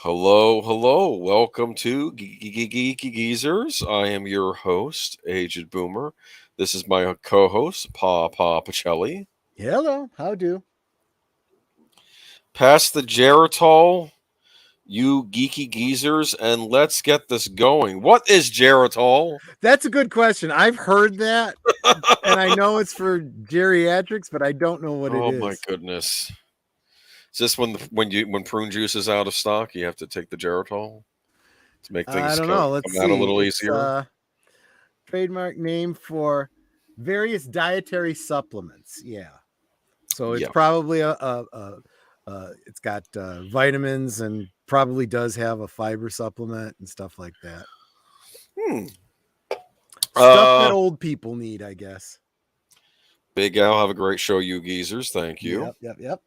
Hello, hello. Welcome to Geeky Geezers. I am your host, Aged Boomer. This is my co-host, PaPa Pacelli. Hello, how do? Pass the Geritol, you Geeky Geezers, and let's get this going. What is Geritol? That's a good question. I've heard that, and I know it's for geriatrics, but I don't know what it Oh my is. goodness. Is this when prune juice is out of stock, you have to take the Geritol to make I things don't come know. Let's out a see. little It's easier? a trademark name for various dietary supplements. Yeah. So it's Yeah. probably it's got vitamins and probably does have a fiber supplement and stuff like that. Hmm. Stuff that old people need, I guess. Big Al, have a great show, you geezers. Thank you. Yep.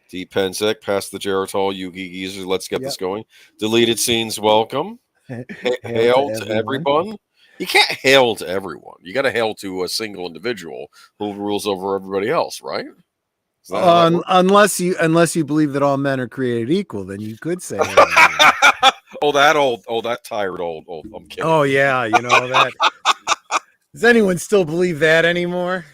D. Penzek, pass the Geritol, you geezers. Let's get this Yep. going. Deleted scenes, welcome. Hail to Hail to everyone. everyone. You can't hail to everyone. You got to hail to a single individual who rules over everybody else, right? Is that how that works? Unless you believe that all men are created equal, then you could say hail to everyone. that tired old. I'm kidding. Oh yeah, you know that. Does anyone still believe that anymore?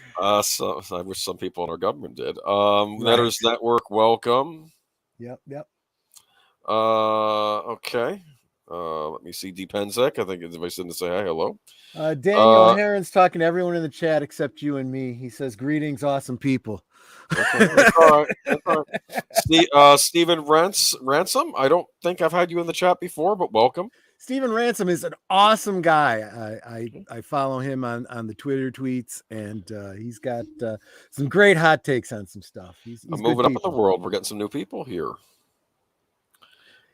So I wish some people in our government did. Right. Netters Network, welcome. Yep. Okay. Let me see. Depensek. I think if I didn't say hi, hello. Daniel Heron's talking to everyone in the chat except you and me. He says, "Greetings, awesome people." Okay, that's all right. That's all right. Stephen Ransom. I don't think I've had you in the chat before, but welcome. Stephen Ransom is an awesome guy. I follow him on the Twitter tweets, and he's got some great hot takes on some stuff. He's I'm good moving up in people. the world. We're getting some new people here.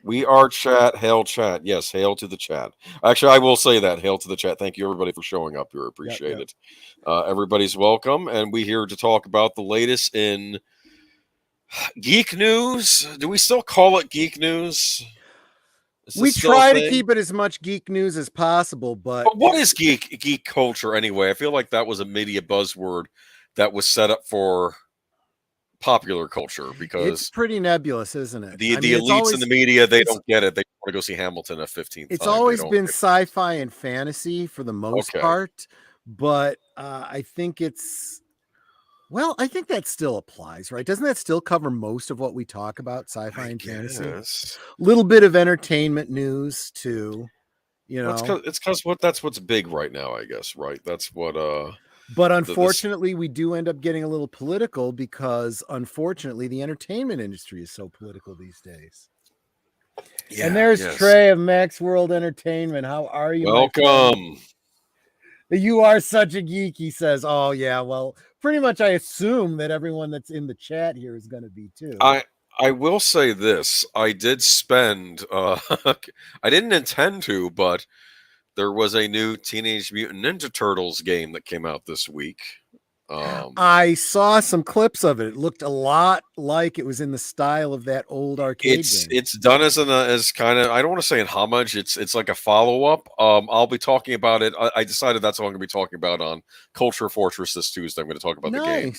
We are chat. Hail chat. Yes, hail to the chat. Actually, I will say that. Hail to the chat. Thank you, everybody, for showing up here. Appreciate it. Everybody's welcome, and we're here to talk about the latest in geek news. Do we still call it geek news? We try to keep it as much geek news as possible, but what is geek culture anyway? I feel like that was a media buzzword that was set up for popular culture because it's pretty nebulous, isn't it? The elites in the media, they don't get it. They want to go see Hamilton a 15th time. It's always been sci-fi and fantasy for the most part, but I think I think that still applies, right? Doesn't that still cover most of what we talk about, sci-fi and fantasy? A little bit of entertainment news too, you know. It's because that's what's big right now, I guess, right? That's what But unfortunately, we do end up getting a little political because unfortunately the entertainment industry is so political these days. Yeah, and there's Trey of Max World Entertainment. How are you? Welcome. You are such a geek, he says. Oh, yeah. Well, pretty much I assume that everyone that's in the chat here is going to be too. I will say this. I did spend I didn't intend to, but there was a new Teenage Mutant Ninja Turtles game that came out this week. I saw some clips of it. It looked a lot like it was in the style of that old arcade game. It's done as kind of, I don't want to say in homage. It's like a follow up. I'll be talking about it. I decided that's what I'm going to be talking about on Culture Fortress this Tuesday. I'm going to talk about the game.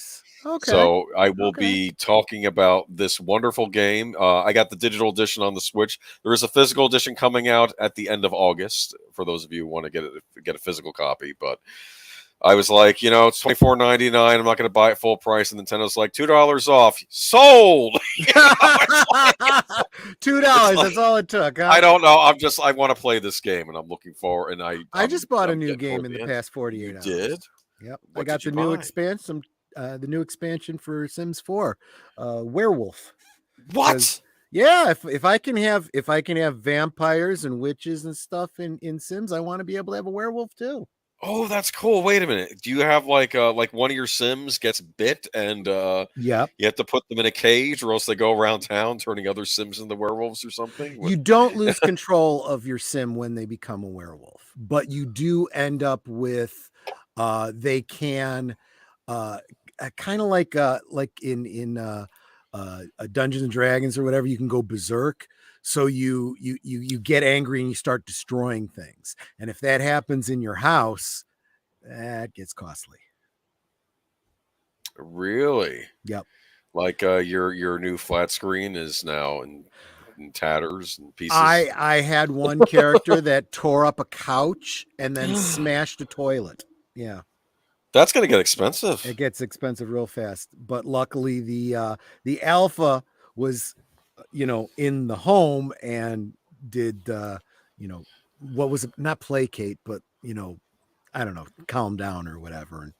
Okay. So I will be talking about this wonderful game. I got the digital edition on the Switch. There is a physical edition coming out at the end of August for those of you who want to get a physical copy. But I was like, it's $24.99. I'm not going to buy it full price. And Nintendo's like, $2 off. Sold. $2. That's all it took. Huh? I don't know. I want to play this game, and I'm looking forward. And I just bought a new game in the past 48 hours. You did? Yep. I got the new expansion. The new expansion for Sims 4, Werewolf. What? Yeah, if I can have vampires and witches and stuff in Sims, I want to be able to have a werewolf too. Oh, that's cool. Wait a minute. Do you have like one of your Sims gets bit and you have to put them in a cage or else they go around town turning other Sims into werewolves or something? You don't lose control of your Sim when they become a werewolf, but you do end up with they can kind of like in Dungeons and Dragons or whatever, you can go berserk. So you get angry and you start destroying things. And if that happens in your house, that gets costly. Really? Yep. Like your new flat screen is now in in tatters and pieces. I had one character that tore up a couch and then smashed a toilet. Yeah. That's going to get expensive. It gets expensive real fast, but luckily the alpha was, in the home and did, what was it? Not placate, but I don't know, calm down or whatever, and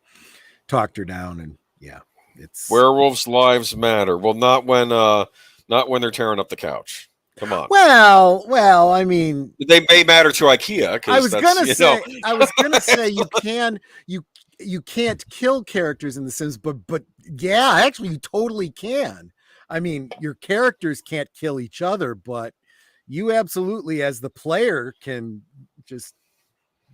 talked her down, and yeah, it's Werewolves' lives matter. Well, not when they're tearing up the couch. Come on. Well, I mean, They may matter to IKEA. I was gonna say you can't kill characters in The Sims, but yeah, actually you totally can. I mean, your characters can't kill each other, but you absolutely, as the player, can just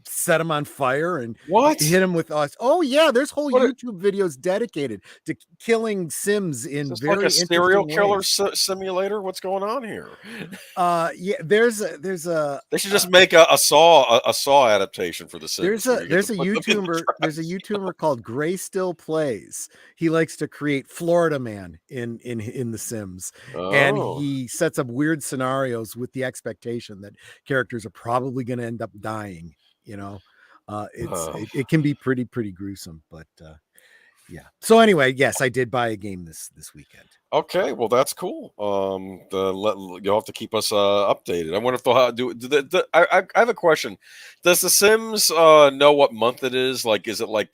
set them on fire and hit them with us. Oh yeah, there's whole YouTube videos dedicated to killing Sims in very like a serial killer ways. Simulator. What's going on here? Yeah, there's a. They should just make a Saw adaptation for the Sims. There's a YouTuber called Gray Still Plays. He likes to create Florida Man in The Sims, and he sets up weird scenarios with the expectation that characters are probably going to end up dying. It can be pretty gruesome, but yeah. So anyway, yes, I did buy a game this weekend. Okay, well that's cool. You'll have to keep us updated. I wonder if they'll I have a question. Does The Sims know what month it is? Like, is it like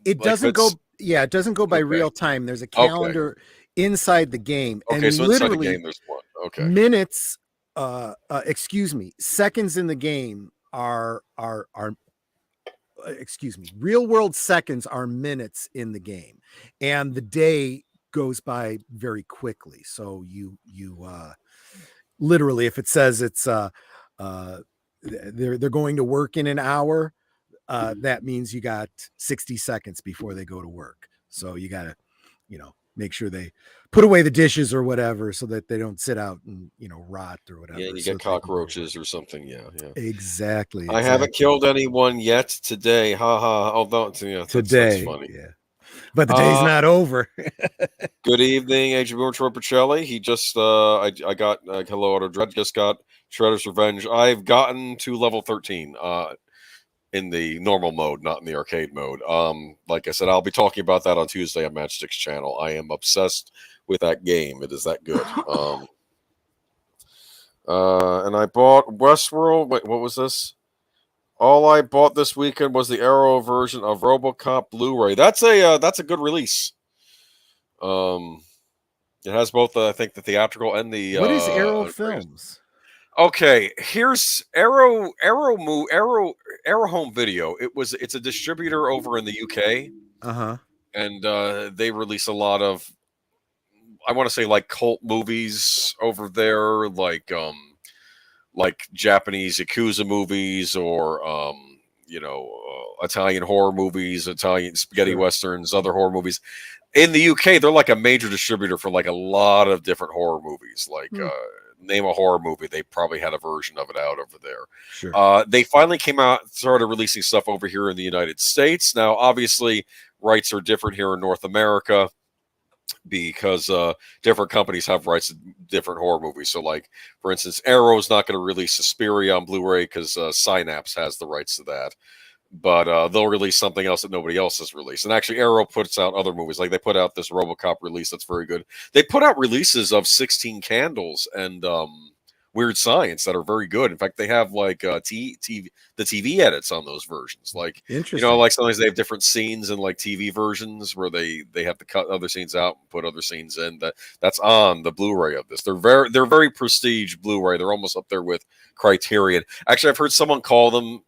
it doesn't go? Yeah, it doesn't go by real time. There's a calendar inside the game, and so literally inside the game there's one. Okay, minutes. Seconds in the game are real world seconds are minutes in the game, and the day goes by very quickly. So you literally, if it says it's they're going to work in an hour, that means you got 60 seconds before they go to work. So you got to make sure they put away the dishes or whatever so that they don't sit out and rot or whatever. Yeah, you get cockroaches or something. Yeah. Exactly. I haven't killed anyone yet today. Ha ha. Although today, that's funny. Yeah. But the day's not over. Good evening, Agent Robocop Pacelli. He just I got hello Auto Dread. Just got Shredder's Revenge. I've gotten to level 13. In the normal mode, not in the arcade mode. Like I said, I'll be talking about that on Tuesday on Matchstick's channel. I am obsessed with that game. It is that good. And I bought Westworld. Wait, what was this? All I bought this weekend was the Arrow version of Robocop Blu-ray. That's a good release. It has both, I think, the theatrical and the. What is Arrow Films? Okay, here's Arrow Home Video. It's a distributor over in the UK. And they release a lot of, I want to say, like cult movies over there, like Japanese Yakuza movies or Italian horror movies, Italian spaghetti westerns, other horror movies. In the UK, they're like a major distributor for like a lot of different horror movies. Like name a horror movie, they probably had a version of it out over there. Sure. They finally started releasing stuff over here in the United States. Now, obviously, rights are different here in North America because different companies have rights to different horror movies. So, like, for instance, Arrow's not going to release Suspiria on Blu-ray because Synapse has the rights to that. But they'll release something else that nobody else has released. And actually, Arrow puts out other movies. Like, they put out this RoboCop release that's very good. They put out releases of 16 Candles and Weird Science that are very good. In fact, they have, like, the TV edits on those versions. Like, like sometimes they have different scenes in, like, TV versions where they have to cut other scenes out and put other scenes in. That's on the Blu-ray of this. They're very prestige Blu-ray. They're almost up there with Criterion. Actually, I've heard someone call them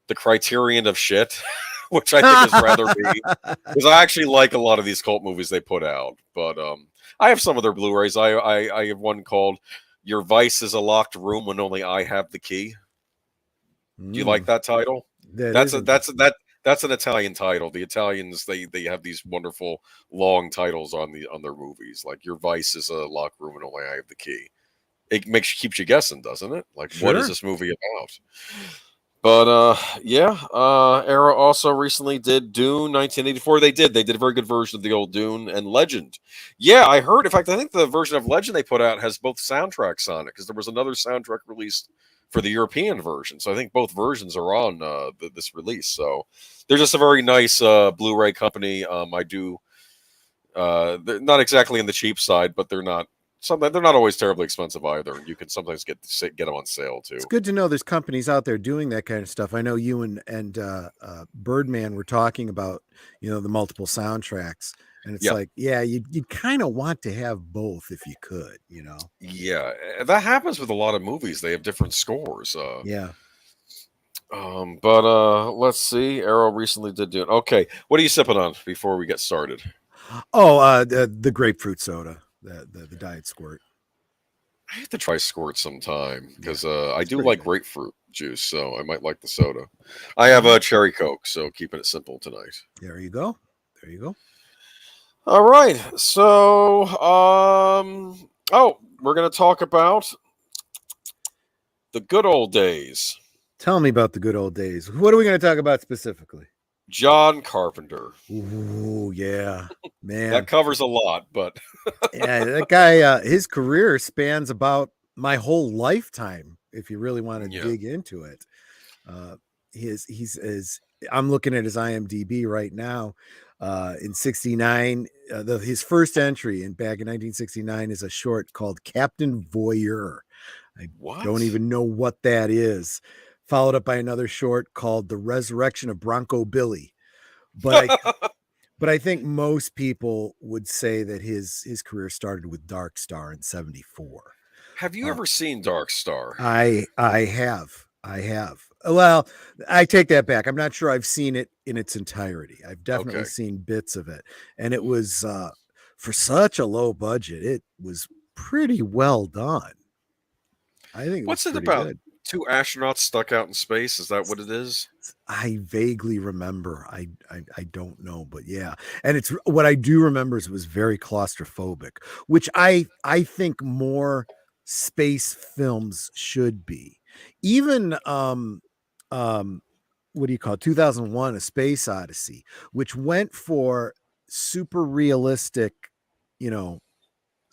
the Criterion of shit, which I think is rather me, because I actually like a lot of these cult movies they put out. But I have some of their Blu-rays. I have one called "Your Vice is a Locked Room When Only I Have the Key." Do you like that title? That's an Italian title. The Italians they have these wonderful long titles on their movies. Like "Your Vice is a Locked Room and Only I Have the Key." It keeps you guessing, doesn't it? Like, What is this movie about? But yeah, Arrow also recently did Dune 1984. They did a very good version of the old Dune and Legend. Yeah, I heard. In fact, I think the version of Legend they put out has both soundtracks on it because there was another soundtrack released for the European version. So I think both versions are on this release. So they're just a very nice Blu-ray company. I do. They're not exactly in the cheap side, but they're not. They're not always terribly expensive either. You can sometimes get them on sale too. It's good to know there's companies out there doing that kind of stuff. I know you and Birdman were talking about, the multiple soundtracks, and it's like, yeah, you kind of want to have both if you could, Yeah, that happens with a lot of movies. They have different scores. Yeah. But let's see. Arrow recently did do it. Okay, what are you sipping on before we get started? Oh, the grapefruit soda, the diet squirt. I have to try squirt sometime because I do like grapefruit juice, so I might like the soda. I have a cherry Coke, so keeping it simple tonight. There you go. There you go. All right. So, we're going to talk about the good old days. Tell me about the good old days. What are we going to talk about specifically? John Carpenter. Ooh, yeah, man. That covers a lot, but yeah, that guy, his career spans about my whole lifetime. If you really want to dig into it, I'm looking at his IMDb right now. In '69, his first entry back in 1969 is a short called Captain Voyeur. I don't even know what that is. Followed up by another short called The Resurrection of Bronco Billy. But I think most people would say that his career started with Dark Star in '74. Have you ever seen Dark Star? I have. Well, I take that back. I'm not sure I've seen it in its entirety. I've definitely seen bits of it. And it was for such a low budget, it was pretty well done. I think what's it about? Good. Two astronauts stuck out in space. Is that what it is? I vaguely remember. I don't know, but yeah. And it's what I do remember is it was very claustrophobic, which I think more space films should be. Even what do you call it? 2001: A Space Odyssey, which went for super realistic,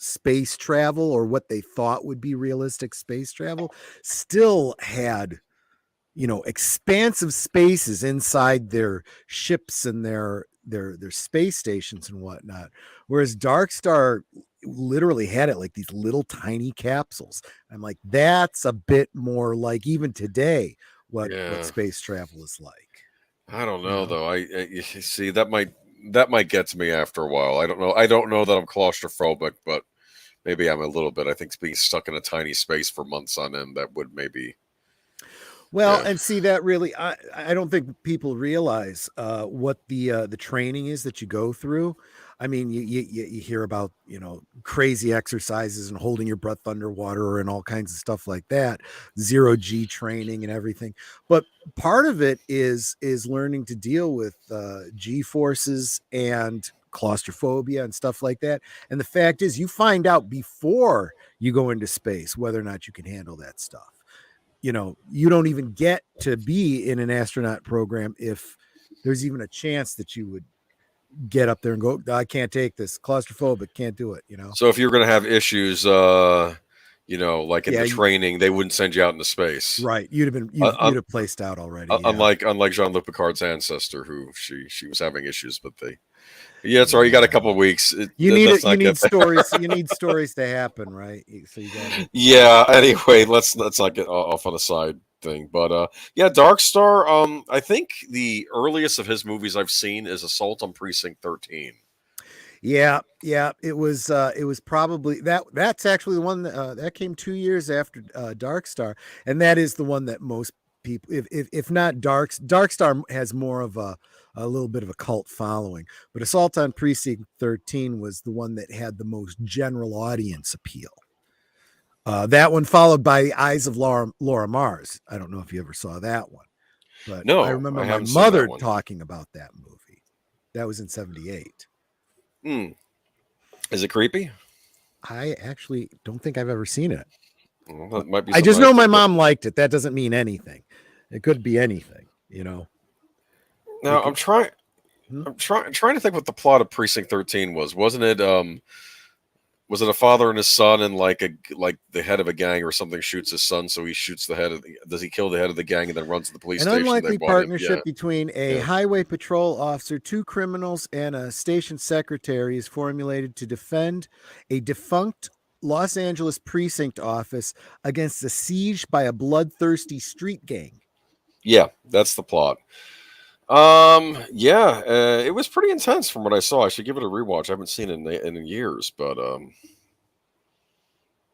space travel, or what they thought would be realistic space travel, still had expansive spaces inside their ships and their space stations and whatnot, whereas Dark Star literally had it like these little tiny capsules. I'm like, that's a bit more like even today what space travel is like. I don't know though. I see that might get to me after a while. I don't know that I'm claustrophobic, but maybe I'm a little bit. I think being stuck in a tiny space for months on end, that would maybe. Well, and see that really, I don't think people realize what the training is that you go through. I mean, you hear about, crazy exercises and holding your breath underwater and all kinds of stuff like that, 0G training and everything. But part of it is learning to deal with G forces and claustrophobia and stuff like that. And the fact is, you find out before you go into space whether or not you can handle that stuff. You don't even get to be in an astronaut program if there's even a chance that you would get up there and go, I can't take this, claustrophobic, can't do it. So if you're going to have issues, like in the training, they wouldn't send you out into space. Right. You'd have placed out already. Unlike Jean-Luc Picard's ancestor, who she was having issues, but sorry, you got a couple of weeks. You need stories. You need stories to happen, right? So you got. Yeah. Anyway, let's not get off on a side thing, but Dark Star. I think the earliest of his movies I've seen is Assault on Precinct 13. Yeah. It was probably that's actually the one that came 2 years after Dark Star, and that is the one that most people, if not Dark Star, has more of a little bit of a cult following, but Assault on Precinct 13 was the one that had the most general audience appeal. That one followed by The Eyes of Laura Mars. I don't know if you ever saw that one, but no, I remember my mother talking about that movie. That was in '78. Is it creepy? I actually don't think I've ever seen it. Well, that might be. I just know my mom liked it. That doesn't mean anything. It could be anything, you know. Now Could, I'm trying to think what the plot of Precinct 13 was. Wasn't it was it a father and his son, and like the head of a gang or something shoots his son, so he shoots the head of does he kill the head of the gang and then runs to the police an station? They unlikely bought him. partnership Yeah. between a Yeah. highway patrol officer, two criminals, and a station secretary is formulated to defend a defunct Los Angeles precinct office against a siege by a bloodthirsty street gang. Yeah, that's the plot. Yeah, it was pretty intense from what I saw. I should give it a rewatch. I haven't seen it in years, but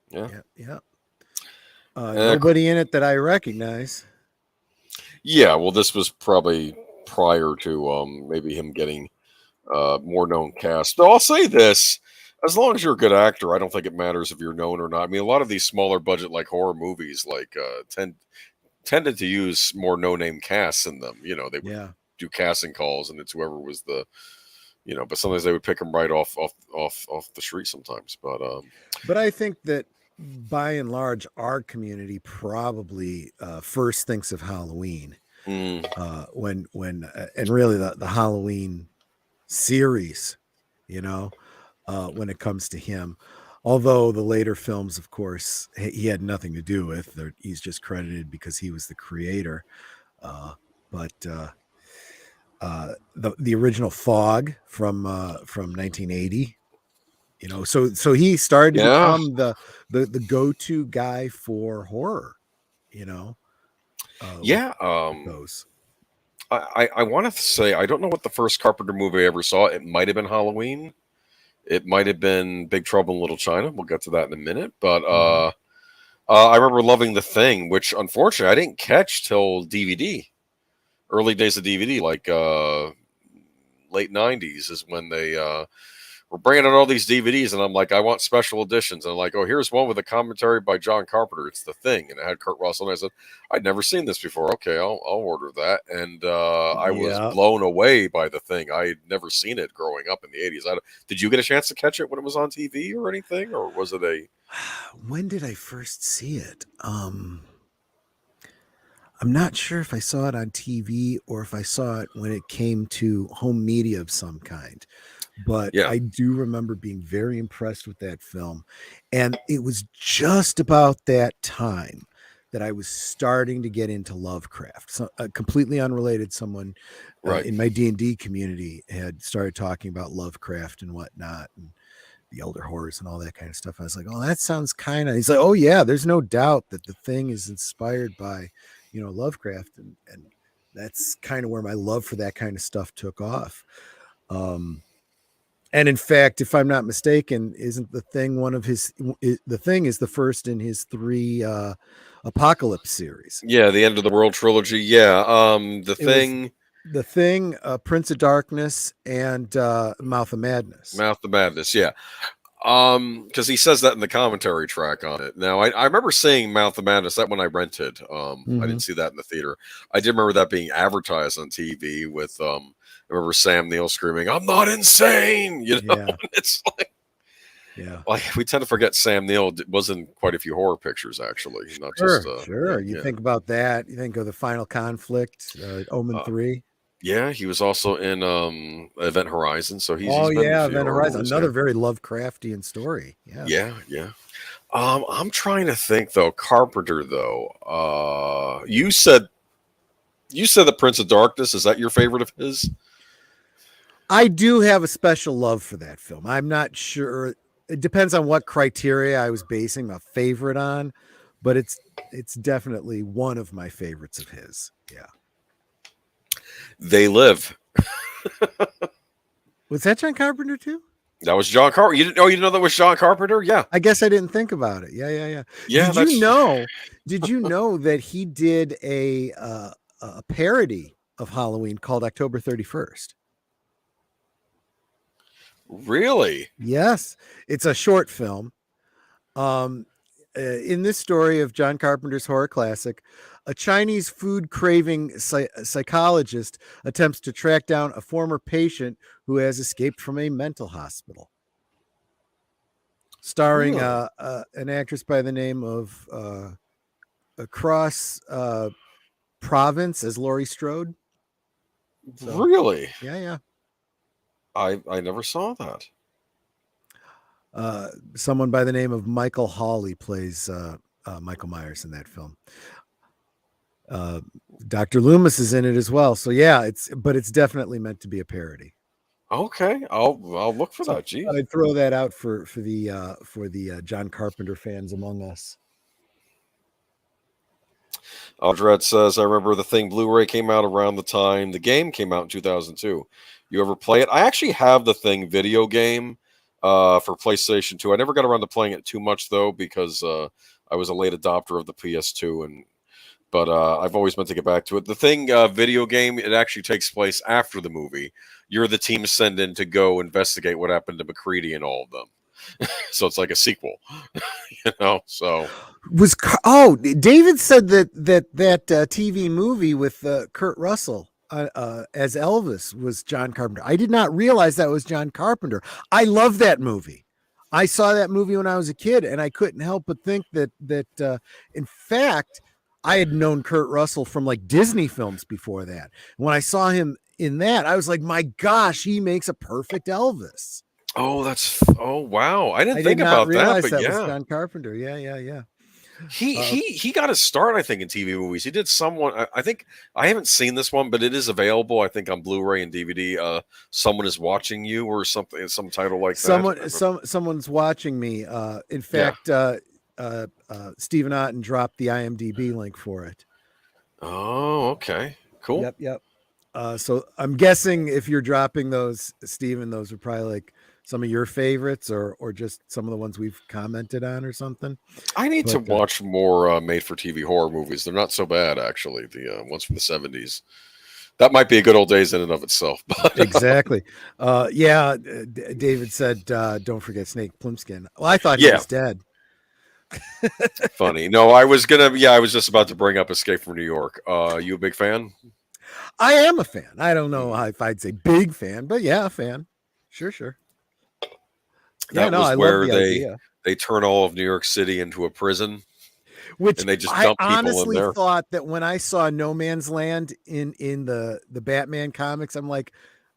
yeah. Yeah. Uh, Nobody in it that I recognize. yeah, well, this was probably prior to maybe him getting more known cast. But I'll say this: as long as you're a good actor, I don't think it matters if you're known or not. I mean, a lot of these smaller budget like horror movies tended to use more no name casts in them. You know, they would do casting calls, and it's whoever was the, you know. But sometimes they would pick them right off the street sometimes. But I think that by and large, our community probably first thinks of Halloween when and really the Halloween series, you know, when it comes to him. Although the later films, of course, he had nothing to do with. He's just credited because he was the creator. But the original Fog from 1980, you know, so he started to become the go-to guy for horror, you know. Those. I want to say I don't know what the first Carpenter movie I ever saw. It might have been Halloween. It might have been Big Trouble in Little China. We'll get to that in a minute. But I remember loving The Thing, which unfortunately I didn't catch till DVD. Early days of DVD, like late 90s, is when they were bringing out all these DVDs. And I'm like, I want special editions. And I'm like, oh, here's one with a commentary by John Carpenter. It's The Thing. And it had Kurt Russell. And I said, I'd never seen this before. Okay, I'll order that. And I was blown away by The Thing. I had never seen it growing up in the 80s. Did you get a chance to catch it when it was on TV or anything? Or was it a... When did I first see it? I'm not sure if I saw it on TV or if I saw it when it came to home media of some kind. But I do remember being very impressed with that film. And it was just about that time that I was starting to get into Lovecraft. So, completely unrelated, someone in my D&D community had started talking about Lovecraft and whatnot, and the Elder Horrors and all that kind of stuff. I was like, oh, that sounds kind of... He's like, oh, yeah, there's no doubt that The Thing is inspired by, you know, Lovecraft. And that's kind of where my love for that kind of stuff took off. And in fact, if I'm not mistaken, isn't The Thing one of his... The Thing is the first in his 3 Apocalypse series. Yeah, the End of the World trilogy. Yeah, The Thing, Prince of Darkness, and Mouth of Madness. Mouth of Madness, yeah. Because he says that in the commentary track on it. Now, I remember seeing Mouth of Madness, that one I rented. I didn't see that in the theater. I did remember that being advertised on TV with, I remember Sam Neill screaming, "I'm not insane!" You know, it's like, like we tend to forget Sam Neill was in quite a few horror pictures, actually. Not sure. You think about that. You think of The Final Conflict, Omen 3. Yeah, he was also in Event Horizon. So he's Event Horizon, another very Lovecraftian story. Yeah. I'm trying to think though. Carpenter though. You said The Prince of Darkness. Is that your favorite of his? I do have a special love for that film. I'm not sure. It depends on what criteria I was basing my favorite on, but it's definitely one of my favorites of his. Yeah. They Live. Was that John Carpenter too? That was John Carpenter. You didn't know that was John Carpenter? Yeah. I guess I didn't think about it. Yeah. Did you know that he did a parody of Halloween called October 31st? Really? Yes. It's a short film. In this story of John Carpenter's horror classic, a Chinese food craving psychologist attempts to track down a former patient who has escaped from a mental hospital. Starring an actress by the name of Cross Province as Laurie Strode. So, Really? yeah. I never saw that. Someone by the name of Michael Hawley plays Michael Myers in that film. Dr. Loomis is in it as well. So yeah, it's definitely meant to be a parody. Okay, I'll look for So that. Geez. I'd throw that out for the John Carpenter fans among us. Dread says, I remember the Thing Blu-ray came out around the time the game came out in 2002. You ever play it? I actually have the Thing video game for PlayStation 2. I never got around to playing it too much though, because I was a late adopter of the PS2, but I've always meant to get back to it. The Thing video game, it actually takes place after the movie. You're the team sent in to go investigate what happened to McCready and all of them. So it's like a sequel, so David said that TV movie with Kurt Russell as Elvis was John Carpenter. I did not realize that was John Carpenter. I love that movie. I saw that movie when I was a kid, and I couldn't help but think that in fact, I had known Kurt Russell from like Disney films before that. When I saw him in that, I was like, my gosh, he makes a perfect Elvis. Oh wow, I didn't think about that, but that was John Carpenter. Yeah. He got his start, I think, in TV movies. He did someone. I think I haven't seen this one, but it is available, I think, on Blu-ray and DVD. Someone is watching you, or something, some title like that. Someone's watching me. In fact, Stephen Otten dropped the IMDb link for it. Oh, okay, cool. Yep. So I'm guessing if you're dropping those, Stephen, those are probably like some of your favorites, or just some of the ones we've commented on or something. I need to watch more made-for-TV horror movies. They're not so bad, actually. The ones from the 70s. That might be a good old days in and of itself. But exactly. David said, don't forget Snake Plumskin. Well, I thought he was dead. Funny. No, I was just about to bring up Escape from New York. You a big fan? I am a fan. I don't know if I'd say big fan, but yeah, a fan. Sure. I where they turn all of New York City into a prison, which and they just dump I people in there. Thought that when I saw No Man's Land in the Batman comics, I'm like,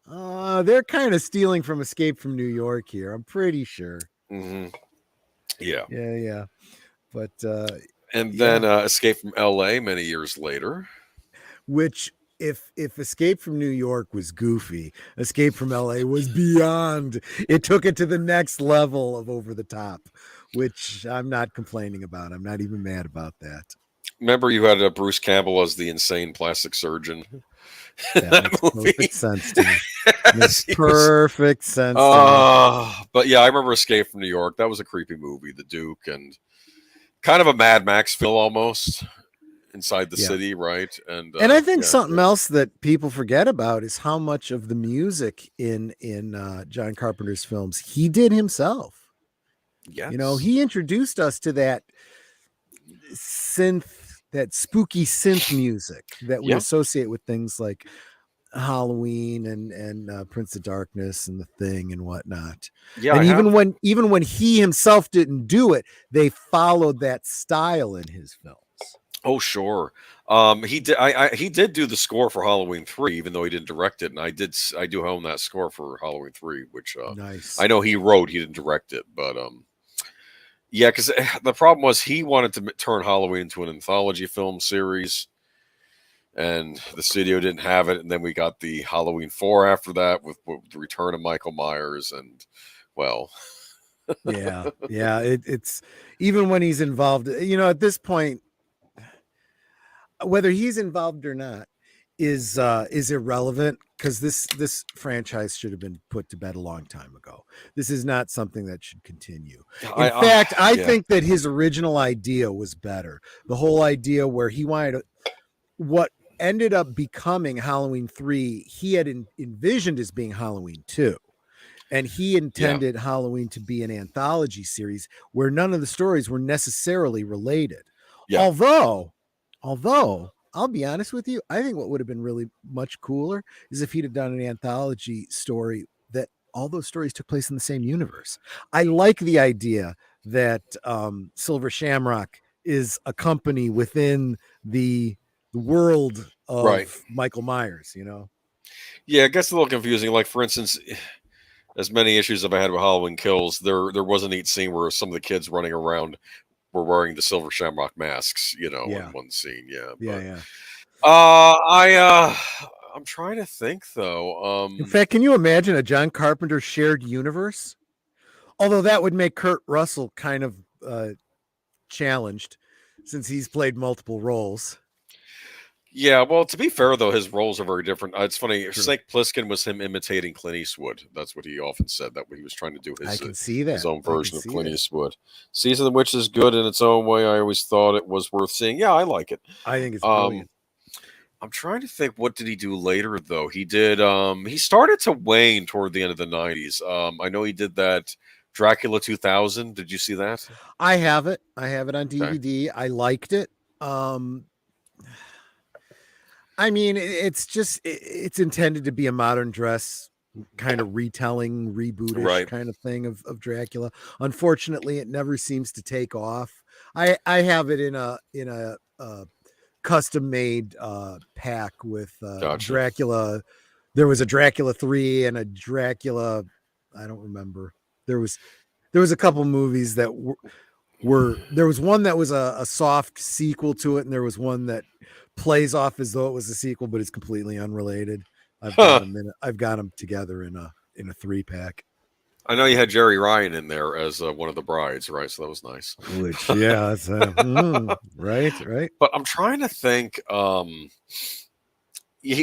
they're kind of stealing from Escape from New York here. I'm pretty sure. Mm-hmm. Yeah. But and then Escape from L.A. many years later, which. If Escape from New York was goofy, Escape from LA was beyond. It took it to the next level of over the top, which I'm not complaining about. I'm not even mad about that. Remember, you had Bruce Campbell as the insane plastic surgeon. That makes perfect sense to me. Makes perfect sense. But yeah, I remember Escape from New York. That was a creepy movie. The Duke, and kind of a Mad Max feel almost. Inside the city, right? And I think something else that people forget about is how much of the music in John Carpenter's films he did himself. Yes. He introduced us to that spooky synth music that we associate with things like Halloween and Prince of Darkness and The Thing and whatnot. Yeah, and even when he himself didn't do it, they followed that style in his films. Oh, sure. He did. He did do the score for Halloween 3, even though he didn't direct it. And I do own that score for Halloween 3, which nice. I know he wrote. He didn't direct it, but yeah, because the problem was he wanted to turn Halloween into an anthology film series, and the studio didn't have it. And then we got the Halloween 4 after that with the return of Michael Myers, and well. yeah. It's even when he's involved. At this point. Whether he's involved or not is irrelevant, because this franchise should have been put to bed a long time ago. This is not something that should continue. In fact, I think that his original idea was better. The whole idea where he wanted what ended up becoming Halloween 3, he had envisioned as being Halloween 2. And he intended Halloween to be an anthology series where none of the stories were necessarily related. Yeah. Although, I'll be honest with you, I think what would have been really much cooler is if he'd have done an anthology story that all those stories took place in the same universe. I like the idea that Silver Shamrock is a company within the world Right. of Michael Myers, you know. Yeah, it gets a little confusing. Like for instance, as many issues as I had with Halloween Kills, there was a neat scene where some of the kids running around were wearing the silver shamrock masks, you know, in Yeah. one scene. Yeah, Yeah, but yeah. I'm trying to think though. In fact, can you imagine a John Carpenter shared universe? Although that would make Kurt Russell kind of challenged since he's played multiple roles. Yeah, well, to be fair though, his roles are very different. It's funny. True. Snake Plissken was him imitating Clint Eastwood. That's what he often said. That he was trying to do I his can see that. his own version of Clint That. Eastwood. Season of the Witch is good in its own way. I always thought it was worth seeing. Yeah, I like it. I think it's brilliant. I'm trying to think, what did he do later though? He did he started to wane toward the end of the 90s. I know he did that Dracula 2000. Did you see that? I have it. I have it on DVD. Okay. I liked it. I mean, it's intended to be a modern dress kind of retelling, rebootish kind of thing of Dracula. Unfortunately, it never seems to take off. I have it in a custom made pack with Gotcha. Dracula. There was a Dracula 3 and a Dracula, I don't remember. There was a couple movies that were there was one that was a soft sequel to it, and there was one that plays off as though it was a sequel, but it's completely unrelated. I've got them together in a 3-pack. I know you had Jerry Ryan in there as one of the brides, right? So that was nice. Which, yeah, that's, right. But I'm trying to think.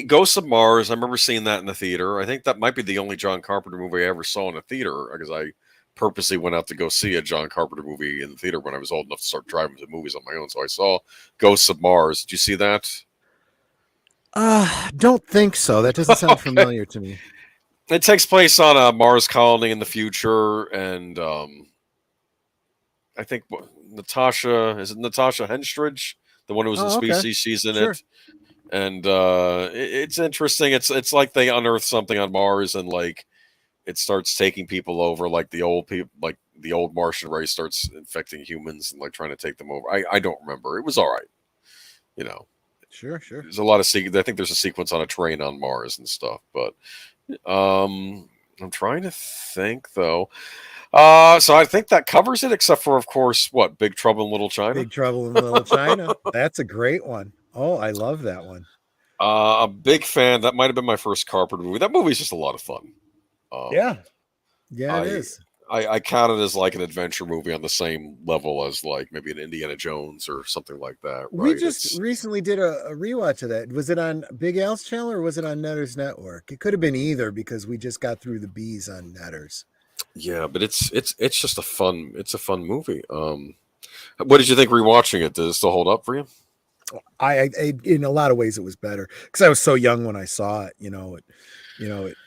Ghosts of Mars. I remember seeing that in the theater. I think that might be the only John Carpenter movie I ever saw in a theater, because I purposely went out to go see a John Carpenter movie in the theater when I was old enough to start driving to movies on my own. So I saw Ghosts of Mars. Did you see that? Don't think so. That doesn't sound familiar to me. It takes place on a Mars colony in the future, and I think Natasha Henstridge, the one who was in Species, okay. She's in it, and it's interesting. It's like they unearth something on Mars, and like it starts taking people over, like the old people, like the old Martian race starts infecting humans and like trying to take them over. I don't remember. It was all right, you know. Sure. There's a lot of I think there's a sequence on a train on Mars and stuff, but I'm trying to think though. So I think that covers it, except for, of course, what Big Trouble in Little China. Big Trouble in Little China. That's a great one. Oh, I love that one. A big fan. That might have been my first Carpenter movie. That movie is just a lot of fun. Yeah, it is. I count it as like an adventure movie on the same level as like maybe an Indiana Jones or something like that. Right? We just recently did a rewatch of that. Was it on Big Al's channel or was it on Netter's Network? It could have been either, because we just got through the bees on Netter's. Yeah, but it's just a fun movie. What did you think rewatching it? Does it still hold up for you? I in a lot of ways it was better because I was so young when I saw it.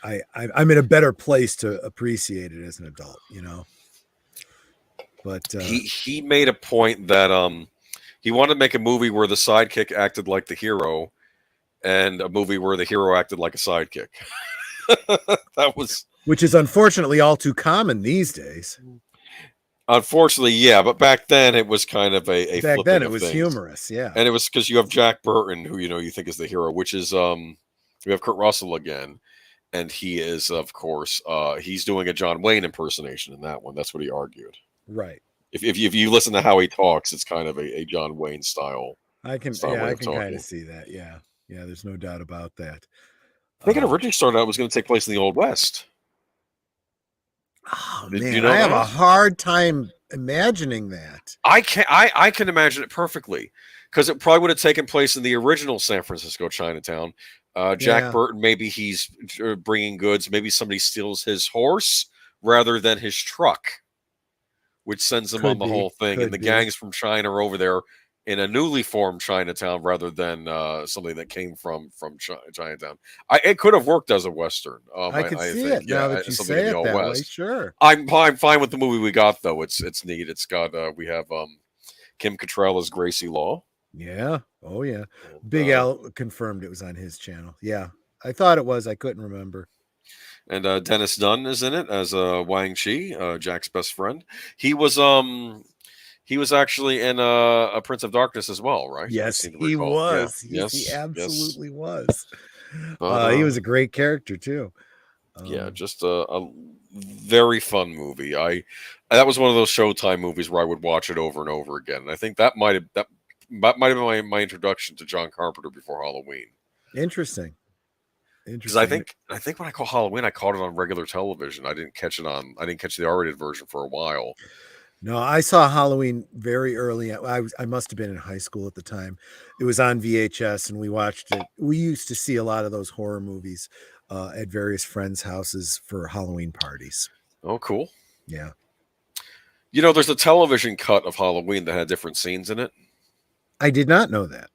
I'm in a better place to appreciate it as an adult, But he made a point that he wanted to make a movie where the sidekick acted like the hero, and a movie where the hero acted like a sidekick. Which is unfortunately all too common these days. Unfortunately, yeah, but back then it was kind of a back then it was humorous, yeah, and it was because you have Jack Burton, who you think is the hero, which is we have Kurt Russell again. And he is, of course, he's doing a John Wayne impersonation in that one. That's what he argued. Right. If you listen to how he talks, it's kind of a John Wayne style. I can kind of see that. Yeah. There's no doubt about that. I think it originally started out was going to take place in the Old West. Oh man, I have a hard time imagining that. I can imagine it perfectly, because it probably would have taken place in the original San Francisco Chinatown. Jack Burton, maybe he's bringing goods. Maybe somebody steals his horse rather than his truck, which sends him on the whole thing. And the gangs from China are over there in a newly formed Chinatown rather than something that came from Chinatown. It could have worked as a Western. I can see it now that you say it that way. Sure. I'm fine with the movie we got, though. It's neat. It's got we have Kim Cattrall as Gracie Law. Yeah. Oh, yeah. Big Al confirmed it was on his channel. Yeah. I thought it was. I couldn't remember. And Dennis Dunn is in it as Wang Chi, Jack's best friend. He was He was actually in a Prince of Darkness as well, right? I Yes, seem to he recall. Yeah. was. Yes, he Yes. Yes. absolutely was. But He was a great character too. yeah, just a very fun movie. That was one of those Showtime movies where I would watch it over and over again. And I think that might have been my introduction to John Carpenter before Halloween. Interesting. Because I think when I call Halloween, I caught it on regular television. I didn't catch the R-rated version for a while. No, I saw Halloween very early. I must have been in high school at the time. It was on VHS, and we watched it. We used to see a lot of those horror movies at various friends' houses for Halloween parties. Oh, cool. Yeah. There's a television cut of Halloween that had different scenes in it. I did not know that.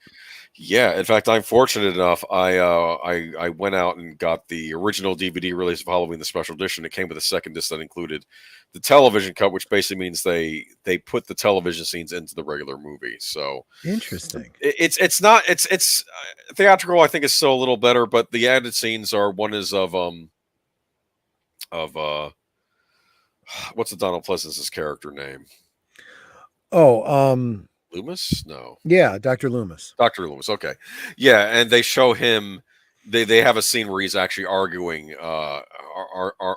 Yeah, in fact, I'm fortunate enough. I went out and got the original DVD release of Halloween, the special edition. It came with a second disc that included the television cut, which basically means they put the television scenes into the regular movie. So Interesting. it's not it's theatrical. I think is still a little better, but the added scenes are one is of what's the Donald Pleasence's character name? Oh, Loomis? No. Yeah, Dr. Loomis. Dr. Loomis, okay. Yeah, and they show him they have a scene where he's actually arguing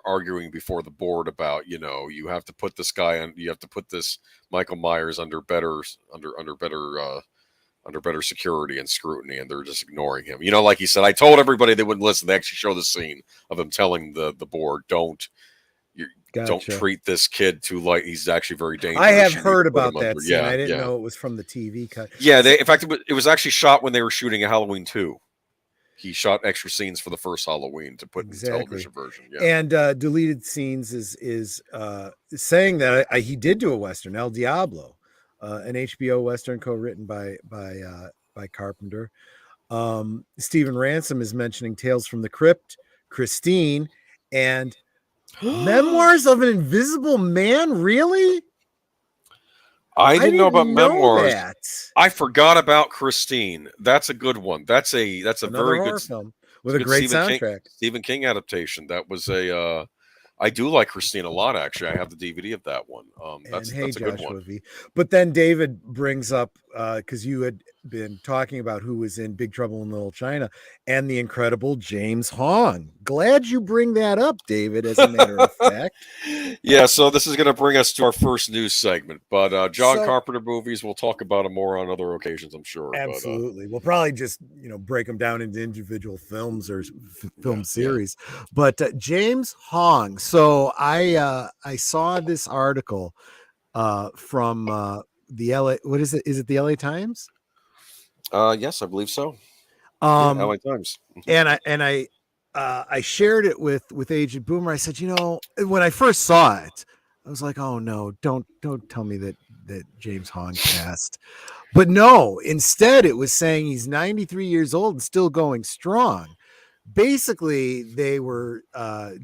arguing before the board about, you have to put this guy on, you have to put this Michael Myers under better security and scrutiny, and they're just ignoring him. Like he said, I told everybody they wouldn't listen. They actually show the scene of him telling the board, don't treat this kid too light. He's actually very dangerous. I have heard about that scene. I didn't know it was from the TV cut. Yeah, in fact, it was actually shot when they were shooting a Halloween 2. He shot extra scenes for the first Halloween to put in the television version. Yeah. And deleted scenes is saying that he did do a Western, El Diablo, an HBO Western co-written by Carpenter. Stephen Ransom is mentioning Tales from the Crypt, Christine, and Memoirs of an Invisible Man. Really? I didn't know about Memoirs. That. I forgot about Christine. That's a good one. That's a Another very good film with a great soundtrack. Stephen King adaptation. That was I do like Christine a lot, actually. I have the DVD of that one. That's a good one. But then David brings up, because you had been talking about who was in Big Trouble in Little China, and the incredible James Hong. Glad you bring that up, David, as a matter of fact. Yeah, so this is going to bring us to our first news segment. But John Carpenter movies, we'll talk about them more on other occasions, I'm sure. Absolutely. We'll probably just, break them down into individual films or film series. Yeah. But James Hong. So I saw this article from the LA. What is it? Is it the LA Times? Yes, I believe so. LA Times. And I shared it with Agent Boomer. I said, when I first saw it, I was like, oh no, don't tell me that James Hong passed. But no, instead it was saying he's 93 years old and still going strong. Basically, they were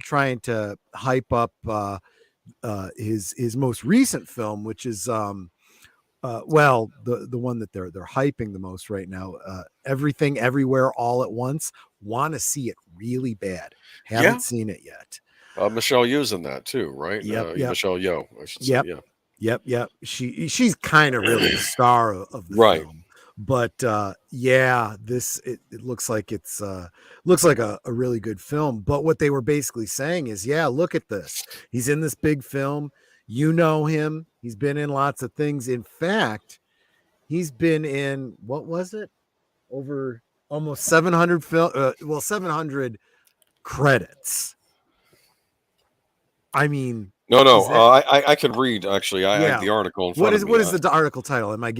trying to hype up his most recent film, which is the one that they're hyping the most right now, Everything Everywhere All at Once. Want to see it really bad. Haven't seen it yet. Michelle Yeoh's in that too, right? Yep. Michelle Yeoh, I should say. Yep. She's kind of really the star of the film. But it looks like it's a really good film. But what they were basically saying is, look at this. He's in this big film. You know him. He's been in lots of things. In fact, he's been in, what was it? Over almost 700 700 credits. I mean, I can read, actually. I have the article in front of me. What is the article title? Am I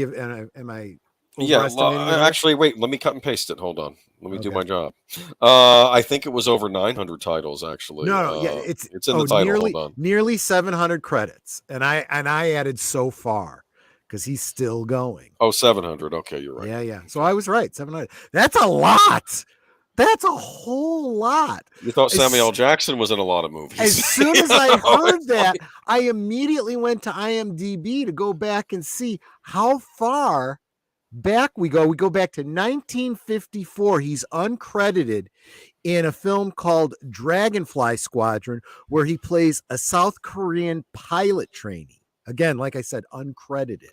actually, wait, let me cut and paste it. Hold on. Let me do my job. I think it was over 900 titles, actually. It's in the title. Hold on. Nearly 700 credits. And I added so far because he's still going. Oh, 700. Okay, you're right. Yeah. So I was right. 700. That's a lot. That's a whole lot. You thought Samuel L. Jackson was in a lot of movies. As soon as I heard that, I immediately went to IMDb to go back and see how far back we go. We go back to 1954. He's uncredited in a film called Dragonfly Squadron, where he plays a South Korean pilot trainee. Again, like I said, uncredited.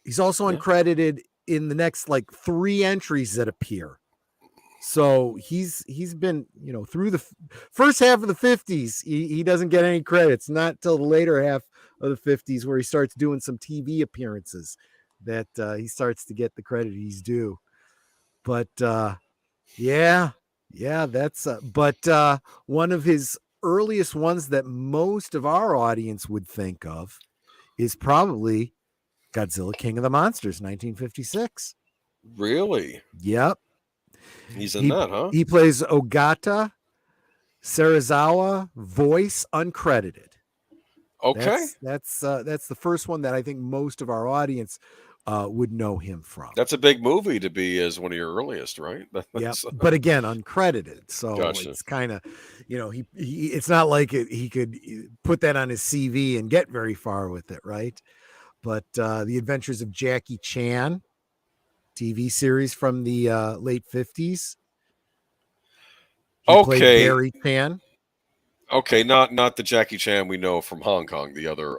He's also uncredited in the next like 3 entries that appear. So he's been, through the first half of the 50s, he doesn't get any credits. Not till the later half of the 50s where he starts doing some TV appearances that he starts to get the credit he's due. But that's but one of his earliest ones that most of our audience would think of is probably Godzilla King of the Monsters, 1956. Really? Yep. He's in that, huh? He plays Ogata Serizawa, voice uncredited. Okay. That's the first one that I think most of our audience would know him from. That's a big movie to be as one of your earliest, right? Yeah, but again, uncredited. So Gotcha. It's kind of, he it's not like he could put that on his CV and get very far with it, right? But The Adventures of Jackie Chan, TV series from the late 50s. He played Barry Chan. Okay, not the Jackie Chan we know from Hong Kong. The other,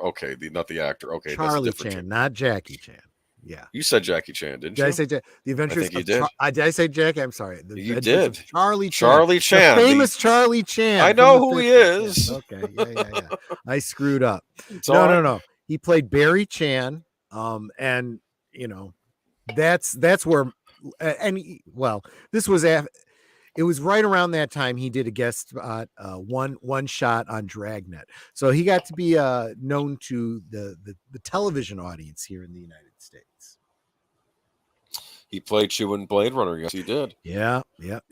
not the actor. Okay, Charlie that's a different Chan, not Jackie Chan. Yeah, you said Jackie Chan, didn't you? Did I say The Adventures? I think you did. Did I say Jackie? I'm sorry. You did. Charlie Chan. Charlie Chan, the famous Charlie Chan. I know who he is. Yeah. Okay, yeah. I screwed up. It's no. He played Barry Chan. And that's where, this was it was right around that time he did a guest spot, one shot on Dragnet. So he got to be known to the television audience here in the United States. He played Chew in Blade Runner. Yes, he did. Yeah. Let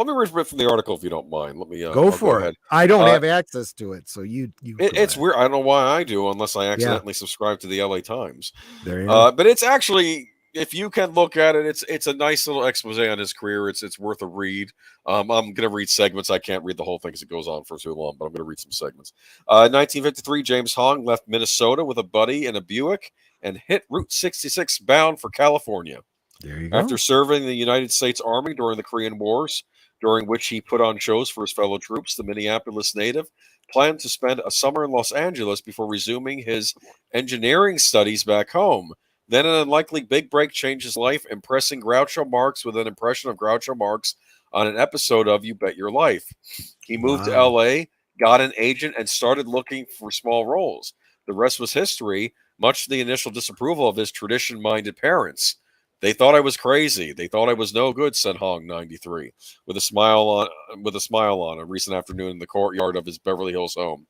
me read from the article if you don't mind. Let me go for it. Ahead. I don't have access to it, so you. It's weird. I don't know why I do, unless I accidentally subscribe to the LA Times. There you go. But it's actually, if you can look at it, it's a nice little expose on his career. It's worth a read. I'm gonna read segments. I can't read the whole thing because it goes on for too long, but I'm gonna read some segments. 1953, James Hong left Minnesota with a buddy in a Buick and hit Route 66 bound for California. There you go. After serving the United States Army during the Korean Wars, during which he put on shows for his fellow troops, the Minneapolis native planned to spend a summer in Los Angeles before resuming his engineering studies back home. Then an unlikely big break changed his life, impressing Groucho Marx with an impression of Groucho Marx on an episode of You Bet Your Life. He moved to L.A., got an agent, and started looking for small roles. The rest was history, much to the initial disapproval of his tradition-minded parents. They thought I was crazy. They thought I was no good, said Hong, 93, with a smile on a recent afternoon in the courtyard of his Beverly Hills home.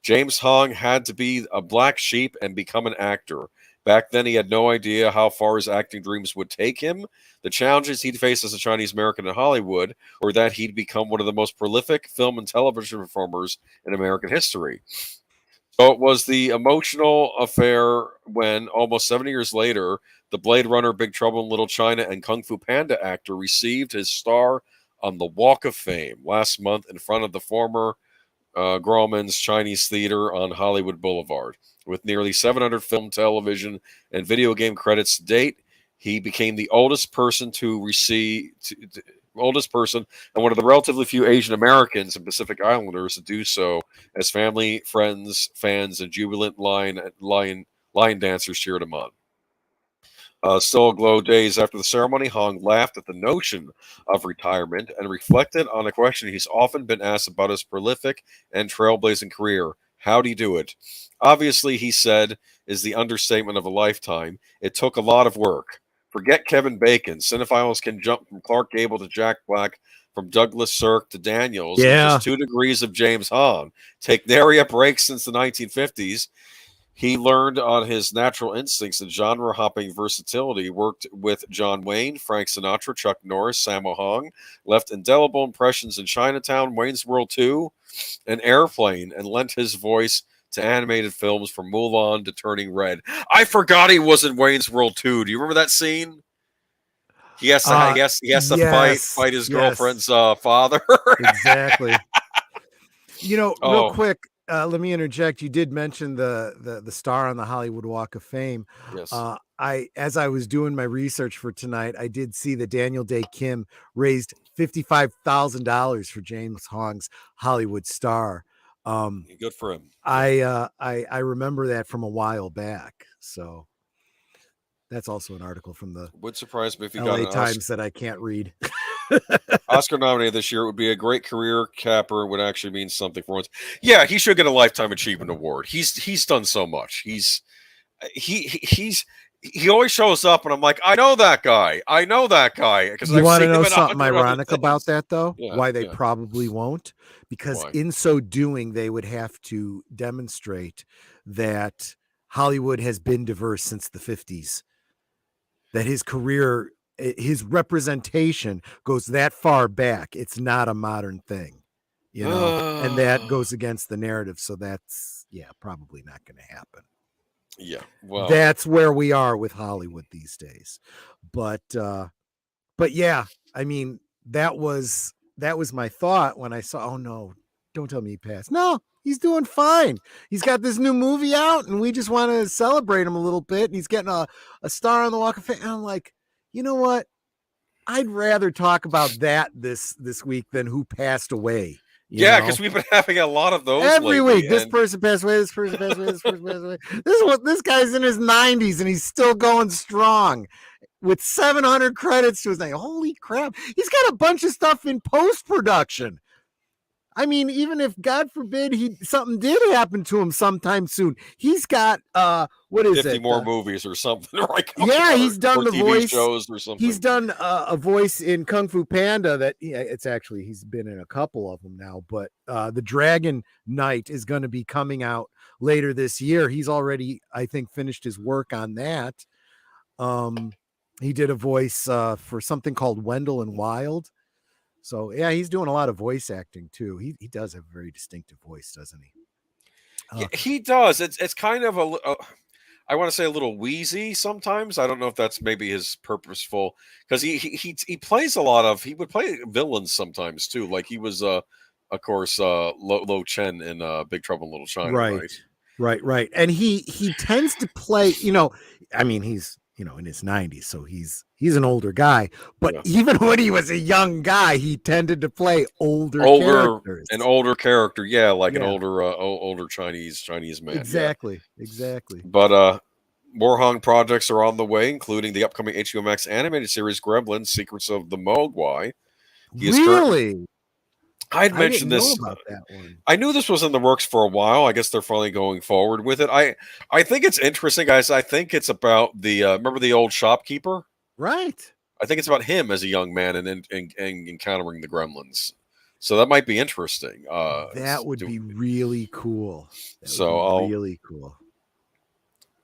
James Hong had to be a black sheep and become an actor. Back then, he had no idea how far his acting dreams would take him, the challenges he'd face as a Chinese American in Hollywood, or that he'd become one of the most prolific film and television performers in American history. So it was the emotional affair when, almost 70 years later, the Blade Runner, Big Trouble in Little China, and Kung Fu Panda actor received his star on the Walk of Fame last month in front of the former Grauman's Chinese Theater on Hollywood Boulevard. With nearly 700 film, television, and video game credits to date, he became the oldest person to receive... oldest person and one of the relatively few Asian Americans and Pacific Islanders to do so, as family, friends, fans, and jubilant lion dancers cheered him on. Still aglow days after the ceremony, Hong laughed at the notion of retirement and reflected on a question he's often been asked about his prolific and trailblazing career. How'd he do it? Obviously, he said, is the understatement of a lifetime. It took a lot of work. Forget Kevin Bacon. Cinephiles can jump from Clark Gable to Jack Black, from Douglas Sirk to Daniels, in just 2 degrees of James Hong. Take nary a break since the 1950s. He learned on his natural instincts and genre-hopping versatility, worked with John Wayne, Frank Sinatra, Chuck Norris, Sammo Hung, left indelible impressions in Chinatown, Wayne's World 2, and Airplane, and lent his voice to animated films from Mulan to Turning Red. I forgot he was in Wayne's World 2. Do you remember that scene? He has to fight his girlfriend's father. Exactly. Real quick, let me interject. You did mention the star on the Hollywood Walk of Fame. Yes. As I was doing my research for tonight, I did see that Daniel Day Kim raised $55,000 for James Hong's Hollywood star. Good for him. I remember that from a while back. So That's also an article from the Would surprise me if he got LA an Times that I can't read. Oscar nominated this year. It would be a great career capper. It would actually mean something for once. Yeah, he should get a Lifetime Achievement Award. He's done so much. He always shows up, and I'm like, I know that guy. I know that guy because You I've want to seen him know in something 100 other ironic things. about that, though? Yeah, Why they yeah. probably won't? Because Why? in so doing, they would have to demonstrate that Hollywood has been diverse since the 50s, that his career, his representation goes that far back. It's not a modern thing, you know, and that goes against the narrative. So that's, yeah, probably not going to happen. Yeah, well, that's where we are with Hollywood these days. But yeah, I mean, that was my thought when I saw, oh no, don't tell me he passed. No, he's doing fine. He's got this new movie out, and we just want to celebrate him a little bit. And he's getting a star on the Walk of Fame. And I'm like, you know what? I'd rather talk about that this week than who passed away. Yeah, because we've been having a lot of those every lately, week. This person passed away. This person passed away. This person passed away. This guy's in his 90s and he's still going strong with 700 credits to his name. Holy crap! He's got a bunch of stuff in post production. I mean, even if God forbid something did happen to him sometime soon, he's got 50 more movies or something, right? Yeah, he's done the TV voice shows or something. He's done a voice in Kung Fu Panda that he's been in a couple of them now, but the Dragon Knight is going to be coming out later this year. He's already, I think, finished his work on that. He did a voice for something called Wendell and Wild. So yeah, he's doing a lot of voice acting too. He does have a very distinctive voice, doesn't he? Yeah, he does. It's kind of I want to say a little wheezy sometimes. I don't know if that's maybe his purposeful, because he plays a lot of, he would play villains sometimes too. Like he was of course Lo Chen in Big Trouble in Little China, right. And he tends to play, I mean, he's in his 90s, so he's an older guy, but even when he was a young guy, he tended to play older characters. An older character, an older Chinese man. Exactly. But more Hong projects are on the way, including the upcoming HBO Max animated series Gremlins: Secrets of the Mogwai. Really? I'd mentioned this. About that one. I knew this was in the works for a while. I guess they're finally going forward with it. I think it's interesting, guys. I think it's about the remember the old shopkeeper? Right. I think it's about him as a young man and encountering the gremlins. So that might be interesting. That would be really cool. Really cool.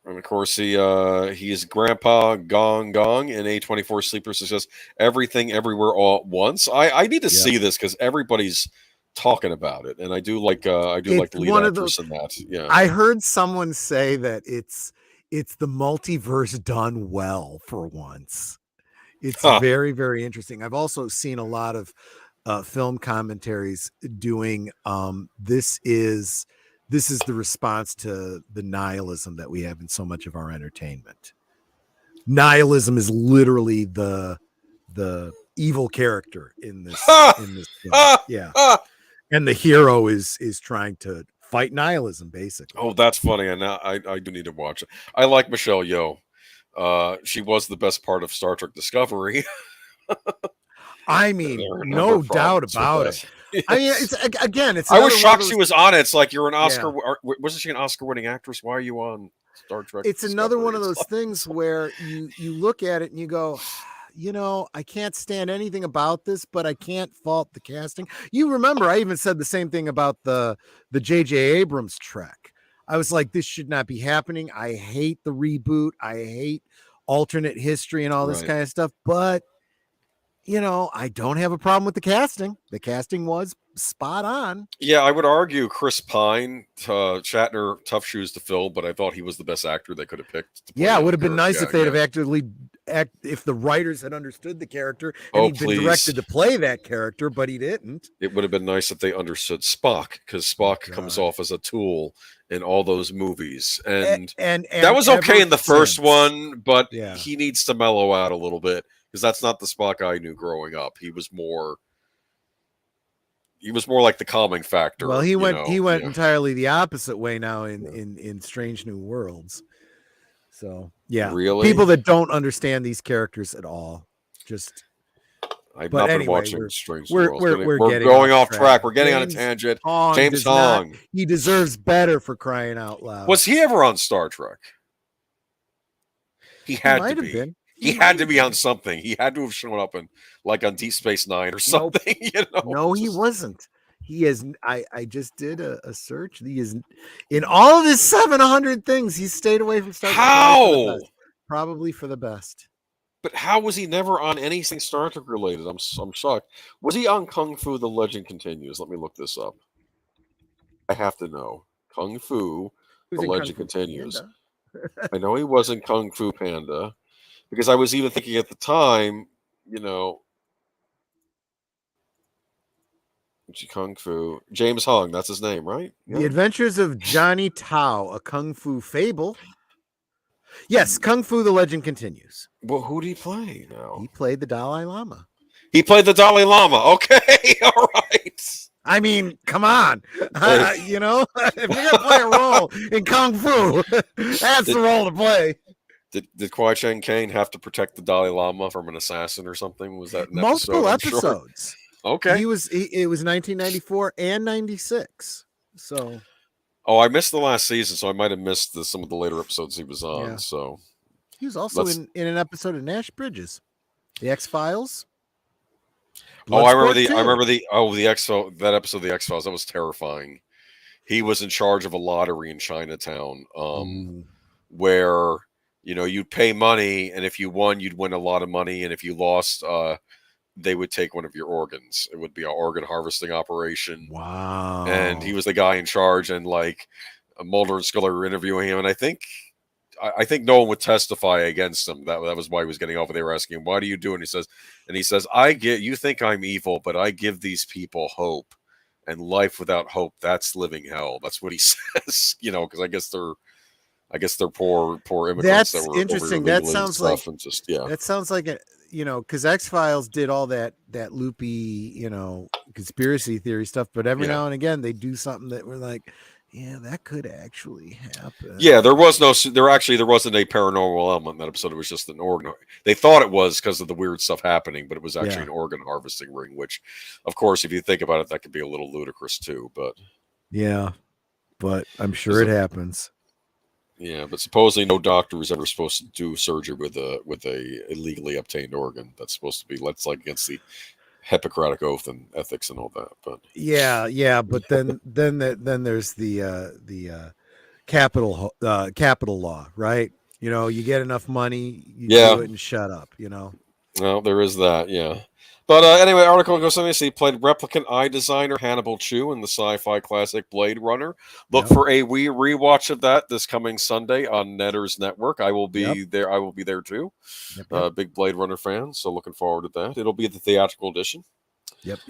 And of course, he's Grandpa Gong Gong in A24 Sleeper Success. Everything, Everywhere, All at Once. I need to see this because everybody's talking about it, and I do like the lead actress in that. Yeah, I heard someone say that it's the multiverse done well for once. It's very, very interesting. I've also seen a lot of film commentaries doing this is the response to the nihilism that we have in so much of our entertainment. Nihilism is literally the evil character in this film. Yeah. And the hero is trying to fight nihilism, basically. Oh, that's funny. And now I do need to watch it. I like Michelle Yeoh. She was the best part of Star Trek Discovery. I mean, no doubt about it. Yes. I mean, it's. I was shocked she was on it. It's like, you're an Oscar. Yeah. Wasn't she an Oscar-winning actress? Why are you on Star Trek? It's another one of those things where you look at it and you go, I can't stand anything about this, but I can't fault the casting. You remember, I even said the same thing about the J.J. Abrams Trek. I was like, this should not be happening. I hate the reboot. I hate alternate history and all this kind of stuff. But I don't have a problem with the casting. The casting was spot on. Yeah, I would argue Chris Pine, Shatner, tough shoes to fill, but I thought he was the best actor they could have picked. Yeah, it would have been nice if they'd have if the writers had understood the character and he'd been directed to play that character, but he didn't. It would have been nice if they understood Spock, because Spock comes off as a tool in all those movies. And that was okay in the first one, but he needs to mellow out a little bit. Because that's not the Spock I knew growing up. He was more like the calming factor. Well, he went entirely the opposite way now in Strange New Worlds. So yeah, Really? people that don't understand these characters at all, just. I've But not been anyway, watching Strange New we're Worlds. we're we're We're getting going off off track. track. We're getting on a James tangent. Hong James does not. Hong. He deserves better for crying out loud. Was he ever on Star Trek? He had to might have be. been. He had to be on something. He had to have shown up in like on Deep Space Nine or something. You know? No, he wasn't. He is. I just did a search. He is in all of his 700 things. He's stayed away from Star Trek. How? Probably for the best. But how was he never on anything Star Trek related? I'm shocked. Was he on Kung Fu: The Legend Continues? Let me look this up. I have to know. Kung Fu: The Legend Continues. I know he wasn't Kung Fu Panda because I was even thinking at the time, you know, Kung Fu. James Hong, that's his name, right? The Adventures of Johnny Tao, a Kung Fu fable. Yes, Kung Fu: The Legend Continues. Well, who did he play now? He played the Dalai Lama. He played the Dalai Lama. Okay, all right. I mean, come on. You know, if you're going to play a role in Kung Fu, that's the role to play. Did Kwai Chang Caine have to protect the Dalai Lama from an assassin or something? Was that multiple episodes? Sure? Okay. It was 1994 and 96. So. Oh, I missed the last season, so I might have missed some of the later episodes he was on. Yeah. So he was also in an episode of Nash Bridges, The X-Files. I remember the X-Files, that episode of the X-Files. That was terrifying. He was in charge of a lottery in Chinatown, where you'd pay money, and if you won, you'd win a lot of money, and if you lost, they would take one of your organs. It would be an organ harvesting operation. Wow. And he was the guy in charge, and like Mulder and Scully were interviewing him, and I think no one would testify against him. That was why he was getting off. They were asking him, "Why do you do it?" And he says, you think I'm evil, but I give these people hope, and life without hope, that's living hell." That's what he says, because I guess they're poor immigrants. That's that were interesting. That sounds like, and just, yeah. That sounds like because X-Files did all that loopy, conspiracy theory stuff, but every now and again they do something that we're like, yeah, that could actually happen. Yeah, there wasn't a paranormal element in that episode. It was just an organ. They thought it was because of the weird stuff happening, but it was actually an organ harvesting ring, which, of course, if you think about it, that could be a little ludicrous too. But yeah, but I'm sure it happens. Yeah, but supposedly no doctor was ever supposed to do surgery with a illegally obtained organ. That's supposed to be against the Hippocratic Oath and ethics and all that. But but then there's the capital law, right? You get enough money, you do it and shut up. Well, there is that, yeah. But anyway, article goes on. He played replicant eye designer Hannibal Chu in the sci-fi classic Blade Runner. Look for a rewatch of that this coming Sunday on Netter's Network. I will be there. I will be there too. Big Blade Runner fan, so looking forward to that. It'll be the theatrical edition. Yep.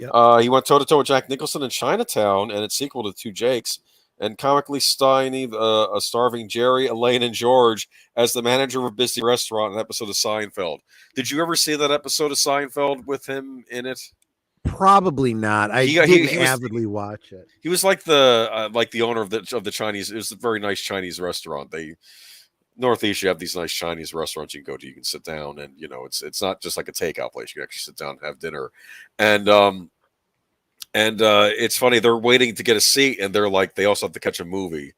He went toe-to-toe with Jack Nicholson in Chinatown and its sequel to Two Jakes, and comically stymied a starving Jerry, Elaine, and George as the manager of a busy restaurant in an episode of Seinfeld. Did you ever see that episode of Seinfeld with him in it? Probably not. I didn't avidly watch it. He was like the owner of the Chinese. It was a very nice Chinese restaurant. Northeast, you have these nice Chinese restaurants you can go to. You can sit down, and it's not just like a takeout place. You can actually sit down and have dinner, and it's funny. They're waiting to get a seat, and they also have to catch a movie.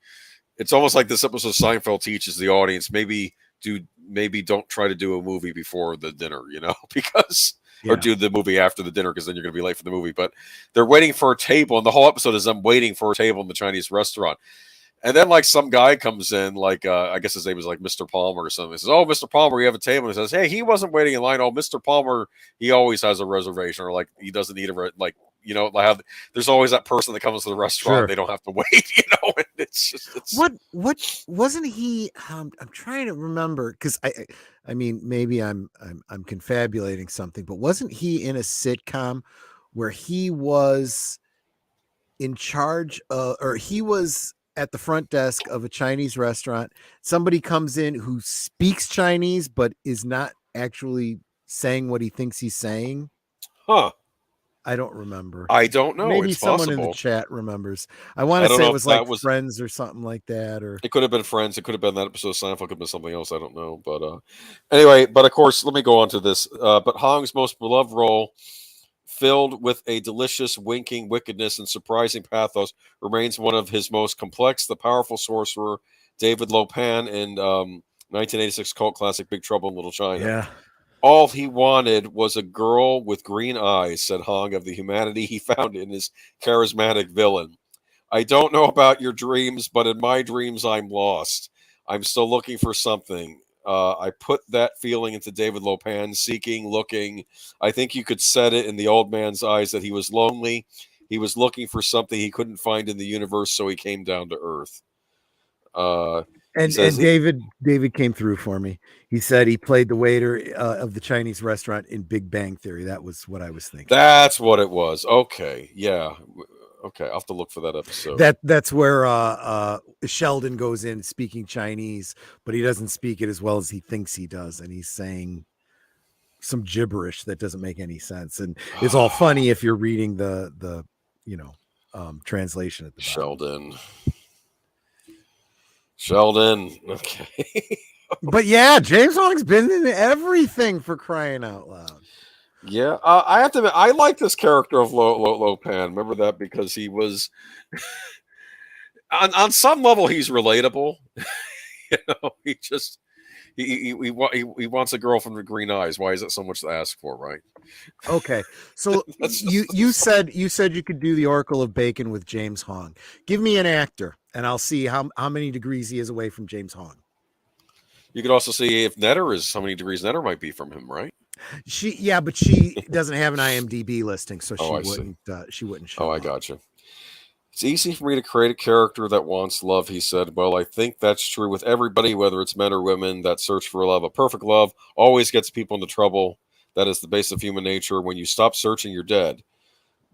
It's almost like this episode of Seinfeld teaches the audience maybe don't try to do a movie before the dinner, because or do the movie after the dinner, because then you're going to be late for the movie. But they're waiting for a table, and the whole episode is them waiting for a table in the Chinese restaurant. And then some guy comes in, I guess his name is Mr. Palmer or something. He says, "Oh, Mr. Palmer, you have a table." And he says, "Hey, he wasn't waiting in line. Oh, Mr. Palmer, he always has a reservation, or he doesn't need there's always that person that comes to the restaurant. Sure. They don't have to wait, And it's what wasn't he? I'm trying to remember, because I mean maybe I'm confabulating something, but wasn't he in a sitcom where he was in charge or he was at the front desk of a Chinese restaurant? Somebody comes in who speaks Chinese but is not actually saying what he thinks he's saying. Huh. I don't remember. I don't know. Maybe It's someone in the possible. chat remembers. I want I to don't say know it if was like that was. Friends or something like that, or It could have been Friends. It could have been that episode of Seinfeld. It could have been something else. I don't know. But anyway, but of course, let me go on to this. But Hong's most beloved role, filled with a delicious winking wickedness and surprising pathos, remains one of his most complex. The powerful sorcerer David Lopan in 1986 cult classic Big Trouble in Little China. yeah. All he wanted was a girl with green eyes, said Hong of the humanity he found in his charismatic villain. I don't know about your dreams, but in my dreams, I'm lost. I'm still looking for something. I put that feeling into David Lopan, seeking, looking. I think you could set it in the old man's eyes that he was lonely. He was looking for something he couldn't find in the universe, so he came down to Earth. And David came through for me. He said he played the waiter of the Chinese restaurant in Big Bang Theory. That was what I was thinking. That's what it was. Okay, yeah. Okay, I'll have to look for that episode. That's where Sheldon goes in speaking Chinese, but he doesn't speak it as well as he thinks he does, and he's saying some gibberish that doesn't make any sense. And it's all funny if you're reading the translation at the bottom. Sheldon. Okay. But yeah, James Hong's been in everything, for crying out loud. Yeah, I have to admit, I like this character of Lopan. Remember that because he was, on some level, he's relatable. He just he wants a girlfriend with green eyes. Why is it so much to ask for, right? Okay, so you said you could do the Oracle of Bacon with James Hong. Give me an actor, and I'll see how many degrees he is away from James Hong. You could also see if Netter is how many degrees Netter might be from him, right? But she doesn't have an IMDb listing, so she wouldn't show. Oh, I gotcha. It's easy for me to create a character that wants love, he said. Well, I think that's true with everybody, whether it's men or women, that search for love. A perfect love always gets people into trouble. That is the base of human nature. When you stop searching, you're dead.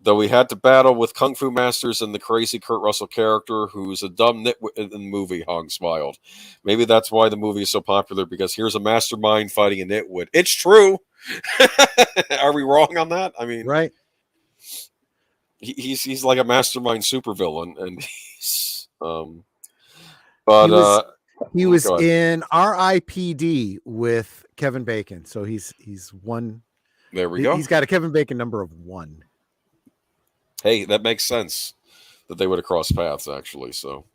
Though we had to battle with kung fu masters and the crazy Kurt Russell character, who's a dumb nitwit in the movie, Hong smiled. Maybe that's why the movie is so popular, because here's a mastermind fighting a nitwit. It's true. Are we wrong on that? I mean, right. He's like a mastermind supervillain, and he's he was in R.I.P.D. with Kevin Bacon, so he's one. There we go. He's got a Kevin Bacon number of 1. Hey, that makes sense that they would have crossed paths, actually. So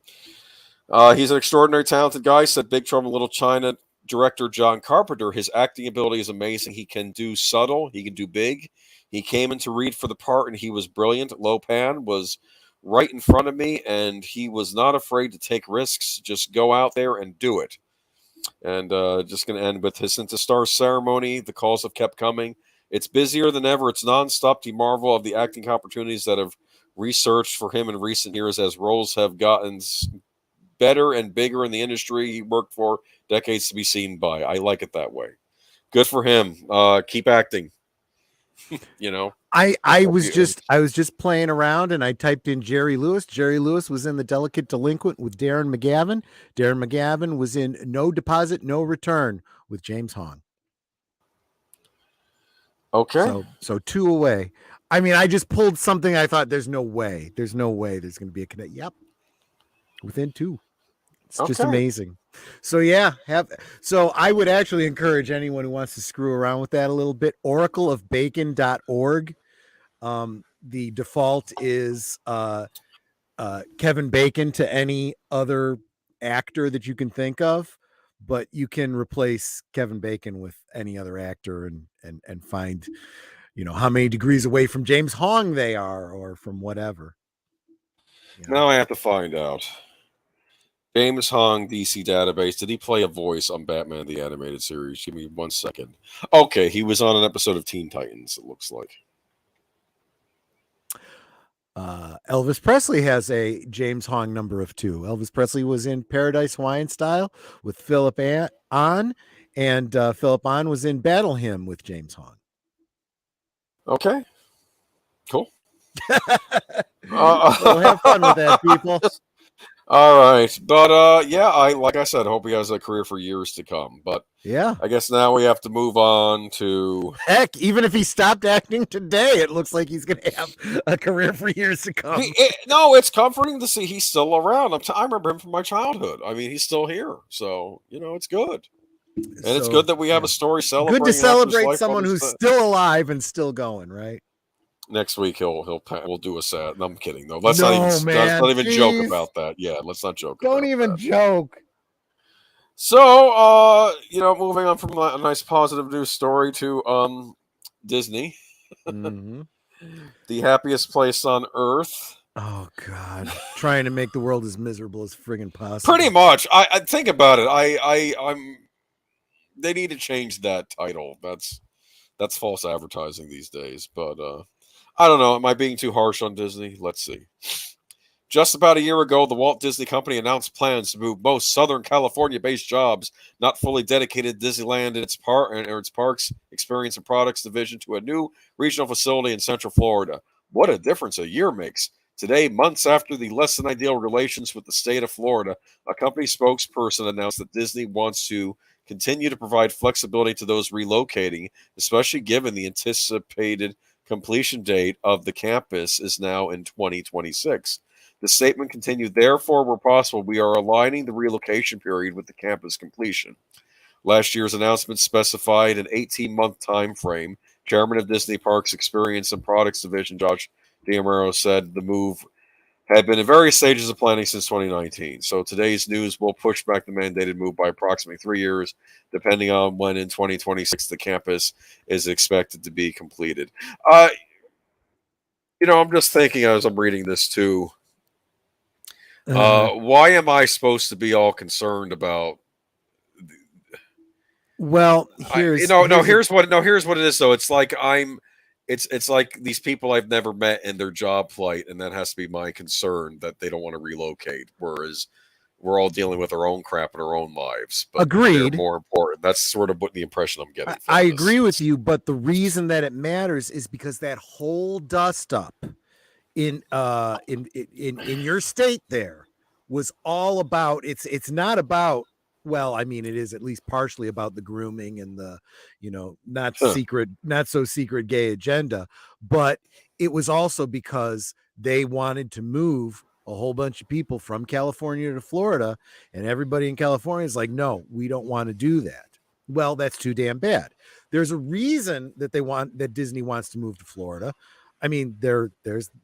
he's an extraordinary talented guy, said Big Trouble in Little China director John Carpenter. His acting ability is amazing. He can do subtle. He can do big. He came in to read for the part, and he was brilliant. Lopan was right in front of me, and he was not afraid to take risks. Just go out there and do it. And just going to end with his Into Stars ceremony. The calls have kept coming. It's busier than ever. It's nonstop. The marvel of the acting opportunities that have researched for him in recent years as roles have gotten better and bigger in the industry he worked for, decades to be seen by. I like it that way. Good for him. Keep acting. I was just playing around, and I typed in Jerry Lewis. Jerry Lewis was in The Delicate Delinquent with Darren McGavin. Darren McGavin was in No Deposit, No Return with James Hong. Okay. So 2 away. I mean, I just pulled something. I thought there's no way there's going to be a connect. Yep. Within 2. It's just amazing. So yeah, so I would actually encourage anyone who wants to screw around with that a little bit. oracleofbacon.org. The default is Kevin Bacon to any other actor that you can think of, but you can replace Kevin Bacon with any other actor and find, how many degrees away from James Hong they are, or from whatever. Now I have to find out. James Hong DC database. Did he play a voice on Batman the Animated Series? Give me 1 second. Okay, he was on an episode of Teen Titans, it looks like. Elvis Presley has a James Hong number of 2. Elvis Presley was in Paradise Hawaiian Style with Philip Ahn, and Philip Ahn was in Battle Hymn with James Hong. Okay, cool. So have fun with that, people. All right, but yeah, like I said, hope he has a career for years to come. But Yeah. I guess now we have to move on to. Heck, even if he stopped acting today, it looks like he's going to have a career for years to come. No, it's comforting to see he's still around. I remember him from my childhood. I mean, he's still here, so it's good, and it's So good that we have a story good to celebrating an actor's celebrate life on someone his who's still alive and still going, right? next week. We'll do a sad. No, I'm kidding though. Let's No, man. not even joke Jeez. about that. Yeah, let's not joke Don't about even that. joke. So, moving on from a nice positive news story to Disney, Mm-hmm. the happiest place on earth. Oh God, trying to make the world as miserable as friggin' possible. Pretty much. I think about it. I'm. They need to change that title. That's false advertising these days. But I don't know. Am I being too harsh on Disney? Let's see. Just about a year ago, the Walt Disney Company announced plans to move most Southern California-based jobs not fully dedicated to Disneyland and its parks, experience, and products division to a new regional facility in Central Florida. What a difference a year makes! Today, months after the less than ideal relations with the state of Florida, a company spokesperson announced that Disney wants to continue to provide flexibility to those relocating, especially given the anticipated completion date of the campus is now in 2026. The statement continued, therefore, where possible, we are aligning the relocation period with the campus completion. Last year's announcement specified an 18-month time frame. Chairman of Disney Parks Experience and Products Division, Josh D'Amaro, said the move had been in various stages of planning since 2019. So today's news will push back the mandated move by approximately 3 years, depending on when in 2026 the campus is expected to be completed. I'm just thinking as I'm reading this too. Why am I supposed to be all concerned about? Well, Here's what it is though. It's like it's like these people I've never met in their job plight, and that has to be my concern that they don't want to relocate. Whereas we're all dealing with our own crap in our own lives, but they're agreed. more important. That's sort of what the impression I'm getting. I agree with you, but the reason that it matters is because that whole dust up in your state there was all about it's not about, well, I mean, it is at least partially about the grooming and the not so secret gay agenda, but it was also because they wanted to move a whole bunch of people from California to Florida, and everybody in California is like, no, we don't want to do that. Well, that's too damn bad. There's a reason that Disney wants to move to Florida. I mean, there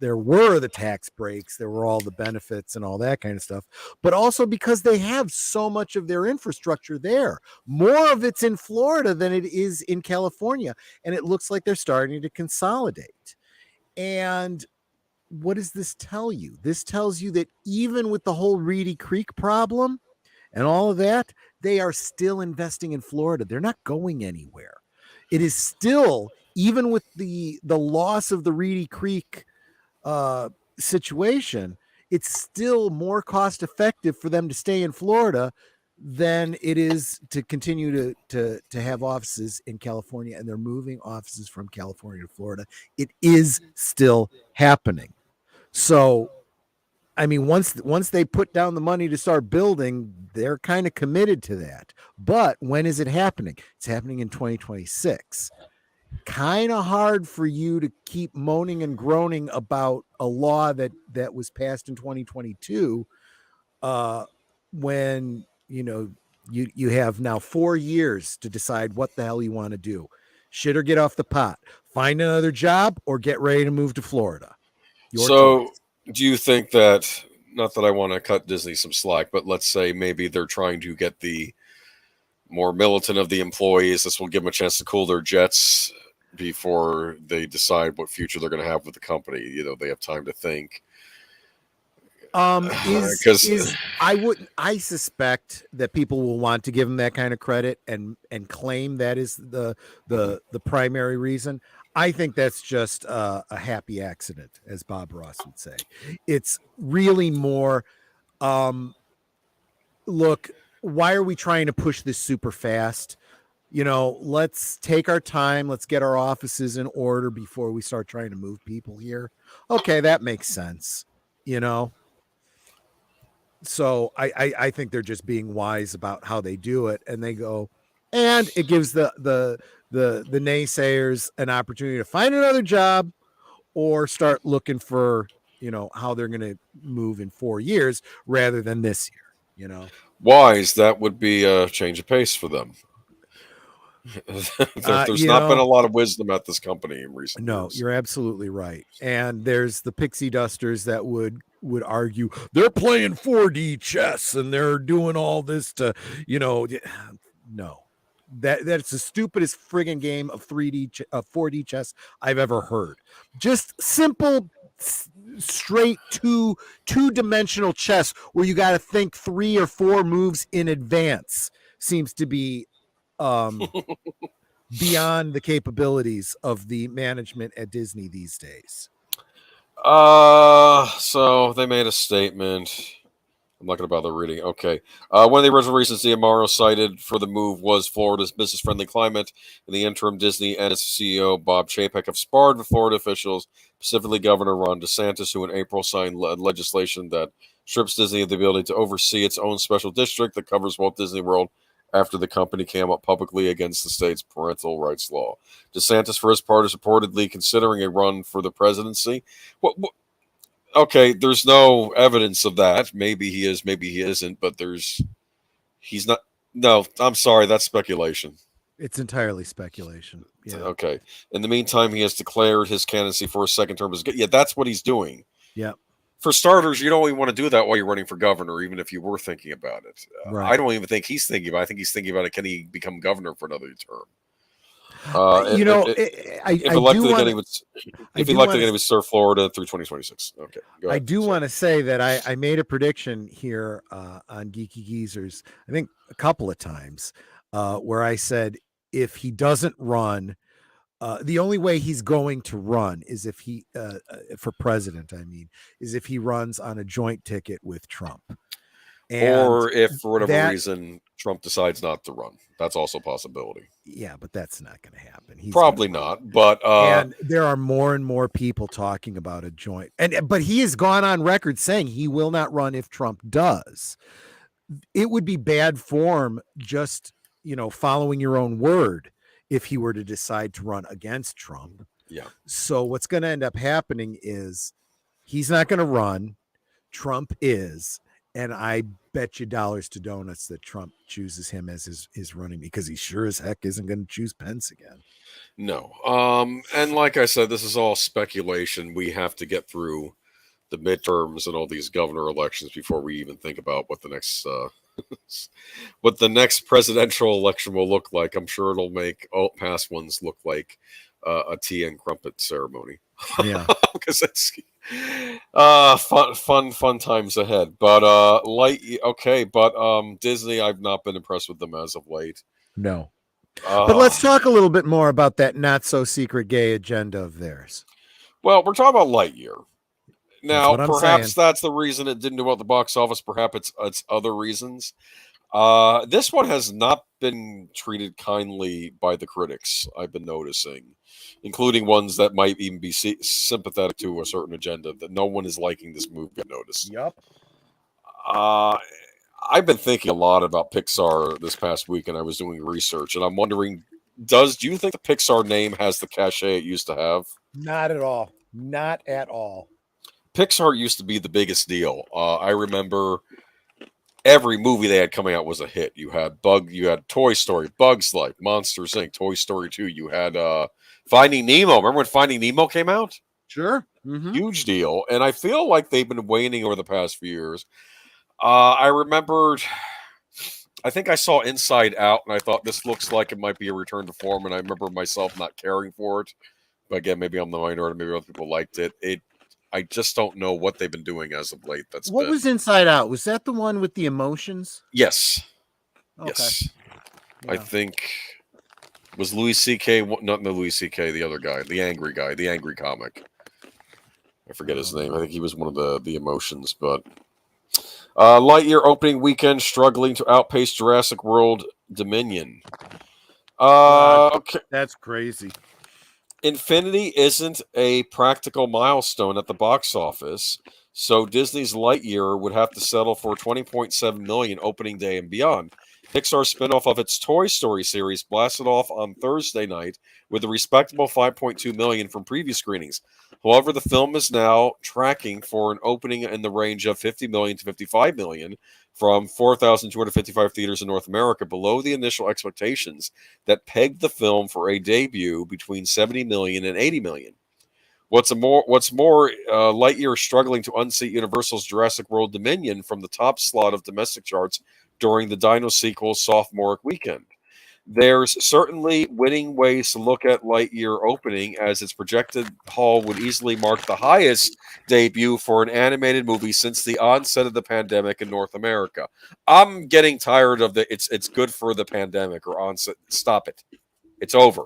were the tax breaks, there were all the benefits and all that kind of stuff, but also because they have so much of their infrastructure there. More of it's in Florida than it is in California, and it looks like they're starting to consolidate. And what does this tell you? This tells you that even with the whole Reedy Creek problem and all of that, they are still investing in Florida. They're not going anywhere. It is still, even with the loss of the Reedy Creek situation, it's still more cost effective for them to stay in Florida than it is to continue to have offices in California, and they're moving offices from California to Florida. It is still happening. So, I mean, once they put down the money to start building, they're kind of committed to that. But when is it happening? It's happening in 2026. Kind of hard for you to keep moaning and groaning about a law that was passed in 2022 when you have now 4 years to decide what the hell you want to do. Shit or get off the pot. Find another job or get ready to move to Florida. Your choice. Do you think that, not that I want to cut Disney some slack, but let's say maybe they're trying to get the more militant of the employees. This will give them a chance to cool their jets before they decide what future they're going to have with the company. They have time to think. I suspect that people will want to give them that kind of credit and claim that is the primary reason. I think that's just a happy accident, as Bob Ross would say. It's really more, look, why are we trying to push this super fast? Let's take our time. Let's get our offices in order before we start trying to move people here. Okay, that makes sense. So I think they're just being wise about how they do it, and they go, and it gives the naysayers an opportunity to find another job or start looking for how they're going to move in 4 years rather than this year. Wise, that would be a change of pace for them. There's not been a lot of wisdom at this company in recent No, years. you're absolutely right. And there's the pixie dusters that would argue they're playing 4D chess and they're doing all this to, no. That's the stupidest friggin' game of 4D chess I've ever heard. Just simple straight two-dimensional chess where you got to think 3 or 4 moves in advance seems to be beyond the capabilities of the management at Disney these days. So they made a statement. I'm not going to bother reading. Okay. One of the original reasons the Amaro cited for the move was Florida's business-friendly climate. In the interim, Disney and its CEO, Bob Chapek, have sparred with Florida officials, specifically Governor Ron DeSantis, who in April signed legislation that strips Disney of the ability to oversee its own special district that covers Walt Disney World after the company came up publicly against the state's parental rights law. DeSantis, for his part, is reportedly considering a run for the presidency. Okay, there's no evidence of that. Maybe he is, maybe he isn't, but he's not. No, I'm sorry, that's speculation. It's entirely speculation. Yeah. Okay. In the meantime, he has declared his candidacy for a second term as good. Yeah, that's what he's doing. Yeah. For starters, you don't even want to do that while you're running for governor, even if you were thinking about it. Right. I don't even think he's thinking about it. I think he's thinking about it. Can he become governor for another term? If elected again, he would serve Florida through 2026. Okay, go ahead. I do want to say that I made a prediction here on Geeky Geezers, I think a couple of times, where I said if he doesn't run, the only way he's going to run is if he, for president, I mean, is if he runs on a joint ticket with Trump. Or if for whatever reason Trump decides not to run, that's also a possibility. Yeah, but that's not going to happen. He's probably not. But and there are more and more people talking about a joint, but he has gone on record saying he will not run if Trump does. It would be bad form, just following your own word, if he were to decide to run against Trump. Yeah. So what's going to end up happening is he's not going to run. Trump is. And I bet you dollars to donuts that Trump chooses him as his running, because he sure as heck isn't going to choose Pence again. No. And like I said, this is all speculation. We have to get through the midterms and all these governor elections before we even think about what the next presidential election will look like. I'm sure it'll make all past ones look like a tea and crumpet ceremony. Yeah, because it's fun times ahead. But Disney, I've not been impressed with them as of late. No. But let's talk a little bit more about that not so secret gay agenda of theirs. Well, we're talking about Lightyear. Now, perhaps that's the reason it didn't do well at the box office. Perhaps it's other reasons. This one has not been treated kindly by the critics, I've been noticing, including ones that might even be sympathetic to a certain agenda. That no one is liking this movie, I've noticed. Yep. I've been thinking a lot about Pixar this past week, and I was doing research, and I'm wondering, do you think the Pixar name has the cachet it used to have? Not at all. Not at all. Pixar used to be the biggest deal. I remember every movie they had coming out was a hit. You had Toy Story, Bugs Life, Monsters Inc., Toy Story 2. You had Finding Nemo. Remember when Finding Nemo came out? Sure. Mm-hmm. Huge deal. And I feel like they've been waning over the past few years. I remembered, I think I saw Inside Out, and I thought this looks like it might be a return to form, and I remember myself not caring for it. But again, maybe I'm the minority, maybe other people liked it. I just don't know what they've been doing as of late. What was Inside Out? Was that the one with the emotions? Yes. Okay. Yes. Yeah. I think was Louis C.K. Not Louis C.K. The other guy, the angry comic. I forget his name. I think he was one of the emotions. But Lightyear opening weekend struggling to outpace Jurassic World Dominion. Okay, that's crazy. Infinity isn't a practical milestone at the box office, So Disney's Lightyear would have to settle for 20.7 million opening day and beyond. Pixar's spinoff of its Toy Story series blasted off on Thursday night with a respectable 5.2 million from previous screenings. However, the film is now tracking for an opening in the range of 50 million to 55 million from 4,255 theaters in North America, below the initial expectations that pegged the film for a debut between 70 million and 80 million. What's more, Lightyear is struggling to unseat Universal's Jurassic World Dominion from the top slot of domestic charts during the Dino sequel's sophomoric weekend. There's certainly winning ways to look at Lightyear opening, as its projected haul would easily mark the highest debut for an animated movie since the onset of the pandemic in North America. I'm getting tired of the it's good for the pandemic or onset. Stop it. It's over.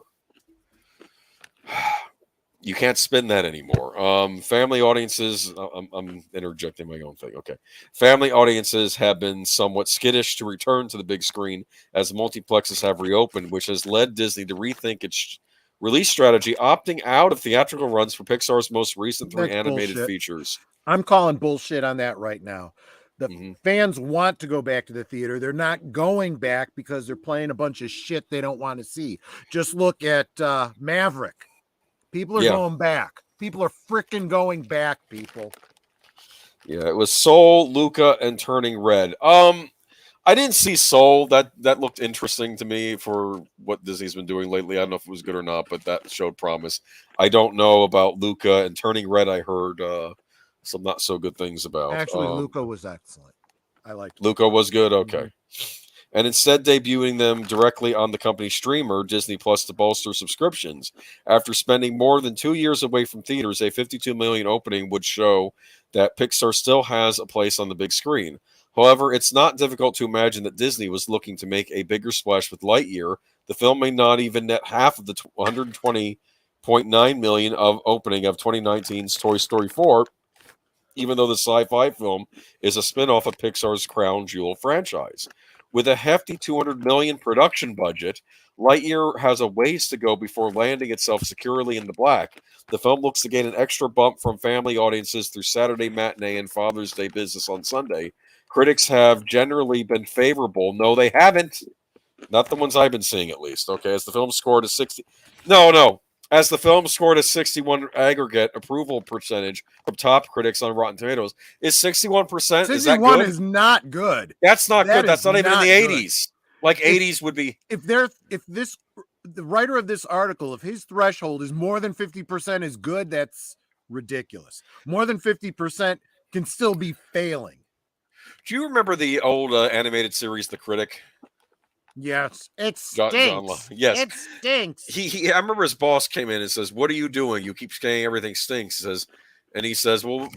You can't spin that anymore. Family audiences, I'm interjecting my own thing. Okay. Family audiences have been somewhat skittish to return to the big screen as multiplexes have reopened, which has led Disney to rethink its release strategy, opting out of theatrical runs for Pixar's most recent three That's animated bullshit. features. I'm calling bullshit on that right now. The Mhm. fans want to go back to the theater. They're not going back because they're playing a bunch of shit they don't want to see. Just look at Maverick. People are Yeah. going back. People are freaking going back, people. Yeah, it was Soul, Luca, and Turning Red. I didn't see Soul. That looked interesting to me for what Disney's been doing lately. I don't know if it was good or not, but that showed promise. I don't know about Luca and Turning Red. I heard some not so good things about. Actually, Luca was excellent. I liked Luca was good. Okay. Mhm. And instead debuting them directly on the company's streamer, Disney Plus, to bolster subscriptions. After spending more than 2 years away from theaters, a 52 million opening would show that Pixar still has a place on the big screen. However, it's not difficult to imagine that Disney was looking to make a bigger splash with Lightyear. The film may not even net half of the 120.9 million of opening of 2019's Toy Story 4, even though the sci-fi film is a spin-off of Pixar's crown jewel franchise. With a hefty 200 million production budget, Lightyear has a ways to go before landing itself securely in the black. The film looks to gain an extra bump from family audiences through Saturday matinee and Father's Day business on Sunday. Critics have generally been favorable. No, they haven't. Not the ones I've been seeing, at least. Okay, as the film scored a 60. No. As the film scored a 61 aggregate approval percentage from top critics on Rotten Tomatoes. Is 61%? Is that 61 good? is not good. That's not That good. That's is not even in not the good. 80s. Like 80s would be. If the writer of this article, if his threshold is more than 50% is good, that's ridiculous. More than 50% can still be failing. Do you remember the old animated series, The Critic? Yes, it John stinks. Yes. It stinks. I remember his boss came in and says, "What are you doing? You keep saying everything stinks." He says, "Well,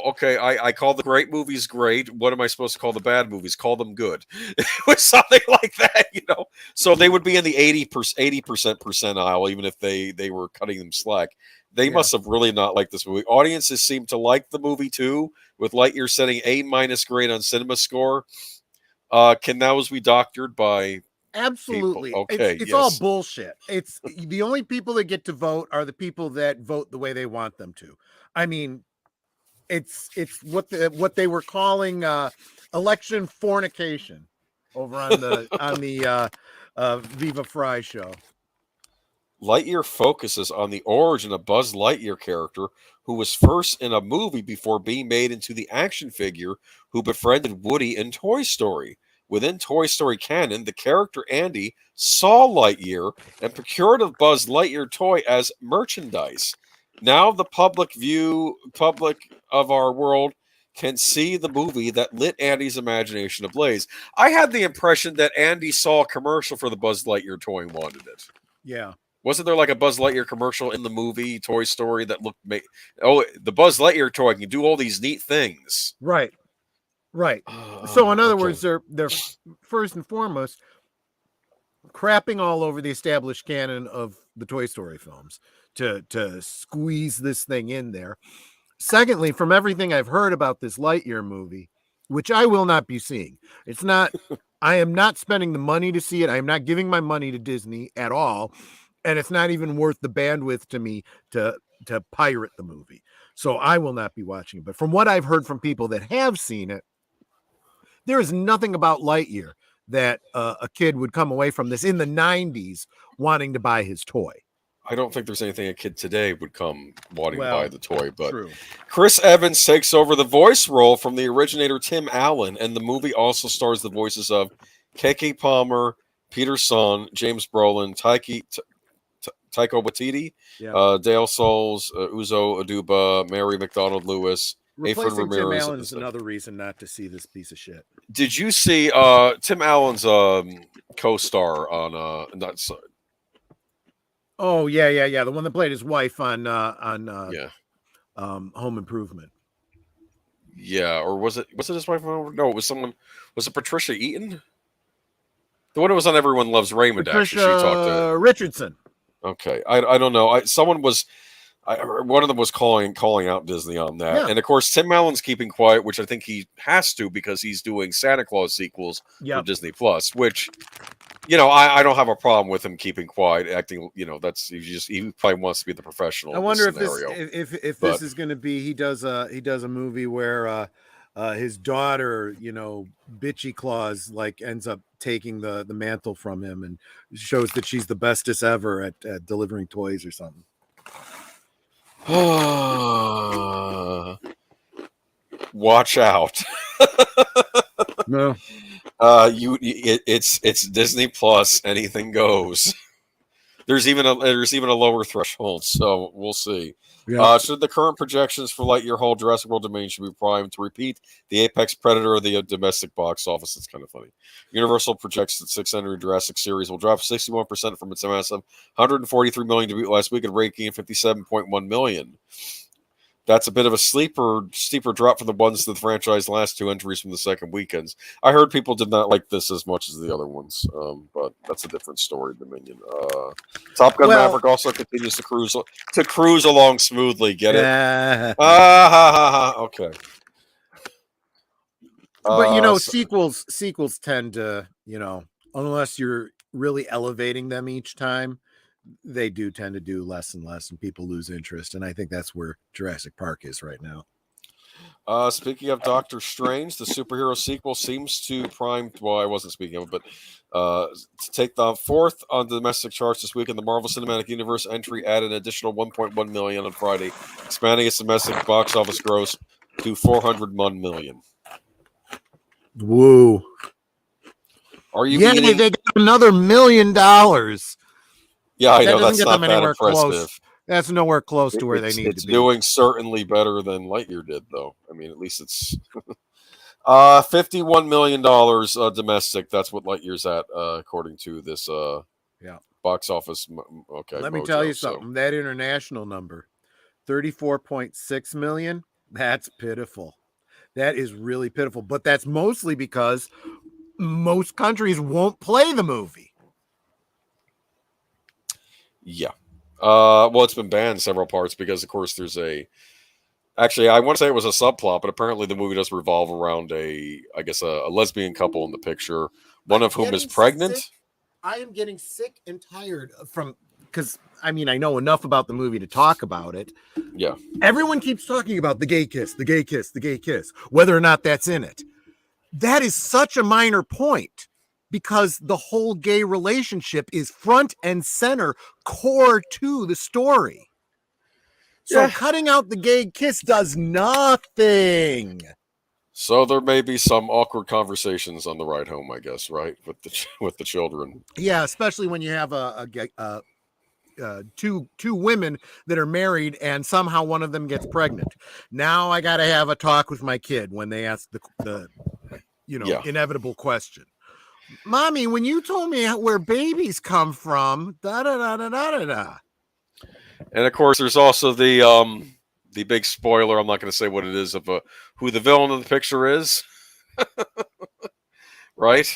okay. I call the great movies great. What am I supposed to call the bad movies? Call them good." It was something like that. So they would be in the 80% percentile, even if they were cutting them slack. They must have really not liked this movie. Audiences seem to like the movie too, with Lightyear setting A- grade on Cinema Score. Can those be doctored by Absolutely. people? Okay, It's all yes. bullshit. It's the only people that get to vote are the people that vote the way they want them to. I mean, it's what they were calling election fornication over on the Viva Fry show. Lightyear focuses on the origin of Buzz Lightyear character, who was first in a movie before being made into the action figure who befriended Woody in Toy Story. Within Toy Story canon, the character Andy saw Lightyear and procured a Buzz Lightyear toy as merchandise. Now the public of our world can see the movie that lit Andy's imagination ablaze. I had the impression that Andy saw a commercial for the Buzz Lightyear toy and wanted it. Yeah. Wasn't there like a Buzz Lightyear commercial in the movie Toy Story that looked? The Buzz Lightyear toy can do all these neat things. Right. So in other Okay. words, they're first and foremost crapping all over the established canon of the Toy Story films to squeeze this thing in there. Secondly, from everything I've heard about this Lightyear movie, which I will not be seeing, I am not spending the money to see it. I am not giving my money to Disney at all. And it's not even worth the bandwidth to me to pirate the movie. So I will not be watching it. But from what I've heard from people that have seen it, there is nothing about Lightyear that a kid would come away from this in the 90s wanting to buy his toy. I don't think there's anything a kid today would come wanting to buy the toy, but true. Chris Evans takes over the voice role from the originator Tim Allen, and the movie also stars the voices of Keke Palmer, Peter Son, James Brolin, Taika Waititi, Dale Souls, Uzo Aduba, Mary McDonald-Lewis, Replacing Tim Allen is another reason not to see this piece of shit. Did you see Tim Allen's co-star on not? Oh yeah. The one that played his wife on Home Improvement. Yeah, or was it his wife? No, it was someone. Was it Patricia Eaton? The one who was on Everyone Loves Raymond. Patricia actually, she talked to Richardson. Okay, I don't know. Someone was. One of them was calling out Disney on that, and of course Tim Allen's keeping quiet, which I think he has to because he's doing Santa Claus sequels for Disney Plus, which. I don't have a problem with him keeping quiet, acting. That's he probably wants to be the professional. I wonder if this is going to be he does a movie where his daughter, bitchy Claus, like ends up taking the mantle from him and shows that she's the bestest ever at delivering toys or something. Watch out. No. It's Disney Plus. Anything goes. There's even a lower threshold, so we'll see. Yeah. Should the current projections for Lightyear hold Jurassic World Dominion should be primed to repeat the apex predator of the domestic box office? It's kind of funny. Universal projects that 600 Jurassic series will drop 61% from its massive 143 million debut last week and ranking in 57.1 million. That's a bit of a steeper drop for the ones that the franchise last two entries from the second weekends. I heard people did not like this as much as the other ones, but that's a different story. Dominion. Top Gun Maverick also continues to cruise along smoothly. Get it? Okay. But sequels tend to, unless you're really elevating them each time, they do tend to do less and less, and people lose interest. And I think that's where Jurassic Park is right now. Speaking of Doctor Strange, the superhero sequel seems to prime. Well, I wasn't speaking of it, but to take the fourth on the domestic charts this week in the Marvel Cinematic Universe entry added an additional 1.1 million on Friday, expanding its domestic box office gross to 401 million. Whoa! They got another $1 million. Yeah, I know that's not that impressive. Close. That's nowhere close to where they need to be. It's doing certainly better than Lightyear did, though. I mean, at least it's $51 million domestic. That's what Lightyear's at, according to this box office. Okay, let me tell you something. That international number, 34.6 million. That's pitiful. That is really pitiful. But that's mostly because most countries won't play the movie. Yeah. Well, it's been banned in several parts because, of course, there's actually, I want to say it was a subplot, but apparently the movie does revolve around a lesbian couple in the picture, one of whom is pregnant. I am getting sick and tired because, I know enough about the movie to talk about it. Yeah. Everyone keeps talking about the gay kiss, whether or not that's in it. That is such a minor point. Because the whole gay relationship is front and center, core to the story. So cutting out the gay kiss does nothing. So there may be some awkward conversations on the ride home, I guess, right, with the children. Yeah, especially when you have two women that are married and somehow one of them gets pregnant. Now I got to have a talk with my kid when they ask the inevitable question. Mommy, when you told me where babies come from, da-da-da-da-da-da-da. And, of course, there's also the big spoiler. I'm not going to say what it is of who the villain of the picture is. Right?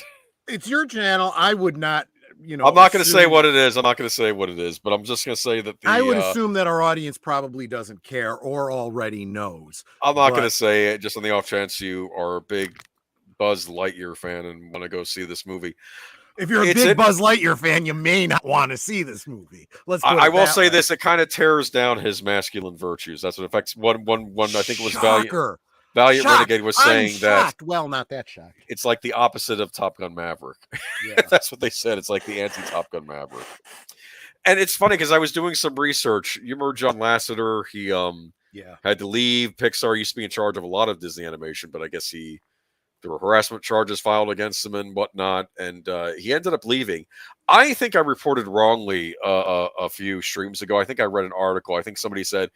It's your channel. I would not, I'm not going to say what it is. But I'm just going to say that I would assume that our audience probably doesn't care or already knows. I'm not going to say it just on the off chance you are a big Buzz Lightyear fan and want to go see this movie. If you're a big Buzz Lightyear fan, you may not want to see this movie. I will say this: it kind of tears down his masculine virtues. That's what affects one. I think it was Valiant Renegade was saying that. Well, not that shocked. It's like the opposite of Top Gun Maverick. Yeah. That's what they said. It's like the anti-Top Gun Maverick. And it's funny because I was doing some research. You remember John Lasseter? He had to leave. Pixar used to be in charge of a lot of Disney animation, but I guess there were harassment charges filed against him and whatnot, and he ended up leaving. I think I reported wrongly a few streams ago. I think I read an article. I think somebody said,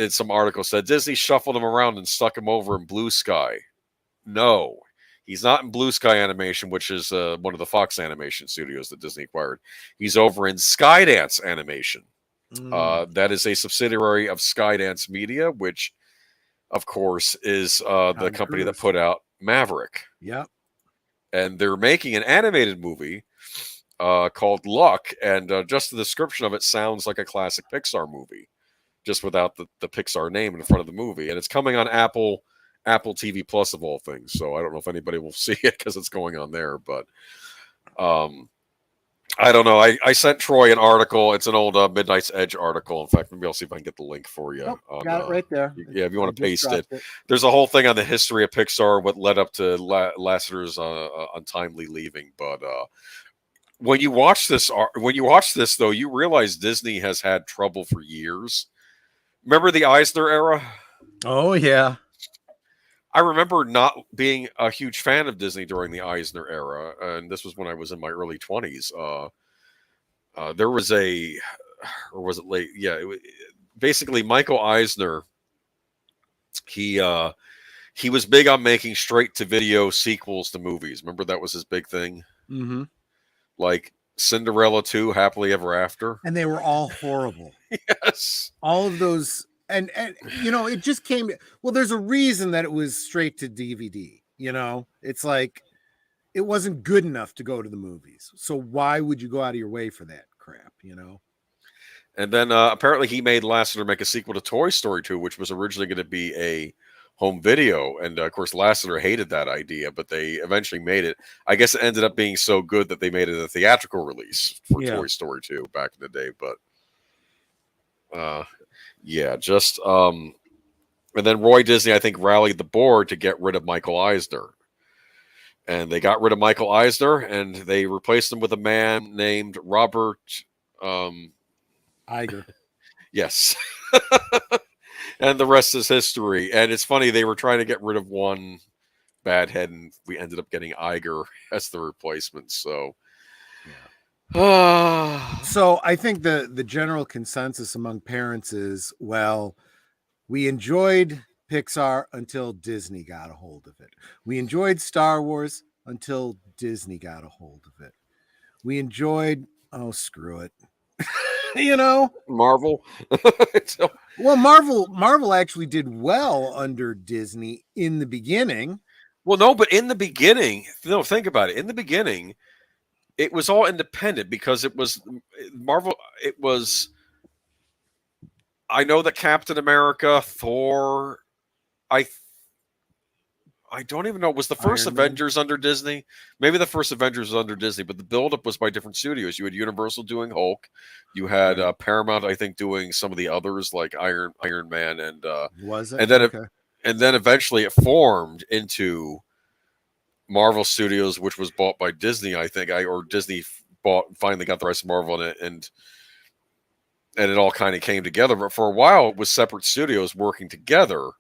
some article said, Disney shuffled him around and stuck him over in Blue Sky. No, he's not in Blue Sky Animation, which is one of the Fox animation studios that Disney acquired. He's over in Skydance Animation. That is a subsidiary of Skydance Media, which, of course, is the company that put out Maverick. Yep. And they're making an animated movie called Luck, and just the description of it sounds like a classic Pixar movie, just without the Pixar name in front of the movie. And it's coming on Apple TV Plus of all things. So I don't know if anybody will see it because it's going on there, but I don't know. I sent Troy an article. It's an old Midnight's Edge article. In fact, maybe I'll see if I can get the link for you. Got it right there. If you want to paste it. There's a whole thing on the history of Pixar, what led up to Lasseter's untimely leaving. But when you watch this, though, you realize Disney has had trouble for years. Remember the Eisner era? Oh, yeah. I remember not being a huge fan of Disney during the Eisner era, and this was when I was in my early 20s. There was or was it late? Yeah, basically Michael Eisner, he was big on making straight-to-video sequels to movies. Remember that was his big thing? Mm-hmm. Like Cinderella 2, Happily Ever After. And they were all horrible. Yes. All of those... And it just came. Well, there's a reason that it was straight to DVD. It's like it wasn't good enough to go to the movies. So why would you go out of your way for that crap? And then apparently he made Lasseter make a sequel to Toy Story 2, which was originally going to be a home video. And of course, Lasseter hated that idea, but they eventually made it. I guess it ended up being so good that they made it a theatrical release for Toy Story 2 back in the day. But and then Roy Disney, I think, rallied the board to get rid of Michael Eisner. And they got rid of Michael Eisner, and they replaced him with a man named Robert Iger. Yes. And the rest is history. And it's funny, they were trying to get rid of one bad head, and we ended up getting Iger as the replacement. So... So I think the general consensus among parents is, well, we enjoyed Pixar until Disney got a hold of it. We enjoyed Star Wars until Disney got a hold of it. We enjoyed, screw it. Marvel. Well, Marvel actually did well under Disney in the beginning. Well, no, but in the beginning, think about it. In the beginning, it was all independent because it was Marvel. It was, I know that Captain America, Thor, I don't even know. Was the first Avengers under Disney? Maybe the first Avengers was under Disney, but the buildup was by different studios. You had Universal doing Hulk. You had Paramount, I think, doing some of the others like Iron Man, and was it? And then eventually it formed into Marvel Studios, which was bought by Disney, I think, or Disney finally got the rights to Marvel in it, and it all kind of came together. But for a while, it was separate studios working together,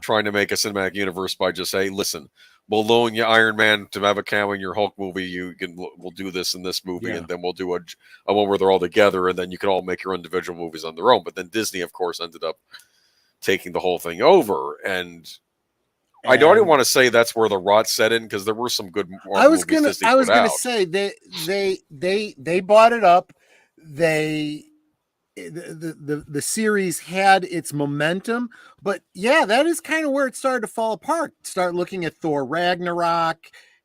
trying to make a cinematic universe by just saying, "Listen, we'll loan you Iron Man to have a cameo in your Hulk movie. We'll do this in this movie, and then we'll do a one where they're all together, and then you can all make your individual movies on their own." But then Disney, of course, ended up taking the whole thing over, and I don't even want to say that's where the rot set in, because there were some good movies. I was gonna say they bought it up. The series had its momentum, but that is kind of where it started to fall apart. Start looking at Thor Ragnarok,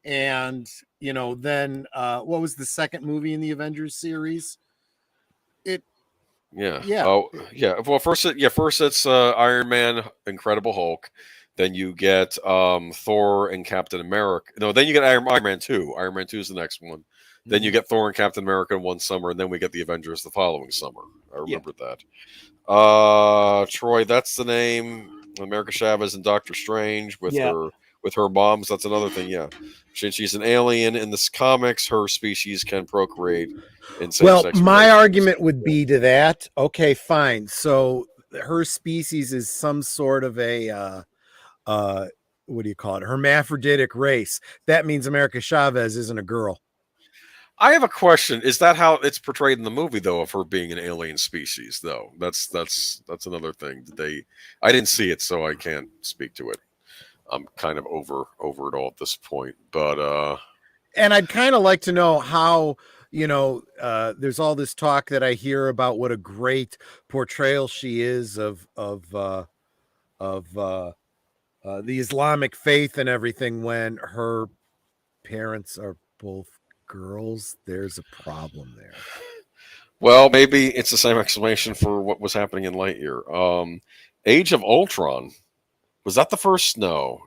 and then what was the second movie in the Avengers series? Well, first it's Iron Man, Incredible Hulk. Then you get Thor and Captain America. No, then you get Iron Man 2. Iron Man 2 is the next one. Then you get Thor and Captain America in one summer, and then we get the Avengers the following summer. I remember that. Troy, that's the name. America Chavez and Doctor Strange with her moms. That's another thing. Yeah, she's an alien in this comics. Her species can procreate in same-sex my relations. argument would be to that. Okay, fine. So her species is some sort of a what do you call it? Hermaphroditic race. That means America Chavez isn't a girl. I have a question. Is that how it's portrayed in the movie, though, of her being an alien species? Though that's another thing. I didn't see it, so I can't speak to it. I'm kind of over it all at this point. But and I'd kind of like to know how, there's all this talk that I hear about what a great portrayal she is of the Islamic faith and everything when her parents are both girls. There's a problem there. Well, maybe it's the same explanation for what was happening in Lightyear. Age of Ultron, was that the first? No.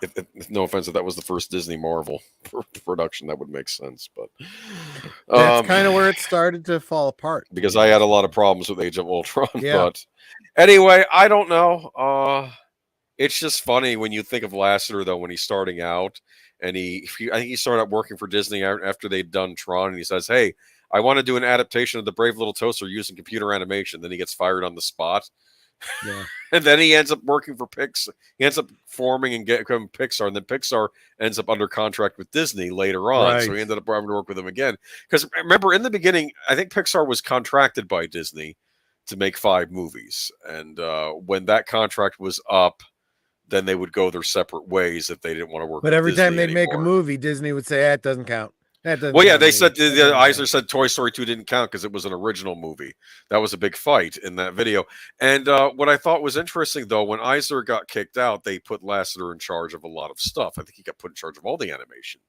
If no offense, if that was the first Disney Marvel production, that would make sense. But that's kind of where it started to fall apart. Because I had a lot of problems with Age of Ultron. Yeah. But anyway, I don't know. It's just funny when you think of Lasseter, though, when he's starting out. And I think he started out working for Disney after they'd done Tron. And he says, hey, I want to do an adaptation of The Brave Little Toaster using computer animation. Then he gets fired on the spot. Yeah. And then he ends up working for Pixar. He ends up forming and becoming Pixar. And then Pixar ends up under contract with Disney later on. Right. So he ended up having to work with them again. Because remember, in the beginning, I think Pixar was contracted by Disney to make 5 movies. And when that contract was up, then they would go their separate ways if they didn't want to work. But every Disney time they'd anymore. make a movie, Disney would say, "It doesn't count." Well, yeah, they said Eisner said Toy Story 2 didn't count because it was an original movie. That was a big fight in that video. And what I thought was interesting, though, when Eisner got kicked out, they put Lasseter in charge of a lot of stuff. I think he got put in charge of all the animation,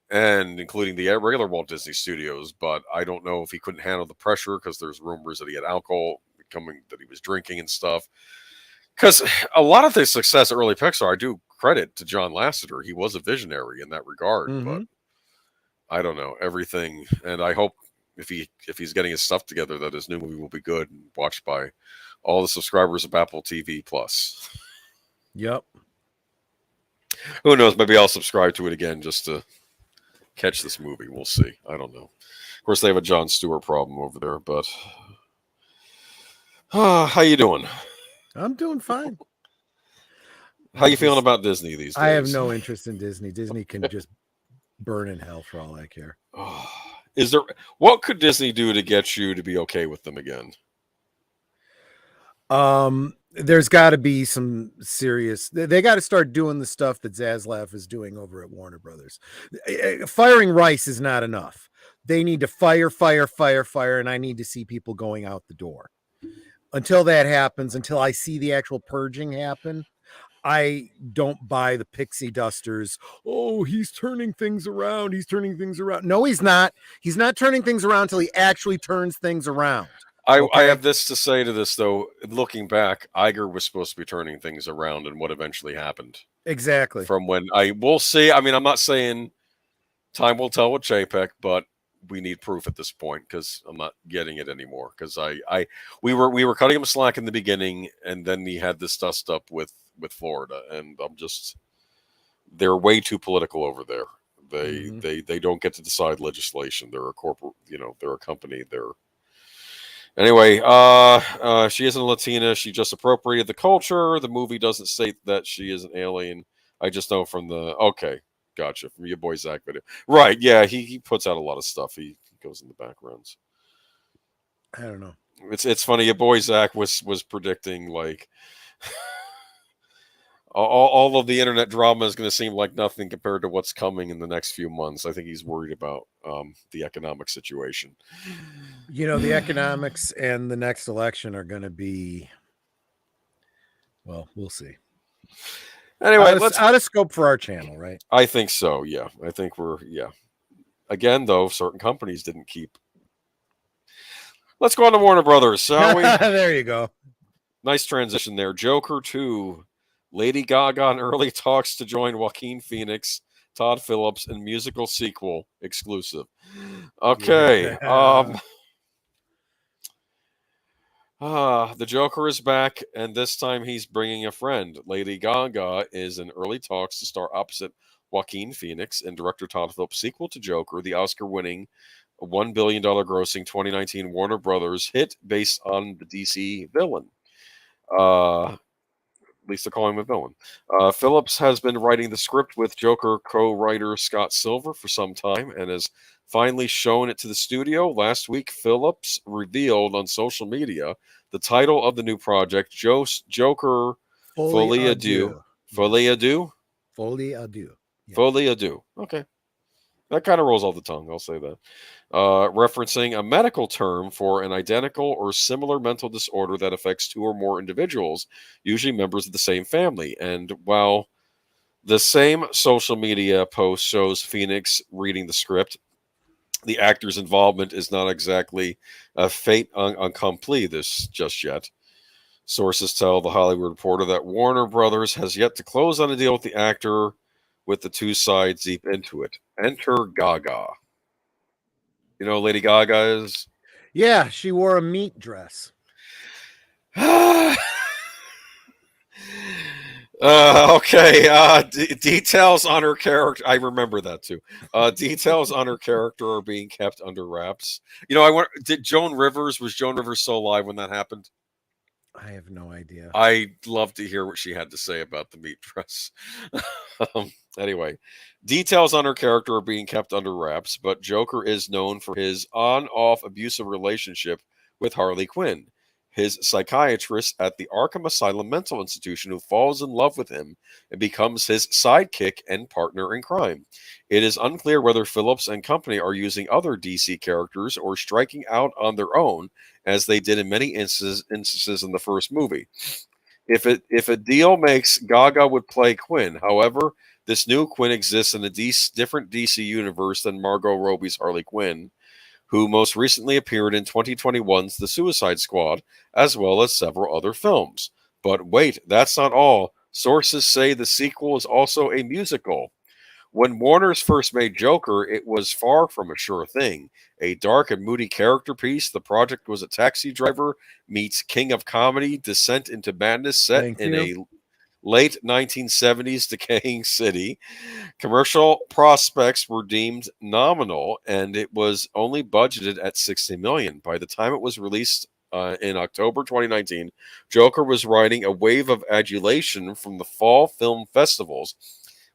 and including the regular Walt Disney Studios. But I don't know if he couldn't handle the pressure because there's rumors that he had alcohol coming, that he was drinking and stuff. Because a lot of the success at early Pixar, I do credit to John Lasseter. He was a visionary in that regard, but I don't know everything. And I hope if he's getting his stuff together, that his new movie will be good and watched by all the subscribers of Apple TV Plus. Yep. Who knows? Maybe I'll subscribe to it again just to catch this movie. We'll see. I don't know. Of course, they have a Jon Stewart problem over there, but how you doing? I'm doing fine. How you feeling about Disney these days? I have no interest in Disney. Disney can just burn in hell for all I care. What could Disney do to get you to be okay with them again? There's got to be some serious. They got to start doing the stuff that Zaslav is doing over at Warner Brothers. Firing Rice is not enough. They need to fire, and I need to see people going out the door. Until that happens, until I see the actual purging happen, I don't buy the pixie dusters. Oh, he's turning things around. No, he's not. He's not turning things around until he actually turns things around. Okay? I have this to say to this, though. Looking back, Iger was supposed to be turning things around, and what eventually happened. Exactly. From when we'll see. I mean, I'm not saying time will tell with JPEG, but we need proof at this point because I'm not getting it anymore. Because we were cutting him slack in the beginning, and then he had this dust up with Florida, and they're way too political over there. They don't get to decide legislation. They're a corporate, they're a company. Anyway, she isn't a Latina. She just appropriated the culture. The movie doesn't state that she is an alien. I just know from okay. Gotcha. From your boy Zach video. Right. Yeah. He puts out a lot of stuff. He goes in the backgrounds. I don't know. It's funny. Your boy Zach was predicting like all of the internet drama is going to seem like nothing compared to what's coming in the next few months. I think he's worried about the economic situation. The economics and the next election are going to be, well, we'll see. Anyway, out of scope for our channel, right? I think so. Yeah, I think Again, though, certain companies didn't keep. Let's go on to Warner Brothers, shall we? There you go. Nice transition there. Joker 2. Lady Gaga in early talks to join Joaquin Phoenix Todd Phillips in musical sequel exclusive. Okay. The Joker is back, and this time he's bringing a friend. Lady Gaga is in early talks to star opposite Joaquin Phoenix in director Todd Phillips' sequel to Joker, the Oscar-winning, $1 billion grossing 2019 Warner Brothers hit based on the DC villain. At least they're calling him a villain. Phillips has been writing the script with Joker co-writer Scott Silver for some time and has finally shown it to the studio. Last week, Phillips revealed on social media the title of the new project, Joker Folie à Deux. Folie à Deux? Folie à Deux. Yeah. Folie à Deux. Okay. That kind of rolls off the tongue, I'll say that. Referencing a medical term for an identical or similar mental disorder that affects two or more individuals, usually members of the same family. And while the same social media post shows Phoenix reading the script, the actor's involvement is not exactly a fait accompli this just yet. Sources tell The Hollywood Reporter that Warner Brothers has yet to close on a deal with the actor, with the two sides deep into it. Enter Gaga. You know who Lady Gaga is? Yeah, she wore a meat dress. Okay. Details on her character. I remember that too. Details on her character are being kept under wraps. You know, was Joan Rivers so alive when that happened? I have no idea. I'd love to hear what she had to say about the meat dress. Anyway, details on her character are being kept under wraps, but Joker is known for his on-off abusive relationship with Harley Quinn, his psychiatrist at the Arkham Asylum mental institution, who falls in love with him and becomes his sidekick and partner in crime. It is unclear whether Phillips and company are using other DC characters or striking out on their own, as they did in many instances in the first movie. If a deal makes, Gaga would play Quinn. However, this new Quinn exists in a different DC universe than Margot Robbie's Harley Quinn, who most recently appeared in 2021's The Suicide Squad, as well as several other films. But wait, that's not all. Sources say the sequel is also a musical. When Warner's first made Joker, it was far from a sure thing. A dark and moody character piece, the project was a taxi driver meets king of comedy, descent into madness set in a late 1970s decaying city. Commercial prospects were deemed nominal, and it was only budgeted at $60 million. By the time it was released in October 2019, Joker was riding a wave of adulation from the fall film festivals,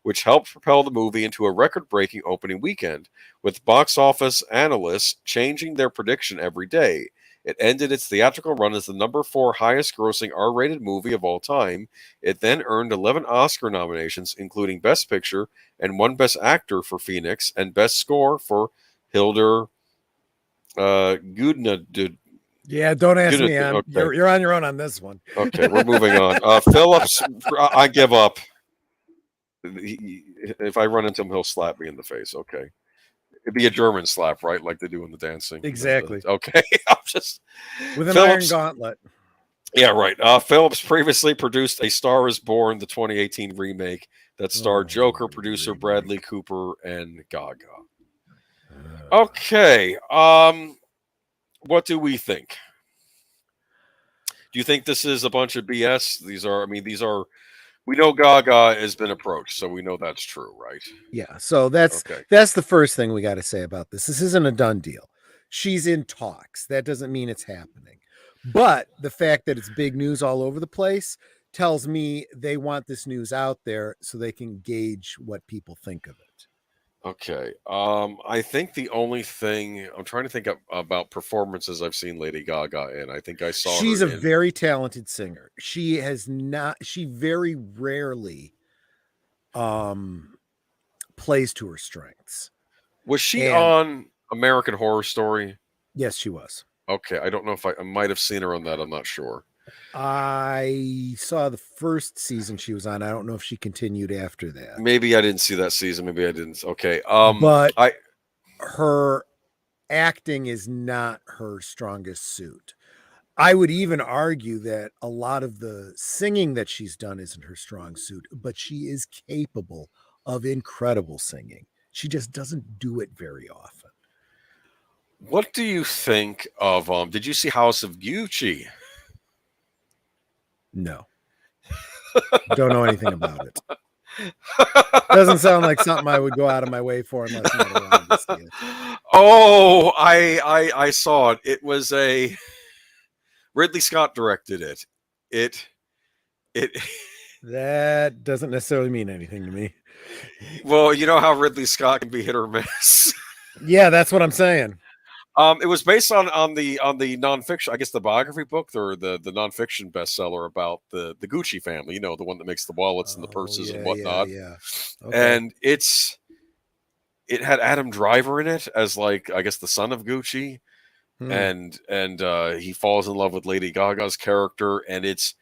which helped propel the movie into a record-breaking opening weekend, with box office analysts changing their prediction every day. It ended its theatrical run as the number 4 highest-grossing R-rated movie of all time. It then earned 11 Oscar nominations, including Best Picture and 1 Best Actor for Phoenix and Best Score for Hildur Gudnadottir. Yeah, don't ask me. Okay. You're on your own on this one. Okay, we're moving on. Phillips, I give up. If I run into him, he'll slap me in the face. Okay. It'd be a German slap, right? Like they do in the dancing. Exactly. Okay. I'm just with an iron gauntlet. Yeah, right. Phillips previously produced A Star Is Born, the 2018 remake that starred Joker producer Bradley Cooper and Gaga. Okay. What do we think? Do you think this is a bunch of BS? These are. We know Gaga has been approached, so we know that's true, right? Yeah. So that's the first thing we got to say about this. This isn't a done deal. She's in talks. That doesn't mean it's happening. But the fact that it's big news all over the place tells me they want this news out there so they can gauge what people think of it. Okay. I think the only thing I'm trying to think about performances I've seen Lady Gaga in. I think I saw she's her a very talented singer. She very rarely plays to her strengths. Was she on American Horror Story? Yes, she was. Okay. I don't know if I might have seen her on that. I'm not sure. I saw the first season she was on. I don't know if she continued after that. Maybe I didn't see that season. Maybe I didn't. Okay. But her acting is not her strongest suit. I would even argue that a lot of the singing that she's done isn't her strong suit, but she is capable of incredible singing. She just doesn't do it very often. What do you think of did you see House of Gucci? No. Don't know anything about it. Doesn't sound like something I would go out of my way for unless I wanted to see it. Oh, I saw it. It was a Ridley Scott directed it. It That doesn't necessarily mean anything to me. well, you know how Ridley Scott can be hit or miss. Yeah, that's what I'm saying. It was based on the nonfiction, I guess the biography book or the nonfiction bestseller about the Gucci family. You know, the one that makes the wallets and the purses and whatnot. Yeah. Okay. And it had Adam Driver in it as like I guess the son of Gucci, and he falls in love with Lady Gaga's character, and it's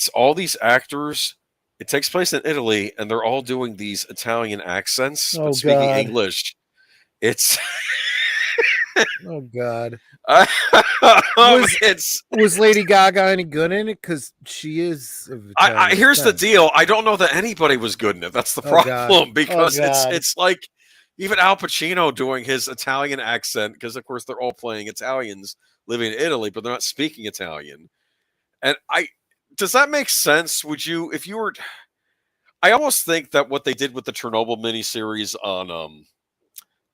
all these actors. It takes place in Italy, and they're all doing these Italian accents, but speaking English. It's oh God. It's was Lady Gaga any good in it? Because she is. Here's the deal. I don't know that anybody was good in it. That's the problem because it's like even Al Pacino doing his Italian accent because of course they're all playing Italians living in Italy, but they're not speaking Italian. And does that make sense? Would you, if you were? I almost think that what they did with the Chernobyl miniseries on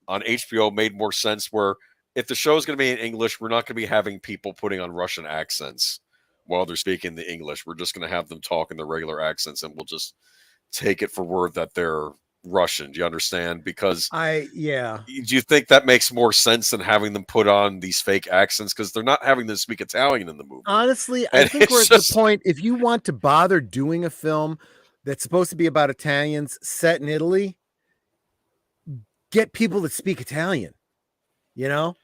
HBO made more sense. Where if the show is going to be in English, we're not going to be having people putting on Russian accents while they're speaking the English. We're just going to have them talk in the regular accents, and we'll just take it for word that they're Russian. Do you understand? Because do you think that makes more sense than having them put on these fake accents? Because they're not having them speak Italian in the movie. Honestly, I think we're at the point, if you want to bother doing a film that's supposed to be about Italians set in Italy, get people that speak Italian, you know?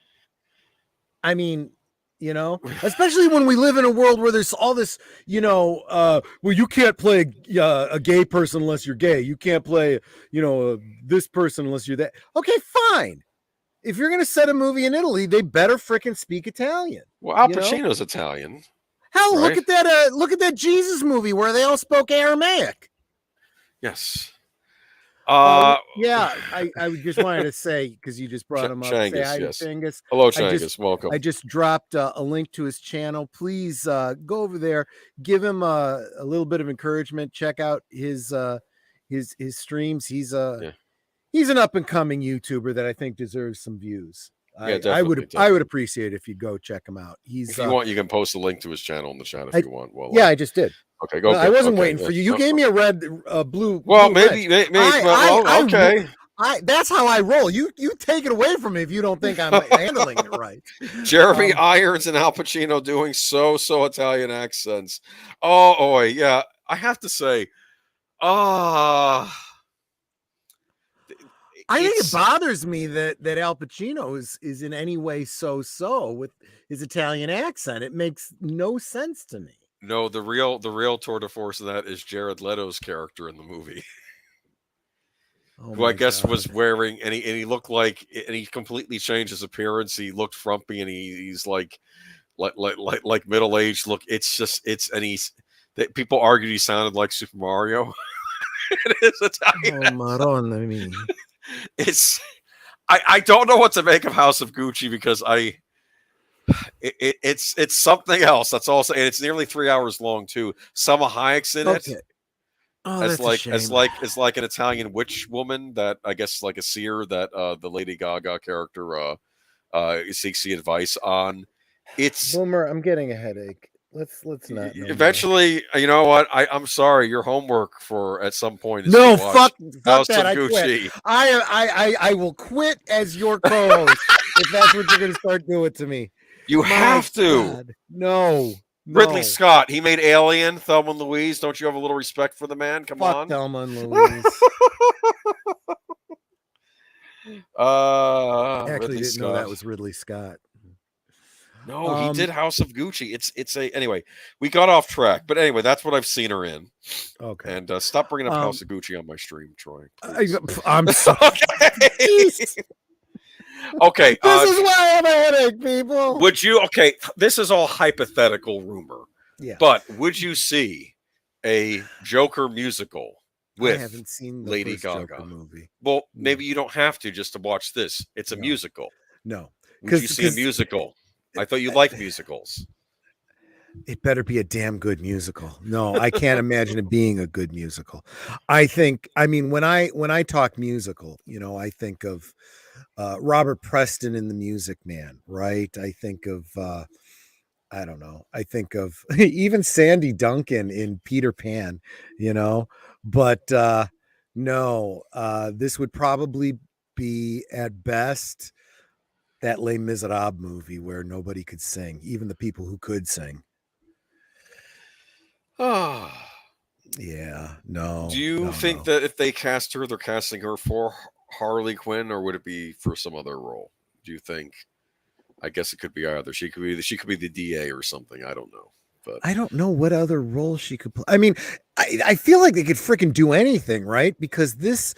I mean, you know, especially when we live in a world where there's all this, you know, well, you can't play a gay person unless you're gay. You can't play, you know, this person unless you're that. Okay, fine. If you're going to set a movie in Italy, they better freaking speak Italian. Well, Al Pacino's Italian. Hell, right? Look at that Jesus movie where they all spoke Aramaic. Yes. I just wanted to say, because you just brought him up, Changus, say hi yes. to Changus. Hello, Changus. Welcome. I just dropped a link to his channel. Please go over there, give him a little bit of encouragement. Check out his streams. He's an up and coming YouTuber that I think deserves some views. I would appreciate it if you go check him out. If you want, you can post a link to his channel in the chat if you want. Well, I just did. Okay, go. I wasn't waiting for you. You gave me a red, blue. Well, blue maybe. Okay. That's how I roll. You take it away from me if you don't think I'm handling it right. Jeremy Irons and Al Pacino doing so Italian accents. Oh, yeah. I have to say, I think it bothers me that Al Pacino is in any way so with his Italian accent. It makes no sense to me. No, the real tour de force of that is Jared Leto's character in the movie, who I guess was wearing, and he looked like, and he completely changed his appearance. He looked frumpy, and he's like middle aged look. People argued he sounded like Super Mario. It is Italian. Madonna. I don't know what to make of House of Gucci because it's something else. That's also, and it's nearly 3 hours long too. Selma Hayek's in it. Oh, as like an Italian witch woman that I guess like a seer that the Lady Gaga character seeks the advice on. It's Boomer, I'm getting a headache. Let's not. Eventually, you know what? I'm sorry. Your homework for at some point is fuck House that. of Gucci. I will quit as your co-host if that's what you're going to start doing to me. You have to. God. No. Ridley Scott. He made Alien. Thelma and Louise. Don't you have a little respect for the man? Come on. Thelma and Louise. I actually didn't know that was Ridley Scott. No, he did House of Gucci. Anyway, we got off track, but anyway, that's what I've seen her in. Okay. And stop bringing up House of Gucci on my stream, Troy. I'm sorry. Okay. This is why I have a headache, people. Would you? Okay, this is all hypothetical rumor. Yeah. But would you see a Joker musical I with haven't seen the Lady first Joker Gaga. movie. Well, No. maybe you don't have to just to watch this. It's a No. musical. No, Would you see a because musical? I thought you liked musicals. it better be a damn good musical. No, I can't imagine it being a good musical. I mean, when I talk musical, I think of Robert Preston in The Music Man, right? I think of I don't know. I think of even Sandy Duncan in Peter Pan, but no, this would probably be at best that Les Miserables movie where nobody could sing, even the people who could sing. Ah. Yeah, no, Do you no, think no. that if they cast her, they're casting her for Harley Quinn, or would it be for some other role? Do you think? I guess it could be either. She could be the DA or something. I don't know, but I don't know what other role she could play. I mean, I feel like they could freaking do anything, right? Because this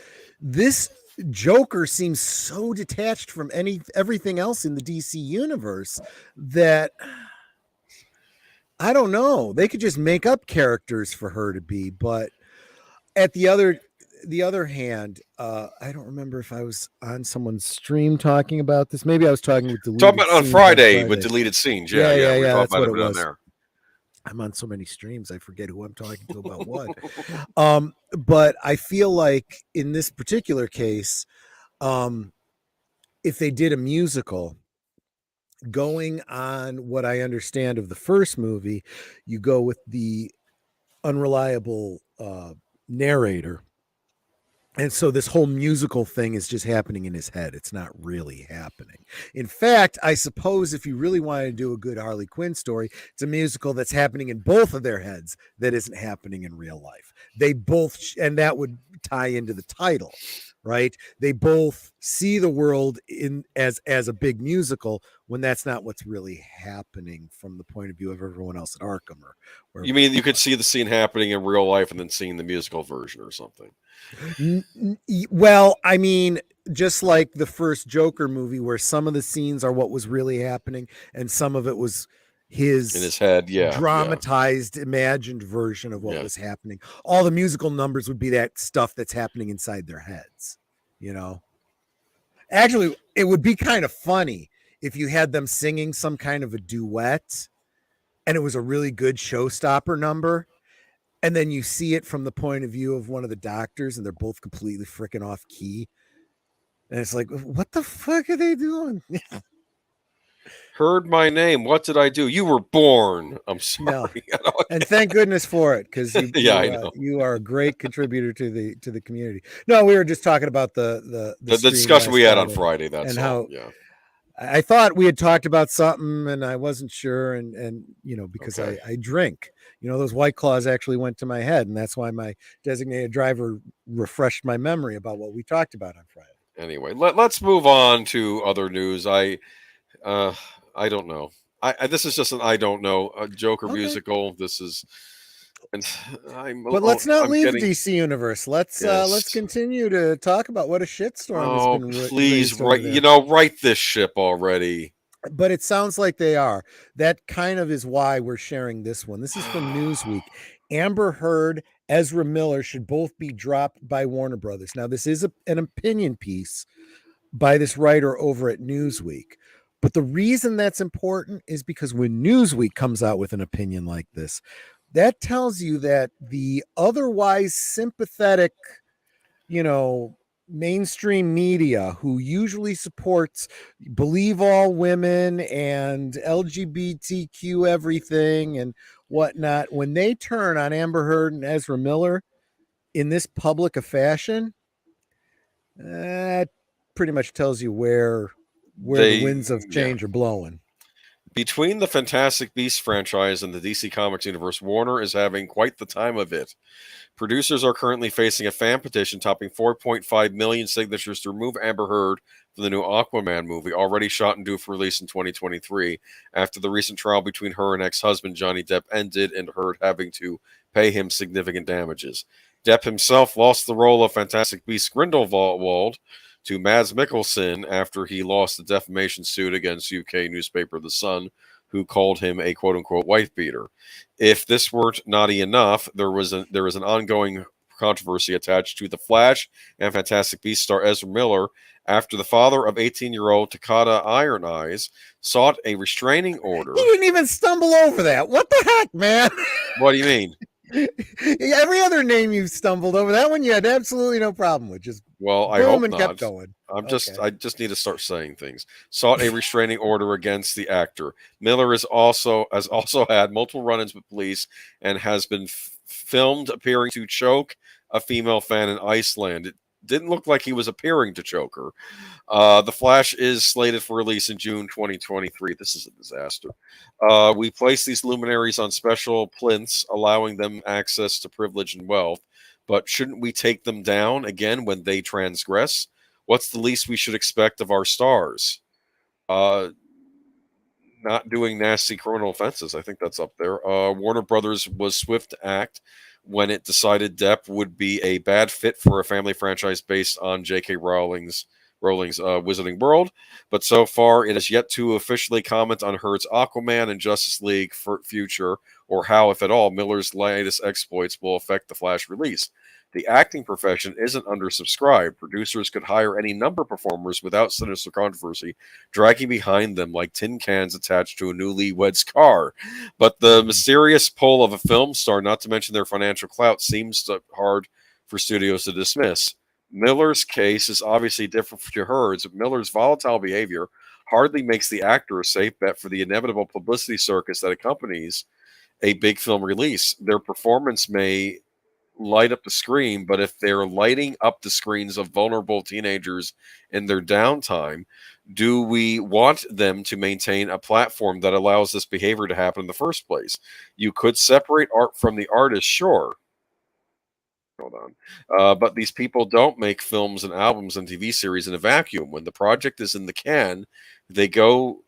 Joker seems so detached from everything else in the DC universe that I don't know. They could just make up characters for her to be, but at the other hand, I don't remember if I was on someone's stream talking about this. Maybe I was talking with talking deleted about on scenes on Friday with Friday. deleted scenes. Yeah, Yeah, yeah, we yeah. talked That's about what it it on was. there. I'm on so many streams, I forget who I'm talking to about what. But I feel like in this particular case, if they did a musical, going on what I understand of the first movie, you go with the unreliable narrator. And so this whole musical thing is just happening in his head. It's not really happening. In fact, I suppose if you really wanted to do a good Harley Quinn story, it's a musical that's happening in both of their heads that isn't happening in real life. They both, and that would tie into the title, right? They both see the world in as a big musical when that's not what's really happening from the point of view of everyone else at Arkham or You mean you could see the scene happening in real life and then seeing the musical version or something? Well, I mean, just like the first Joker movie, where some of the scenes are what was really happening, and some of it was In his his head, yeah, dramatized, imagined version of what yeah. was happening. All the musical numbers would be that stuff that's happening inside their heads. Actually, it would be kind of funny if you had them singing some kind of a duet, and it was a really good showstopper number. And then you see it from the point of view of one of the doctors, and they're both completely freaking off key. And it's like, what the fuck are they doing? Heard my name. What did I do? You were born. I'm No. sorry. And thank goodness for it, because Yeah, I know. you are a great contributor to the community. No, we were just talking about the The stream discussion last we had on Friday, Friday. That's and all. how Yeah. I thought we had talked about something, and I wasn't sure, and because Okay. I drink, those White Claws actually went to my head, and that's why my designated driver refreshed my memory about what we talked about on Friday. Anyway, let's move on to other news. I don't know. This is just an I don't know. A Joker Okay. musical. This is, and But let's not I'm leave getting DC Universe. Let's yes. continue to talk about what a shitstorm has Oh, been please raised over write. there. Write this ship already. But it sounds like they are. That kind of is why we're sharing this one. This is from Newsweek. Amber Heard, Ezra Miller should both be dropped by Warner Brothers. Now, this is an opinion piece by this writer over at Newsweek. But the reason that's important is because when Newsweek comes out with an opinion like this, that tells you that the otherwise sympathetic, mainstream media who usually supports believe all women and LGBTQ everything and whatnot, when they turn on Amber Heard and Ezra Miller in this public a fashion, that pretty much tells you where the They winds of yeah. change are blowing. Between the Fantastic Beasts franchise and the DC Comics universe, Warner is having quite the time of it. Producers are currently facing a fan petition topping 4.5 million signatures to remove Amber Heard from the new Aquaman movie, already shot and due for release in 2023, after the recent trial between her and ex-husband Johnny Depp ended and Heard having to pay him significant damages. Depp himself lost the role of Fantastic Beast Grindelwald to Mads Mikkelsen after he lost the defamation suit against UK newspaper The Sun, who called him a quote-unquote wife beater. If this weren't naughty enough, there is an ongoing controversy attached to The Flash and Fantastic Beasts star Ezra Miller after the father of 18-year-old Takata Iron Eyes sought a restraining order. He didn't even stumble over that. What the heck, man? What do you mean? Every other name you stumbled over, that one you had absolutely no problem with. Just I hope and not. kept going. I just need to start saying things. Sought a restraining order against the actor. Miller has also had multiple run-ins with police and has been filmed appearing to choke a female fan in Iceland. It didn't look like he was appearing to choke her. The Flash is slated for release in June 2023. This is a disaster. We place these luminaries on special plinths, allowing them access to privilege and wealth. But shouldn't we take them down again when they transgress? What's the least we should expect of our stars? Not doing nasty criminal offenses. I think that's up there. Warner Brothers was swift to act when it decided Depp would be a bad fit for a family franchise based on J.K. Rowling's Wizarding World, but so far it has yet to officially comment on Heard's Aquaman and Justice League future, or how, if at all, Miller's latest exploits will affect the Flash release. The acting profession isn't undersubscribed. Producers could hire any number of performers without sinister controversy, dragging behind them like tin cans attached to a newlywed's car. But the mysterious pull of a film star, not to mention their financial clout, seems hard for studios to dismiss. Miller's case is obviously different to Heard's. Miller's volatile behavior hardly makes the actor a safe bet for the inevitable publicity circus that accompanies a big film release. Their performance may light up the screen, but if they're lighting up the screens of vulnerable teenagers in their downtime, do we want them to maintain a platform that allows this behavior to happen in the first place? You could separate art from the artist, sure. Hold on. But these people don't make films and albums and TV series in a vacuum. When the project is in the can, they go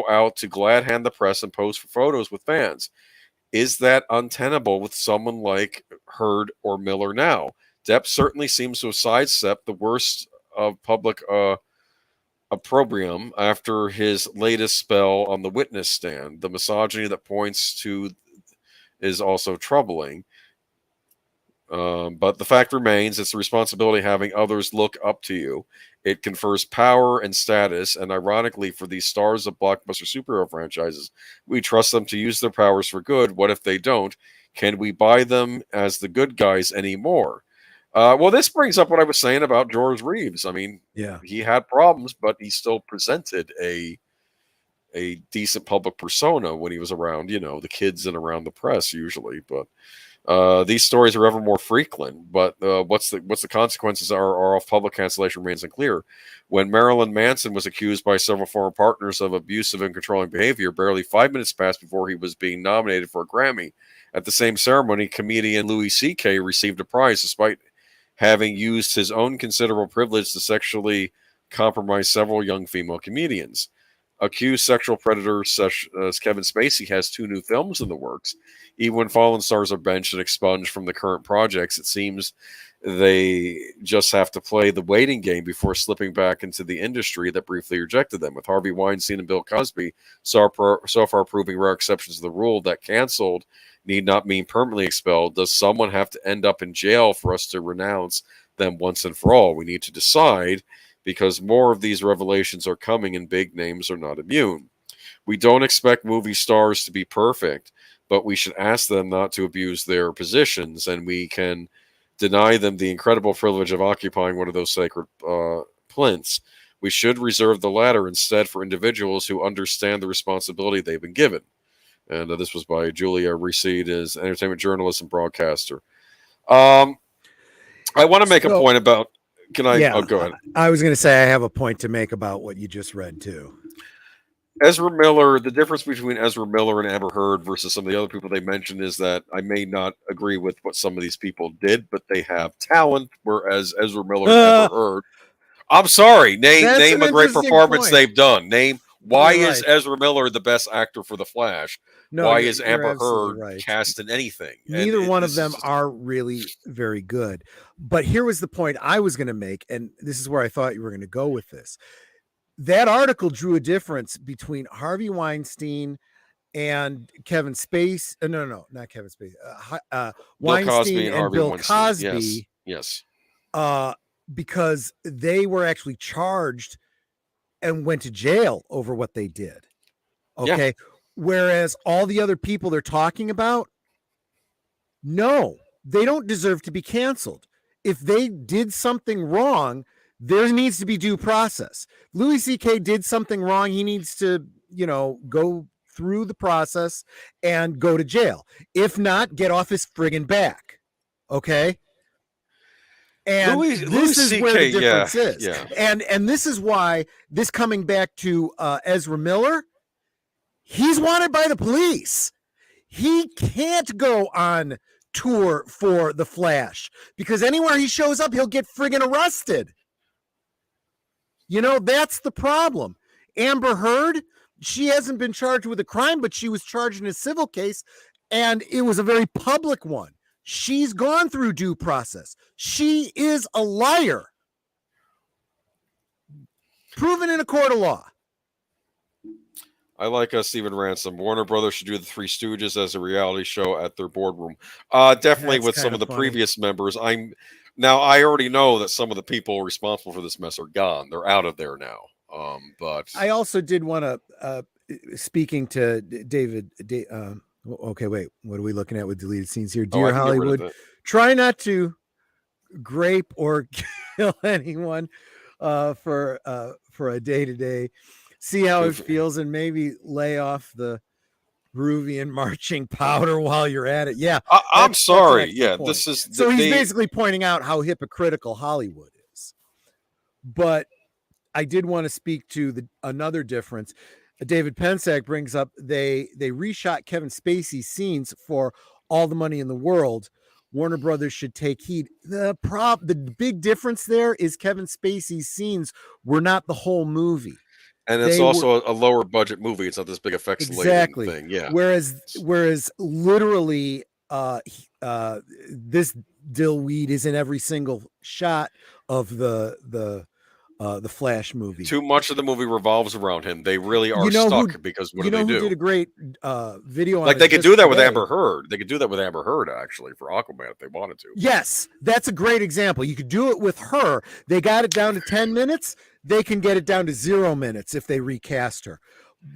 out to glad hand the press and pose for photos with fans. Is that untenable with someone like Heard or Miller now? Depp certainly seems to have sidestepped the worst of public opprobrium after his latest spell on the witness stand. The misogyny that points to is also troubling. But the fact remains, it's the responsibility of having others look up to you. It confers power and status, and ironically, for these stars of blockbuster superhero franchises, we trust them to use their powers for good. What if they don't? Can we buy them as the good guys anymore? Well, this brings up what I was saying about George Reeves. I mean, Yeah, he had problems, but he still presented a decent public persona when he was around, the kids and around the press usually. But these stories are ever more frequent, but what's the consequences are of public cancellation remains unclear. When Marilyn Manson was accused by several former partners of abusive and controlling behavior, barely 5 minutes passed before he was being nominated for a Grammy. At the same ceremony, comedian Louis C.K. received a prize despite having used his own considerable privilege to sexually compromise several young female comedians. Accused sexual predator Kevin Spacey has 2 new films in the works. Even when fallen stars are benched and expunged from the current projects, it seems they just have to play the waiting game before slipping back into the industry that briefly rejected them. With Harvey Weinstein and Bill Cosby so far proving rare exceptions to the rule that canceled need not mean permanently expelled, does someone have to end up in jail for us to renounce them once and for all? We need to decide, because more of these revelations are coming and big names are not immune. We don't expect movie stars to be perfect, but we should ask them not to abuse their positions, and we can deny them the incredible privilege of occupying one of those sacred plinths. We should reserve the latter instead for individuals who understand the responsibility they've been given. And this was by Julia Reseed, as entertainment journalist and broadcaster. I want to make a point about... Can I? Yeah, go ahead. I was going to say I have a point to make about what you just read too. Ezra Miller, the difference between Ezra Miller and Amber Heard versus some of the other people they mentioned is that I may not agree with what some of these people did, but they have talent, whereas Ezra Miller and Amber Heard... I'm sorry. Name a great performance they've done. Why is Ezra Miller the best actor for The Flash? No, why is Amber Heard cast in anything? Neither one of them are really very good. But here was the point I was going to make, and this is where I thought you were going to go with this. That article drew a difference between Harvey Weinstein and Kevin Spacey. No, not Kevin Spacey. Bill Cosby Weinstein and and Harvey Bill Weinstein. Cosby. Yes. Because they were actually charged and went to jail over what they did. Okay. Yeah. Whereas all the other people they're talking about, no, they don't deserve to be canceled. If they did something wrong, there needs to be due process. Louis C.K. did something wrong. He needs to, go through the process and go to jail. If not, get off his friggin' back. Okay. And this is where the difference is. Yeah. And this is why this coming back to Ezra Miller, he's wanted by the police. He can't go on tour for The Flash because anywhere he shows up, he'll get friggin' arrested. That's the problem. Amber Heard, she hasn't been charged with a crime, but she was charged in a civil case, and it was a very public one. She's gone through due process. She is a liar. Proven in a court of law. I like Stephen Ransom. Warner Brothers should do the Three Stooges as a reality show at their boardroom. Definitely with some of the previous members. I already know that some of the people responsible for this mess are gone. They're out of there now. But I also did want to, speaking to David, okay, wait. What are we looking at with deleted scenes here? Dear Hollywood, try not to grape or kill anyone for a day-to-day. See how it feels and maybe lay off the Peruvian marching powder while you're at it. Yeah, I'm sorry. Yeah, this is so he's basically pointing out how hypocritical Hollywood is. But I did want to speak to another difference. David Pensack brings up they reshot Kevin Spacey's scenes for all the money in the world. Warner Brothers should take heed. The big difference there is Kevin Spacey's scenes were not the whole movie. And it's also a lower budget movie. It's not this big effects laden thing. Yeah. Whereas literally this dillweed is in every single shot of the Flash movie. Too much of the movie revolves around him. They really are stuck because what do they do? Who did a great video on like they could do that with Amber Heard. They could do that with Amber Heard actually for Aquaman if they wanted to. Yes, that's a great example. You could do it with her. They got it down to 10 minutes. They can get it down to 0 minutes if they recast her.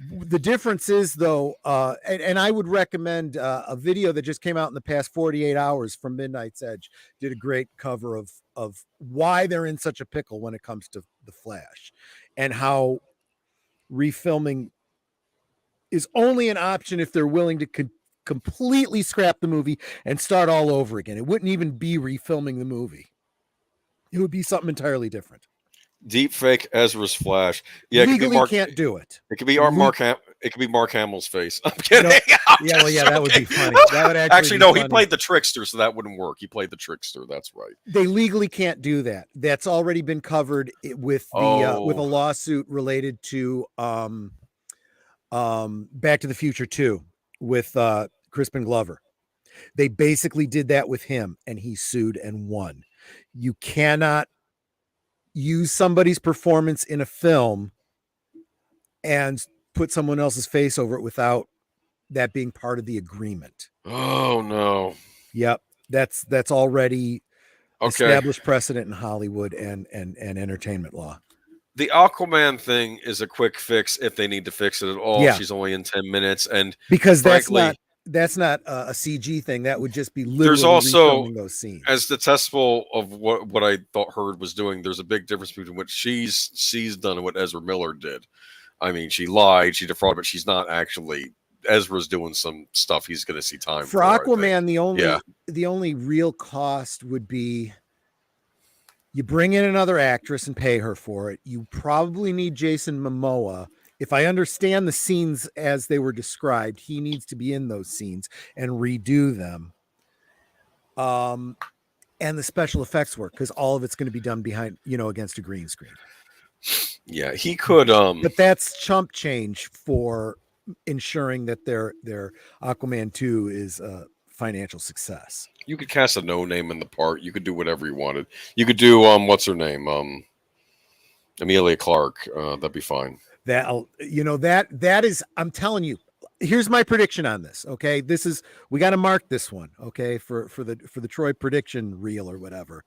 The difference is though, and I would recommend a video that just came out in the past 48 hours from Midnight's Edge. Did a great cover of why they're in such a pickle when it comes to the Flash and how refilming is only an option if they're willing to completely scrap the movie and start all over again. It wouldn't even be refilming the movie. It would be something entirely different. Deep fake Ezra's Flash. Yeah, legally can't do it. It could be it could be Mark Hamill's face. I'm kidding. That would be funny. That would actually no. Funny. He played the trickster, so that wouldn't work. He played the trickster. That's right. They legally can't do that. That's already been covered with the with a lawsuit related to Back to the Future 2 with Crispin Glover. They basically did that with him, and he sued and won. You cannot use somebody's performance in a film and put someone else's face over it without that being part of the agreement. Oh no. Yep. That's already established precedent in Hollywood and entertainment law. The Aquaman thing is a quick fix if they need to fix it at all. Yeah. She's only in 10 minutes. And because that's not a CG thing. That would just be literally there's also those scenes. As detestable of what I thought Heard was doing, there's a big difference between what she's done and what Ezra Miller did. I mean, she lied, she defrauded, but she's not actually. Ezra's doing some stuff he's going to see time for Aquaman. The only real cost would be you bring in another actress and pay her for it. You probably need Jason Momoa. If I understand the scenes as they were described, he needs to be in those scenes and redo them. And the special effects work because all of it's going to be done behind, against a green screen. Yeah, he could. But that's chump change for ensuring that their Aquaman 2 is a financial success. You could cast a no name in the part. You could do whatever you wanted. You could do what's her name? Emilia Clarke. That'd be fine. That is, I'm telling you, here's my prediction on this. Okay, we got to mark this one. Okay, for the Troy prediction reel or whatever.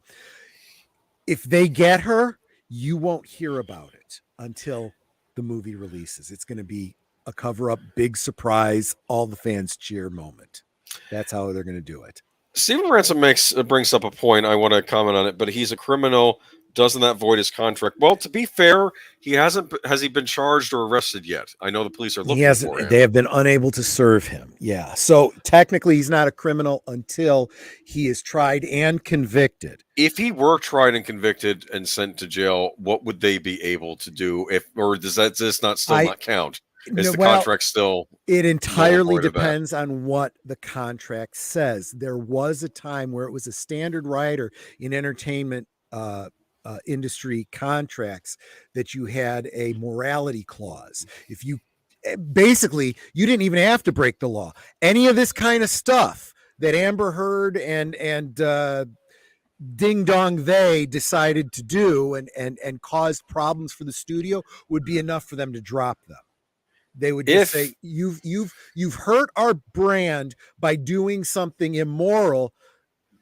If they get her, you won't hear about it until the movie releases. It's going to be a cover up, big surprise, all the fans cheer moment. That's how they're going to do it. Stephen Ransom brings up a point. I want to comment on it, but he's a criminal. Doesn't that void his contract? Well, to be fair, he hasn't. Has he been charged or arrested yet? I know the police are looking for him. They have been unable to serve him. Yeah. So technically, he's not a criminal until he is tried and convicted. If he were tried and convicted and sent to jail, what would they be able to do? Or does this not count? Is the contract still? It entirely depends on what the contract says. There was a time where it was a standard right or in entertainment industry contracts that you had a morality clause. If you basically, you didn't even have to break the law. Any of this kind of stuff that Amber Heard and Ding Dong they decided to do and caused problems for the studio would be enough for them to drop them. They would just say, you've hurt our brand by doing something immoral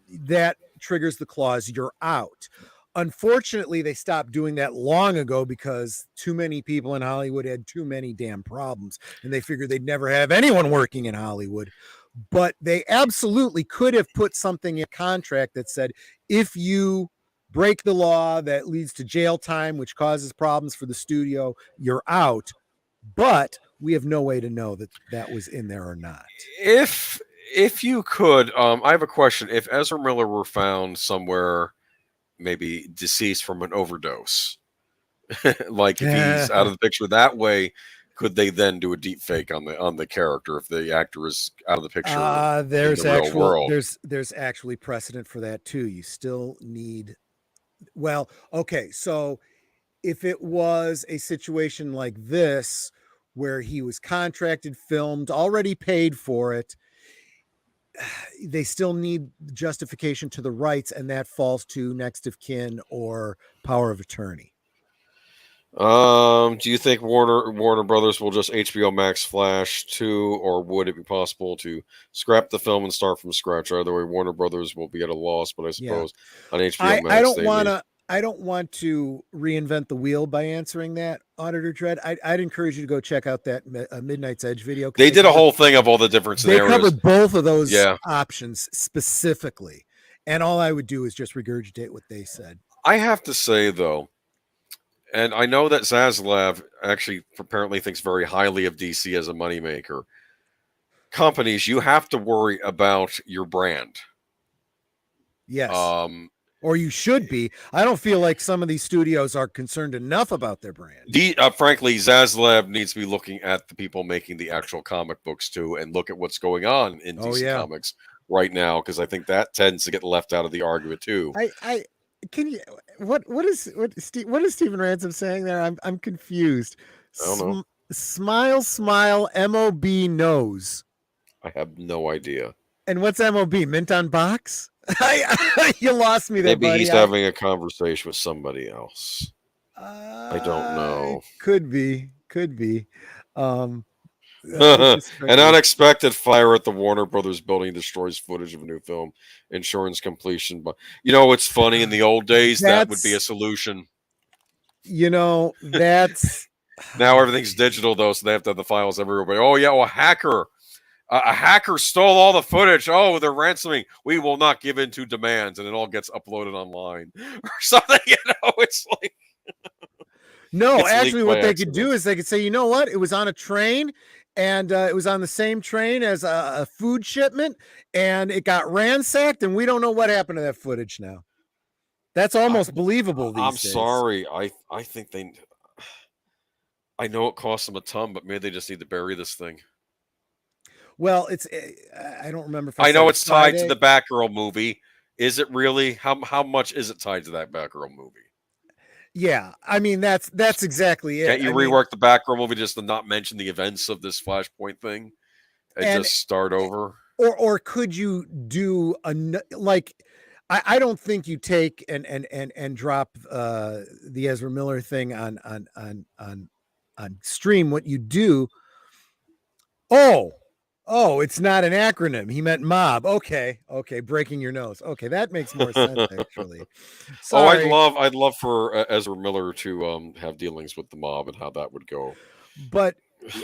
that triggers the clause, you're out. Unfortunately, they stopped doing that long ago because too many people in Hollywood had too many damn problems, and they figured they'd never have anyone working in Hollywood. But they absolutely could have put something in contract that said, if you break the law that leads to jail time, which causes problems for the studio, you're out. But we have no way to know that was in there or not. If you could, I have a question. If Ezra Miller were found somewhere, maybe deceased from an overdose, like if he's out of the picture that way, could they then do a deep fake on the character if the actor is out of the picture? There's in the real world? There's actually precedent for that too. You still need. Well, okay, so if it was a situation like this where he was contracted, filmed, already paid for it, they still need justification to the rights, and that falls to next of kin or power of attorney. Do you think Warner Brothers will just HBO Max Flash 2, or would it be possible to scrap the film and start from scratch? Either way, Warner Brothers will be at a loss, but I suppose on HBO Max, I don't want to reinvent the wheel by answering that, Auditor Dread. I'd encourage you to go check out that Midnight's Edge video. They did a whole thing of all the different scenarios. They covered both of those options specifically. And all I would do is just regurgitate what they said. I have to say, though, and I know that Zaslav actually apparently thinks very highly of DC as a moneymaker. Companies, you have to worry about your brand. Yes. Or you should be. I don't feel like some of these studios are concerned enough about their brand. Frankly, Zaslav needs to be looking at the people making the actual comic books too, and look at what's going on in DC Comics right now, because I think that tends to get left out of the argument too. Can you what is Stephen Ransom saying there? I'm confused. I don't know. Smile, MOB knows. I have no idea. And what's MOB? Mint on box? You lost me there, Maybe buddy. He's having a conversation with somebody else. I don't know. Could be. An unexpected fire at the Warner Brothers building destroys footage of a new film. Insurance completion. But it's funny. In the old days, that would be a solution. That's now everything's digital though, so they have to have the files everywhere. Oh yeah, well, a hacker stole all the footage. Oh, they're ransoming. We will not give in to demands, and it all gets uploaded online or something. It's like no. Actually, what they could do is they could say, you know what? It was on a train, and it was on the same train as a food shipment, and it got ransacked, and we don't know what happened to that footage now. That's almost believable these days. Sorry. I think I know it costs them a ton, but maybe they just need to bury this thing. Well, I don't remember. I know it's tied to the Batgirl movie. Is it really? How much is it tied to that Batgirl movie? Yeah, I mean that's exactly it. Can't you rework the Batgirl movie just to not mention the events of this Flashpoint thing and just start over? Or could you do I don't think you take and drop the Ezra Miller thing on stream. What you do Oh, it's not an acronym. He meant mob. Okay, breaking your nose. Okay, that makes more sense actually. Oh, Sorry, I'd love for Ezra Miller to have dealings with the mob and how that would go. but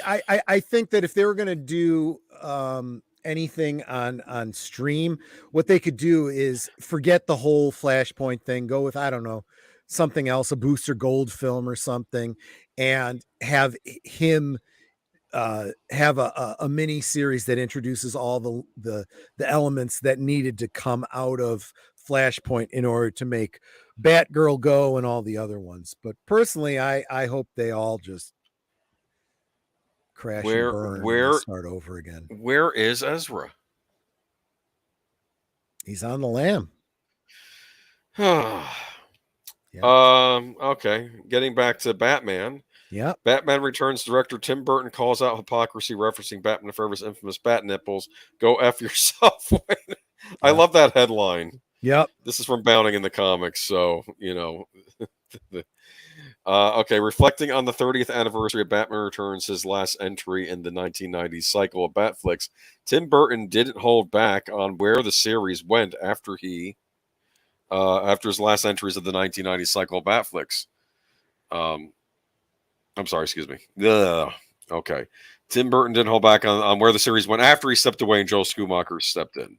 I think that if they were going to do anything on stream, what they could do is forget the whole Flashpoint thing. Go with, I don't know, something else, a Booster Gold film or something, and have him have a mini series that introduces all the elements that needed to come out of Flashpoint in order to make Batgirl go and all the other ones. But personally, I hope they all just crash and burn and they start over again. Where is Ezra? He's on the lam. Yeah. Okay. Getting back to Batman. Yeah. Batman Returns director Tim Burton calls out hypocrisy referencing Batman Forever's infamous bat nipples. Go F yourself. I love that headline. Yep. This is from Bounding in the comics, so okay, reflecting on the 30th anniversary of Batman Returns, his last entry in the 1990s cycle of Batflicks, Tim Burton didn't hold back on where the series went after his last entries of the 1990s cycle of Batflicks. I'm sorry, excuse me. Okay. Tim Burton didn't hold back on where the series went after he stepped away and Joel Schumacher stepped in.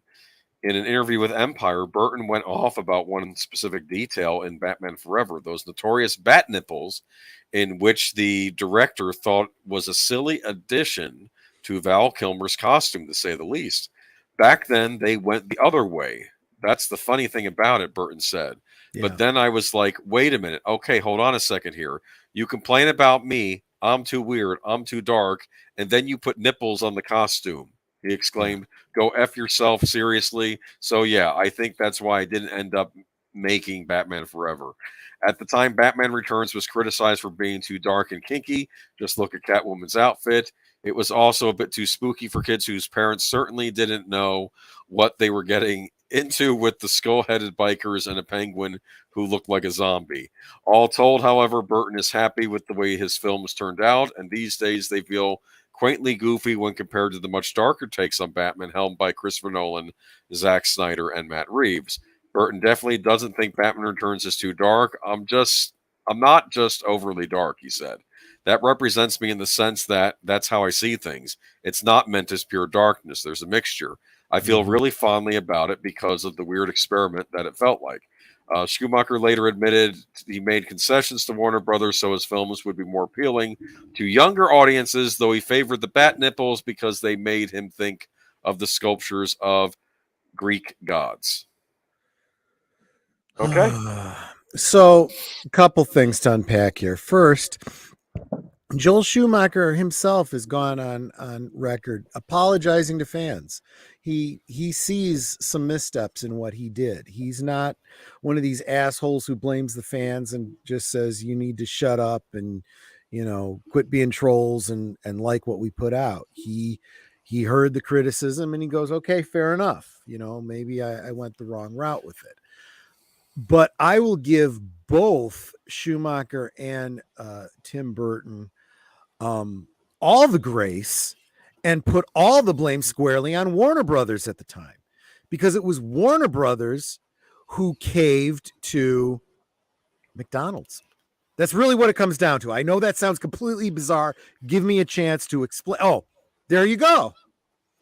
In an interview with Empire, Burton went off about one specific detail in Batman Forever, those notorious bat nipples, in which the director thought was a silly addition to Val Kilmer's costume, to say the least. Back then, they went the other way. That's the funny thing about it, Burton said. Yeah. But then I was like, wait a minute. Okay, hold on a second here. You complain about me. I'm too weird. I'm too dark. And then you put nipples on the costume. He exclaimed, go F yourself, seriously. So, yeah, I think that's why I didn't end up making Batman Forever. At the time, Batman Returns was criticized for being too dark and kinky. Just look at Catwoman's outfit. It was also a bit too spooky for kids whose parents certainly didn't know what they were getting into with the skull-headed bikers and a penguin who looked like a zombie. All told, however, Burton is happy with the way his films turned out, and these days they feel quaintly goofy when compared to the much darker takes on Batman helmed by Christopher Nolan, Zack Snyder, and Matt Reeves. Burton definitely doesn't think Batman Returns is too dark. I'm not just overly dark, he said. That represents me in the sense that that's how I see things. It's not meant as pure darkness. There's a mixture. I feel really fondly about it because of the weird experiment that it felt like. Schumacher later admitted he made concessions to Warner Brothers so his films would be more appealing to younger audiences, though he favored the bat nipples because they made him think of the sculptures of Greek gods. Okay. So, a couple things to unpack here. First, Joel Schumacher himself has gone on record apologizing to fans. He sees some missteps in what he did. He's not one of these assholes who blames the fans and just says you need to shut up and quit being trolls and like what we put out. He heard the criticism and he goes, okay, fair enough. Maybe I went the wrong route with it. But I will give both Schumacher and Tim Burton all the grace and put all the blame squarely on Warner Brothers at the time, because it was Warner Brothers who caved to McDonald's. That's really what it comes down to. I know that sounds completely bizarre. Give me a chance to explain. Oh, there you go.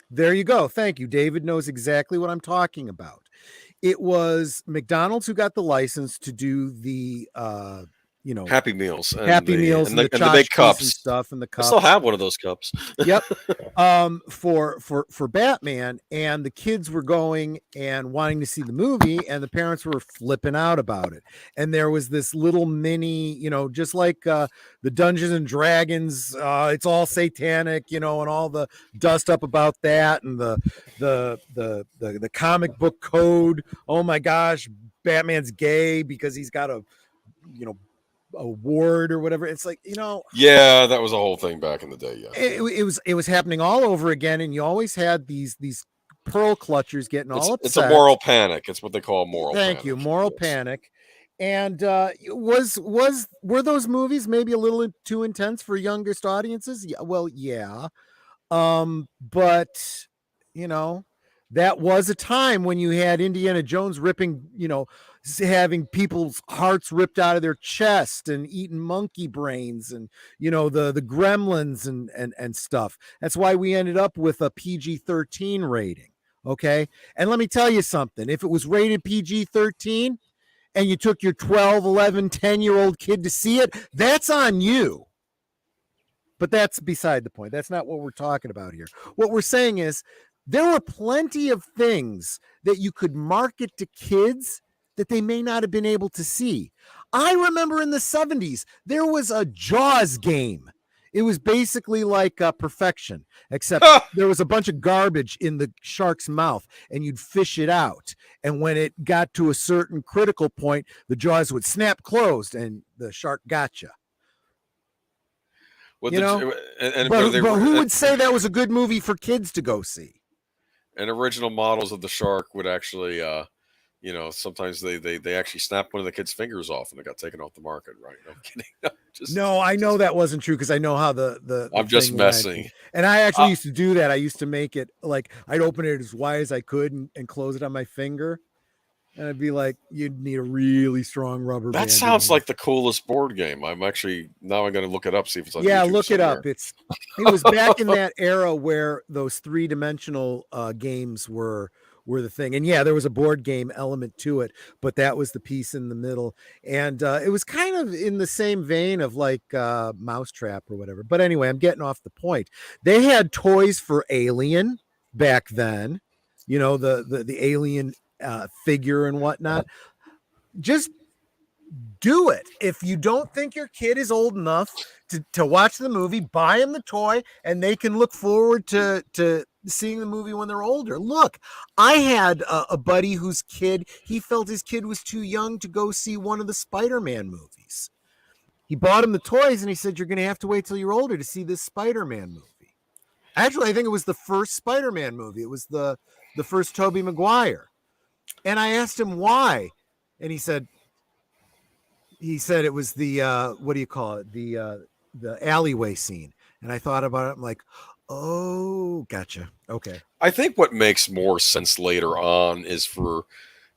There you go. Thank you. David knows exactly what I'm talking about. It was McDonald's who got the license to do the Happy Meals, and the big cups and stuff, and the cups. I still have one of those cups. Yep. For Batman, and the kids were going and wanting to see the movie, and the parents were flipping out about it. And there was this little mini, just like the Dungeons and Dragons, it's all satanic, and all the dust up about that, and the comic book code. Oh my gosh, Batman's gay because he's got a award or whatever. It's like, yeah, that was a whole thing back in the day. Yeah, it was happening all over again, and you always had these pearl clutchers getting all upset. It's a moral panic. It's what they call moral panic. Thank you, moral panic. And were those movies maybe a little too intense for youngest audiences? Yeah, well, yeah. But you know, that was a time when you had Indiana Jones ripping, having people's hearts ripped out of their chest and eating monkey brains and the gremlins and stuff. That's why we ended up with a PG-13 rating. Okay. And let me tell you something. If it was rated PG-13 and you took your 12, 11, 10-year-old kid to see it, that's on you. But that's beside the point. That's not what we're talking about here. What we're saying is there were plenty of things that you could market to kids that they may not have been able to see. I remember in the 70s, there was a Jaws game. It was basically like Perfection, except there was a bunch of garbage in the shark's mouth and you'd fish it out. And when it got to a certain critical point, the jaws would snap closed and the shark got you. But who would say that was a good movie for kids to go see? And original models of the shark would actually, sometimes they actually snapped one of the kids' fingers off and it got taken off the market. Right? No, I'm kidding. I know that wasn't true because I know how the I'm just messing. And I actually used to do that. I used to make it like I'd open it as wide as I could and close it on my finger. And I'd be like, you'd need a really strong rubber band. That sounds like the coolest board game. I'm going to look it up, see if it's on YouTube look somewhere. It up. It was back in that era where those 3-dimensional games were the thing. And there was a board game element to it, but that was the piece in the middle. And it was kind of in the same vein of like Mousetrap or whatever. But anyway, I'm getting off the point. They had toys for Alien back then, the Alien figure and whatnot. Just do it. If you don't think your kid is old enough to watch the movie, buy them the toy and they can look forward to seeing the movie when they're older. Look, I had a buddy whose kid, he felt his kid was too young to go see one of the Spider-Man movies. He bought him the toys and he said, you're going to have to wait till you're older to see this Spider-Man movie. Actually, I think it was the first Spider-Man movie. It was the first Tobey Maguire. And I asked him why. And he said it was the, what do you call it? The alleyway scene. And I thought about it. I'm like, oh, gotcha. Okay. I think what makes more sense later on is for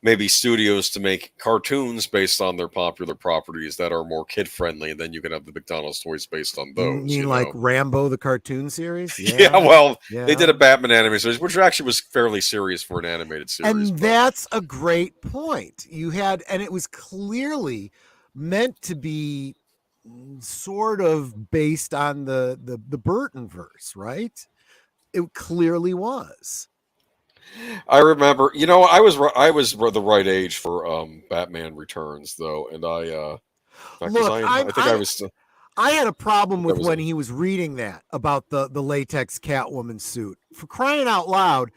maybe studios to make cartoons based on their popular properties that are more kid friendly. And then you can have the McDonald's toys based on those. You mean like Rambo, the cartoon series? They did a Batman animated series, which actually was fairly serious for an animated series. And that's a great point. And it was clearly meant to be sort of based on the Burton verse, right? It clearly was. I remember, I was the right age for Batman Returns, though, and I had a problem with when he was reading that about the latex Catwoman suit. For crying out loud,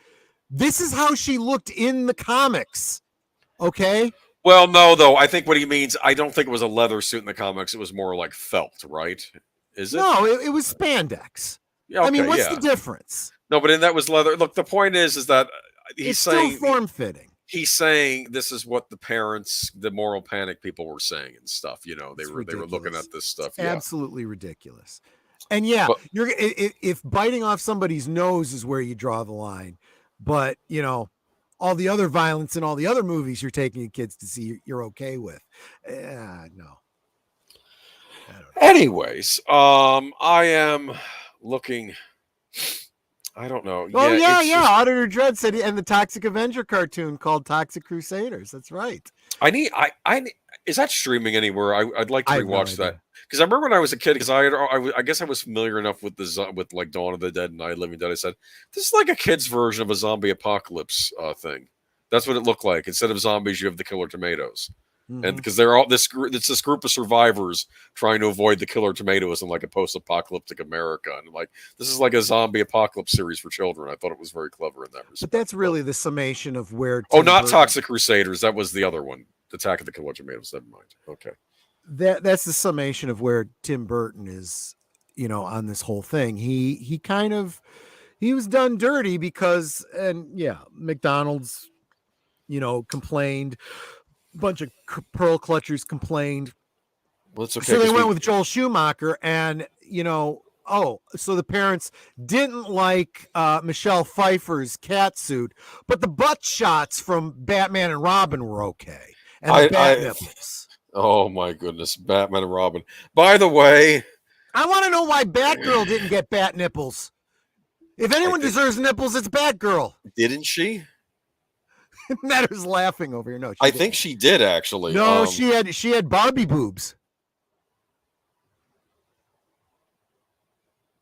this is how she looked in the comics. Okay. Well, no, though. I think what he means, I don't think it was a leather suit in the comics. It was more like felt, right? Is it? No, it was spandex. Yeah, okay, I mean, what's the difference? No, but that was leather. Look, the point is that it's saying still form-fitting. He's saying this is what the parents, the moral panic people were saying and stuff. They were looking at this stuff. It's absolutely ridiculous. And if biting off somebody's nose is where you draw the line, but all the other violence in all the other movies you're taking your kids to see, you're okay with. No. Anyways, I am looking. I don't know. Oh, yeah. Auditor Dredd said, and the Toxic Avenger cartoon called Toxic Crusaders. That's right. Is that streaming anywhere? I'd like to rewatch that. Because I remember when I was a kid, because I guess I was familiar enough with with like Dawn of the Dead and Night of the Living Dead. I said, this is like a kid's version of a zombie apocalypse thing. That's what it looked like. Instead of zombies, you have the killer tomatoes. Mm-hmm. And because they're all it's this group of survivors trying to avoid the killer tomatoes in like a post-apocalyptic America. And like, this is like a zombie apocalypse series for children. I thought it was very clever in that respect. But that's really the summation of where Toxic Crusaders. That was the other one. Attack of the Killer Tomatoes. Never mind. Okay. That's the summation of where Tim Burton is, on this whole thing. He was done dirty because, McDonald's, complained. A bunch of pearl clutchers complained. Well, it's okay. So they went with Joel Schumacher, and so the parents didn't like Michelle Pfeiffer's cat suit, but the butt shots from Batman and Robin were okay, and the bat nipples. Oh my goodness, Batman and Robin. By the way, I want to know why Batgirl didn't get bat nipples. If anyone deserves nipples, it's Batgirl. Didn't she? Matter's laughing over here. No, I think she did actually. No, she had Barbie boobs.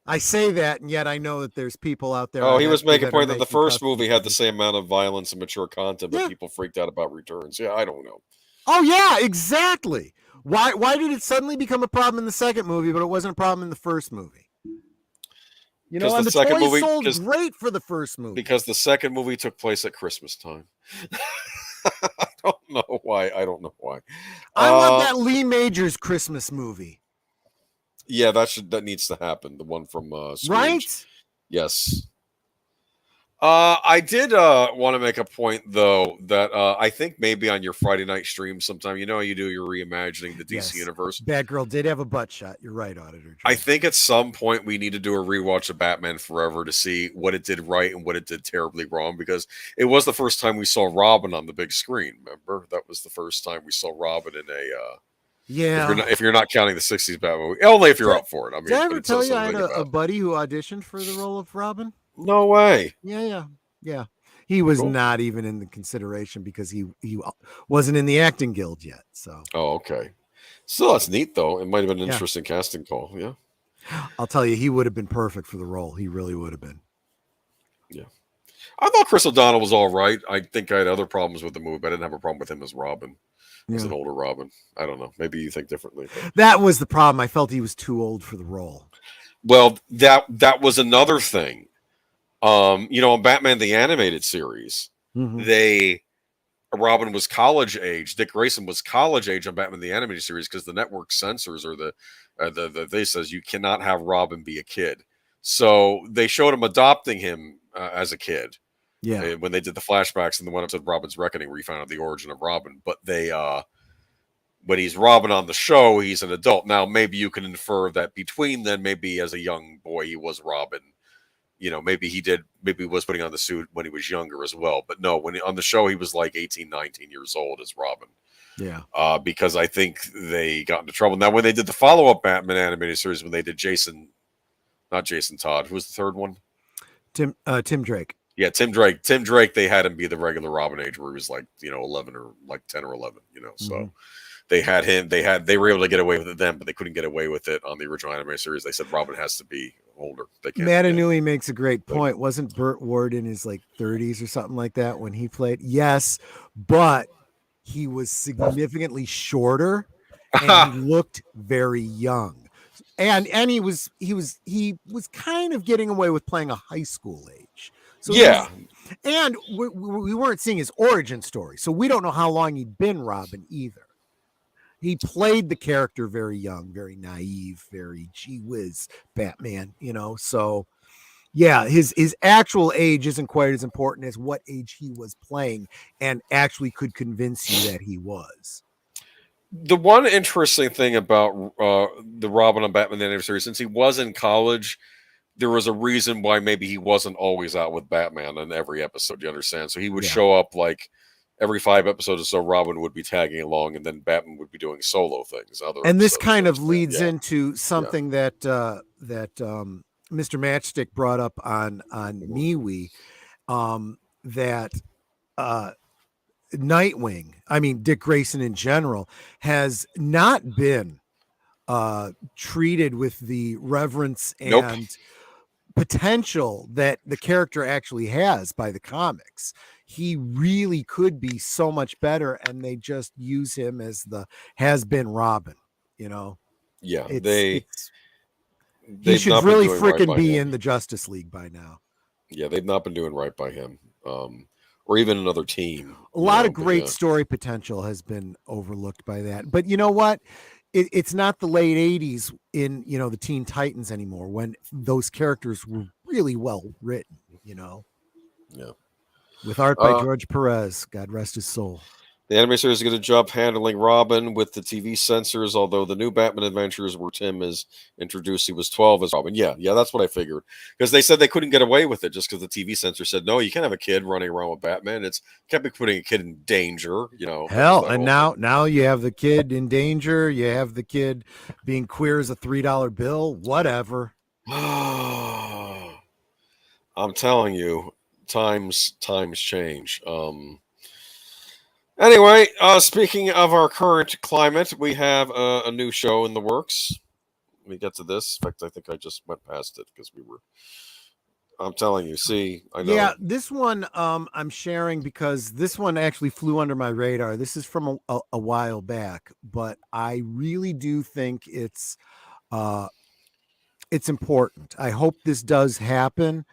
I say that, and yet I know that there's people out there. Oh, he was making a point that the first movie had the same amount of violence and mature content, but people freaked out about returns. Yeah, I don't know. Oh yeah, exactly. Why did it suddenly become a problem in the second movie, but it wasn't a problem in the first movie? You know, and the second movie sold great for the first movie. Because the second movie took place at Christmas time. I don't know why. I want that Lee Majors Christmas movie. Yeah, that needs to happen. The one from Scrooge. Right? Yes. I did want to make a point though that I think maybe on your Friday night stream sometime, you do your reimagining the DC universe. Batgirl did have a butt shot. You're right, Auditor. I think at some point we need to do a rewatch of Batman Forever to see what it did right and what it did terribly wrong, because it was the first time we saw Robin on the big screen. Remember, that was the first time we saw Robin in a. If you're not counting the '60s Batman movie, only if you're up for it. I mean, did I ever tell you I had a buddy who auditioned for the role of Robin? No way. Yeah. He was not even in the consideration because he wasn't in the acting guild yet. So. Oh, okay. Still, that's neat though. It might have been an interesting casting call. Yeah. I'll tell you, he would have been perfect for the role. He really would have been. Yeah. I thought Chris O'Donnell was all right. I think I had other problems with the movie, but I didn't have a problem with him as Robin. As an older Robin. I don't know. Maybe you think differently. But. That was the problem. I felt he was too old for the role. Well, that was another thing. On Batman the Animated Series, Robin was college age. Dick Grayson was college age on Batman the Animated Series because the network censors or they says you cannot have Robin be a kid. So they showed him adopting him as a kid. Yeah. When they did the flashbacks and the one episode of Robin's Reckoning where you found out the origin of Robin. But they when he's Robin on the show, he's an adult. Now maybe you can infer that between then, maybe as a young boy he was Robin. Maybe he was putting on the suit when he was younger as well. But no, on the show he was like 18, 19 years old as Robin. Yeah. Because I think they got into trouble. Now when they did the follow-up Batman animated series, when they did not Jason Todd, who was the third one? Tim Drake. Yeah, Tim Drake. Tim Drake, they had him be the regular Robin age where he was like, 11 or like 10 or 11, So they had him, they were able to get away with it then, but they couldn't get away with it on the original anime series. They said Robin has to be older. Matt Inouye makes a great point. Wasn't Burt Ward in his like 30s or something like that when he played? Yes, but he was significantly shorter and he looked very young. And he was kind of getting away with playing a high school age. So and we weren't seeing his origin story, so we don't know how long he'd been Robin either. He played the character very young, very naive, very gee whiz Batman, So, yeah, his actual age isn't quite as important as what age he was playing, and actually could convince you that he was. The one interesting thing about the Robin on Batman the Animated Series, since he was in college, there was a reason why maybe he wasn't always out with Batman in every episode. You understand? So he would show up like every 5 episode or so. Robin would be tagging along, and then Batman would be doing solo things. And this kind of leads into something that Mr. Matchstick brought up on MeWe, that Nightwing, I mean Dick Grayson in general, has not been treated with the reverence and potential that the character actually has by the comics. He really could be so much better, and they just use him as the has-been Robin. Yeah, he should really freaking be in the Justice League by now. Yeah, they've not been doing right by him, or even another team. A lot of great story potential has been overlooked by that. But you know what? It's not the late 80s in, the Teen Titans anymore, when those characters were really well written, Yeah. With art by George Perez, God rest his soul. The anime series did a good job handling Robin with the TV censors, although the new Batman Adventures where Tim is introduced, he was 12 as Robin. Yeah, that's what I figured. Because they said they couldn't get away with it just because the TV censor said, no, you can't have a kid running around with Batman. It's can't be putting a kid in danger, That was Hell, that and whole thing. now you have the kid in danger. You have the kid being queer as a $3 bill. Whatever. I'm telling you, times change. Anyway, speaking of our current climate, we have a new show in the works. Let me get to this. In fact, I think I just went past it because we were. I'm telling you. See, I know. Yeah, this one I'm sharing because this one actually flew under my radar. This is from a while back, but I really do think it's important. I hope this does happen.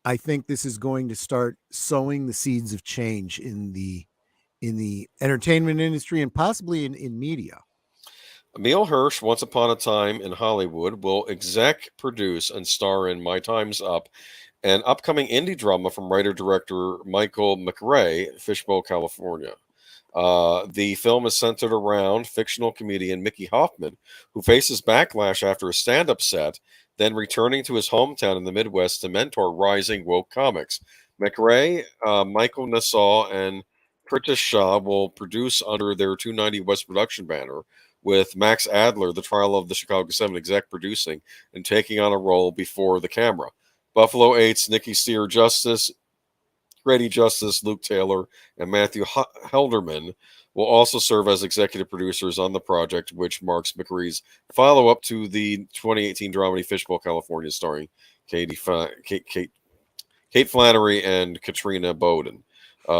I think this is going to start sowing the seeds of change in the entertainment industry and possibly in media. Emil Hirsch, Once Upon a Time in Hollywood, will exec, produce, and star in My Time's Up, an upcoming indie drama from writer-director Michael McRae, Fishbowl, California. The film is centered around fictional comedian Mickey Hoffman, who faces backlash after a stand-up set, then returning to his hometown in the Midwest to mentor rising woke comics. McRae, Michael Nassau, and Pritish Shah will produce under their 290 West production banner, with Max Adler, the trial of the Chicago 7 exec, producing and taking on a role before the camera. Buffalo 8's Nikki Steer Justice, Grady Justice, Luke Taylor, and Matthew Helderman will also serve as executive producers on the project, which marks McRae's follow-up to the 2018 dramedy Fishbowl, California, starring Kate Flannery and Katrina Bowden.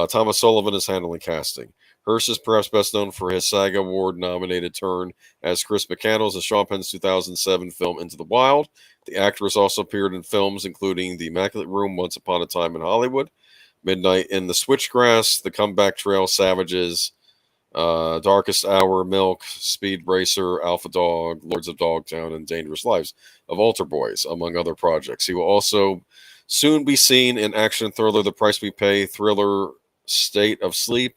Thomas Sullivan is handling casting. Hirsch is perhaps best known for his SAG Award-nominated turn as Chris McCandless in Sean Penn's 2007 film Into the Wild. The actor has also appeared in films including The Immaculate Room, Once Upon a Time in Hollywood, Midnight in the Switchgrass, The Comeback Trail, Savages, Darkest Hour, Milk, Speed Racer, Alpha Dog, Lords of Dogtown, and Dangerous Lives of Altar Boys, among other projects. He will also soon be seen in action thriller The Price We Pay, thriller State of Sleep,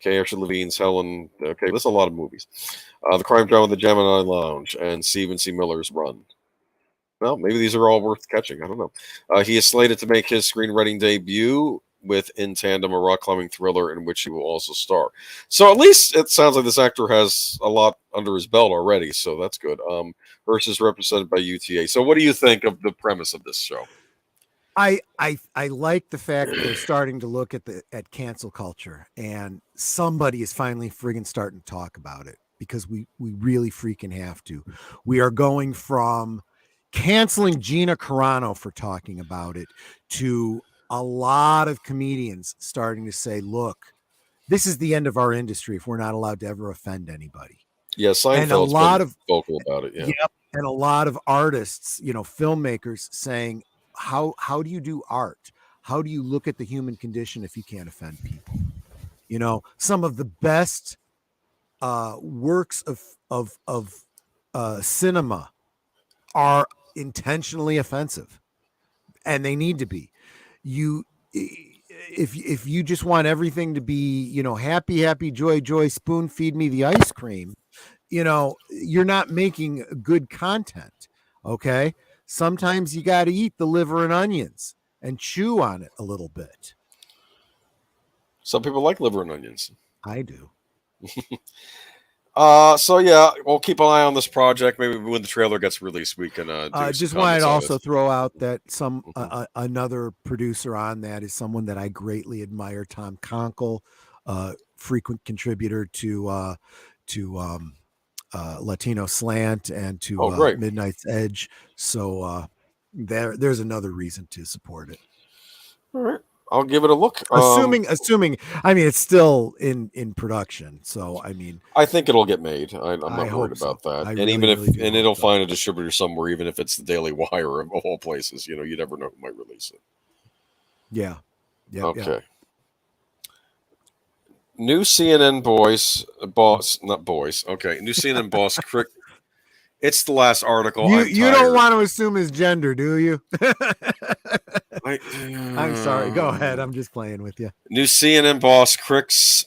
K. Asher Levine's Helen. Okay, there's a lot of movies. The crime drama The Gemini Lounge, and Stephen C. Miller's Run. Well, maybe these are all worth catching. I don't know. He is slated to make his screenwriting debut with In Tandem, a rock climbing thriller in which he will also star. So at least it sounds like this actor has a lot under his belt already, so that's good. Hirsch is represented by UTA. So what do you think of the premise of this show? I like the fact that they're starting to look at cancel culture, and somebody is finally friggin' starting to talk about it, because we really freaking have to. We are going from canceling Gina Carano for talking about it to a lot of comedians starting to say, look, this is the end of our industry if we're not allowed to ever offend anybody. Yeah, Seinfeld's been vocal about it. Yeah. Yep, and a lot of artists, filmmakers saying, how do you do art? How do you look at the human condition if you can't offend people? Some of the best works of cinema are intentionally offensive, and they need to be. If you just want everything to be, happy, joy, spoon feed me the ice cream, you're not making good content. Okay. Sometimes you got to eat the liver and onions and chew on it a little bit. Some people like liver and onions. I do. So yeah, we'll keep an eye on this project. Maybe when the trailer gets released, we can just wanted to also throw out that another producer on that is someone that I greatly admire, Tom Conkle, frequent contributor to Latino Slant and to Midnight's Edge. So there's another reason to support it. All right. I'll give it a look. Assuming, I mean, it's still in production, so I mean, I think it'll get made. I'm not worried about that. And really, even if it'll find a distributor somewhere, even if it's the Daily Wire of all places, you never know who might release it. Yeah. Okay. Yeah. New CNN not boss. Okay, new CNN boss. It's the last article. You don't want to assume his gender, do you? I'm sorry. Go ahead. I'm just playing with you. New CNN boss Chris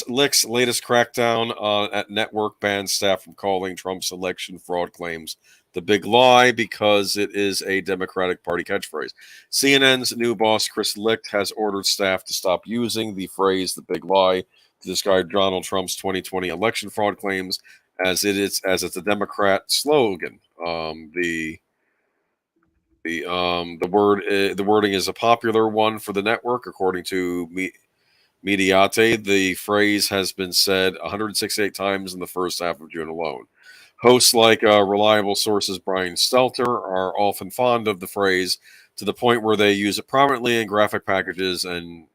Licht's latest crackdown at network banned staff from calling Trump's election fraud claims the big lie because it is a Democratic Party catchphrase. CNN's new boss Chris Licht has ordered staff to stop using the phrase "the big lie" to describe Donald Trump's 2020 election fraud claims, as it's a Democrat slogan. The wording is a popular one for the network, according to Mediate. The phrase has been said 168 times in the first half of June alone. Hosts like reliable sources Brian Stelter are often fond of the phrase to the point where they use it prominently in graphic packages and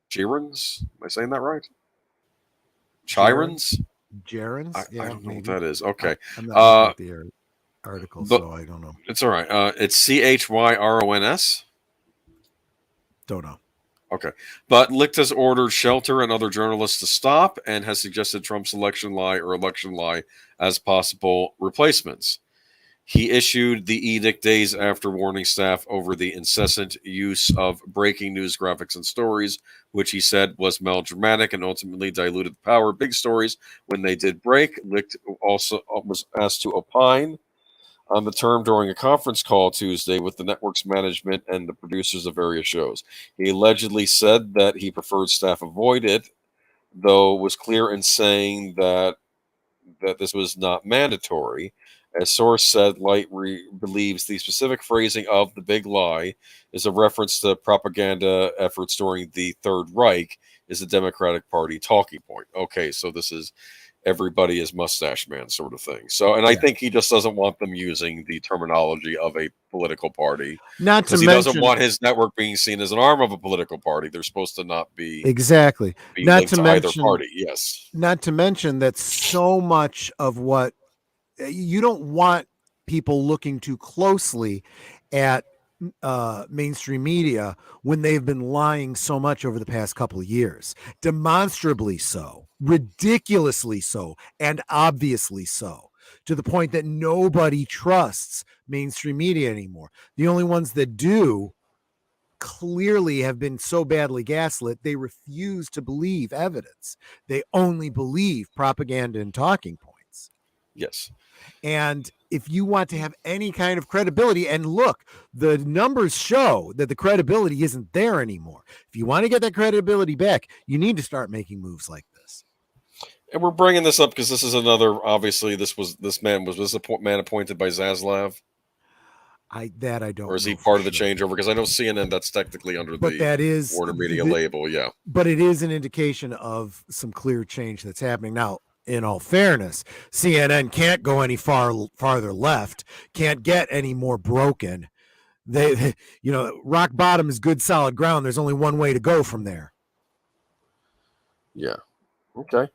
chirons. Am I saying that right? Chirons? Gerons? I don't know what that is. Okay. I'm not looking at the article, so I don't know. It's all right. It's CHYRONS. Don't know. Okay. But Licht has ordered Shelter and other journalists to stop and has suggested Trump's election lie or election lie as possible replacements. He issued the edict days after warning staff over the incessant use of breaking news graphics and stories, which he said was melodramatic and ultimately diluted the power of big stories when they did break. Licht also was asked to opine on the term during a conference call Tuesday with the network's management and the producers of various shows. He allegedly said that he preferred staff avoid it, though was clear in saying that this was not mandatory. A source said Light believes the specific phrasing of the big lie is a reference to propaganda efforts during the Third Reich is a Democratic Party talking point. Okay, so this is everybody is mustache man sort of thing. So, and I think he just doesn't want them using the terminology of a political party. Not to he mention, doesn't want his network being seen as an arm of a political party. They're supposed to not be exactly. Be not linked to to mention either party. Yes. Not to mention that so much of what you don't want people looking too closely at mainstream media when they've been lying so much over the past couple of years, demonstrably so, ridiculously so, and obviously so, to the point that nobody trusts mainstream media anymore. The only ones that do clearly have been so badly gaslit, they refuse to believe evidence. They only believe propaganda and talking points. Yes. And if you want to have any kind of credibility, and look, the numbers show that the credibility isn't there anymore. If you want to get that credibility back, you need to start making moves like this. And we're bringing this up because this is another, obviously, this man appointed by Zaslav? I don't know. Or is he part of the changeover? Because I know CNN, that's technically under the Warner Media label, yeah. But it is an indication of some clear change that's happening. Now, in all fairness, CNN can't go any farther left, can't get any more broken. They rock bottom is good solid ground. There's only one way to go from there. Yeah. Okay.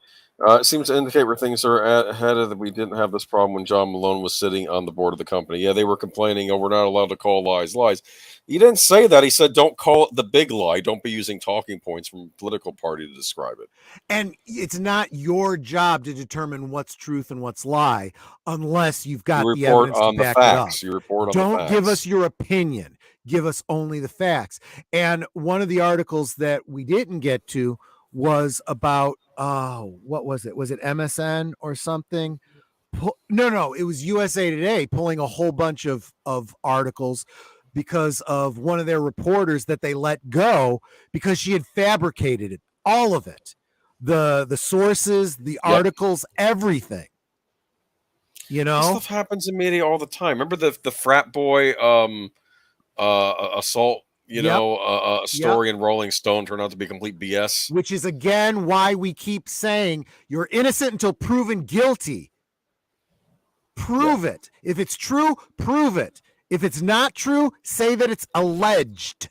It seems to indicate where things are ahead of that. We didn't have this problem when John Malone was sitting on the board of the company. Yeah, they were complaining, we're not allowed to call lies lies. He didn't say that. He said, don't call it the big lie. Don't be using talking points from a political party to describe it. And it's not your job to determine what's truth and what's lie unless you've got the evidence to back it up. You report on Don't the facts. give us your opinion. Give us only the facts. And one of the articles that we didn't get to was about, what was it? Was it MSN or something? No, it was USA Today pulling a whole bunch of articles because of one of their reporters that they let go because she had fabricated it, all of it. The sources, the articles, everything. This stuff happens in media all the time. Remember the frat boy assault? A story in Rolling Stone turned out to be complete BS. Which is, again, why we keep saying you're innocent until proven guilty. Prove it. If it's true, prove it. If it's not true, say that it's alleged.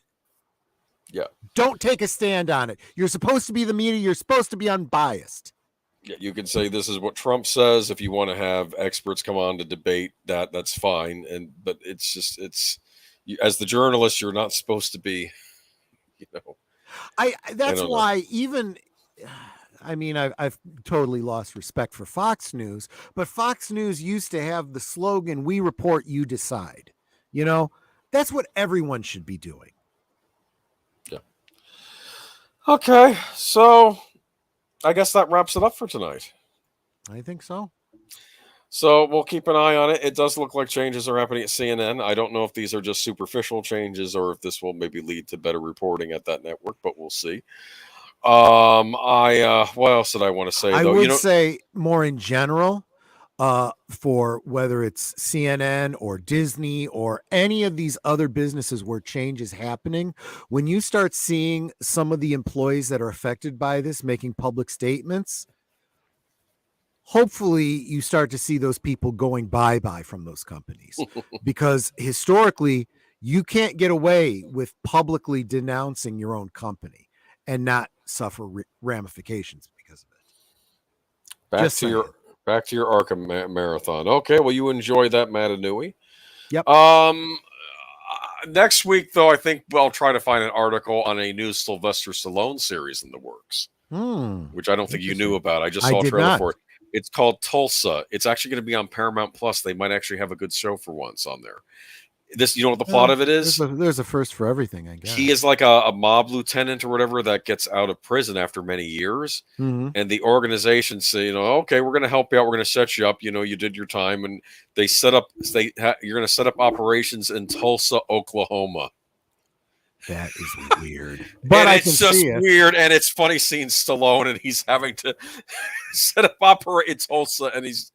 Yeah. Don't take a stand on it. You're supposed to be the media. You're supposed to be unbiased. Yeah, you can say this is what Trump says. If you want to have experts come on to debate that, that's fine. But it's as the journalist, you're not supposed to be, That's why even, I've totally lost respect for Fox News, but Fox News used to have the slogan, "We report, you decide." That's what everyone should be doing. Okay, so I guess that wraps it up for tonight. I think so. So we'll keep an eye on it. It does look like changes are happening at CNN. I don't know if these are just superficial changes or if this will maybe lead to better reporting at that network, but we'll see. What else did I want to say I though? would say more in general, for whether it's CNN or Disney or any of these other businesses where change is happening, when you start seeing some of the employees that are affected by this making public statements, hopefully you start to see those people going bye-bye from those companies, because historically you can't get away with publicly denouncing your own company and not suffer ramifications because of it. Back to your Arkham marathon. Okay, well you enjoy that, Matanui. Yep. Next week though, I think I'll try to find an article on a new Sylvester Stallone series in the works, which I don't think you knew about. I just saw a trailer for it. It's called Tulsa. It's actually going to be on Paramount Plus. They might actually have a good show for once on there. This, you know what the plot of it is? There's a first for everything, I guess. He is like a mob lieutenant or whatever that gets out of prison after many years. And the organization say, okay, we're going to help you out. We're going to set you up. You did your time. And they set up, you're going to set up operations in Tulsa, Oklahoma. That is weird. But it's just weird. And it's funny seeing Stallone and he's having to set up operate in Tulsa. And it's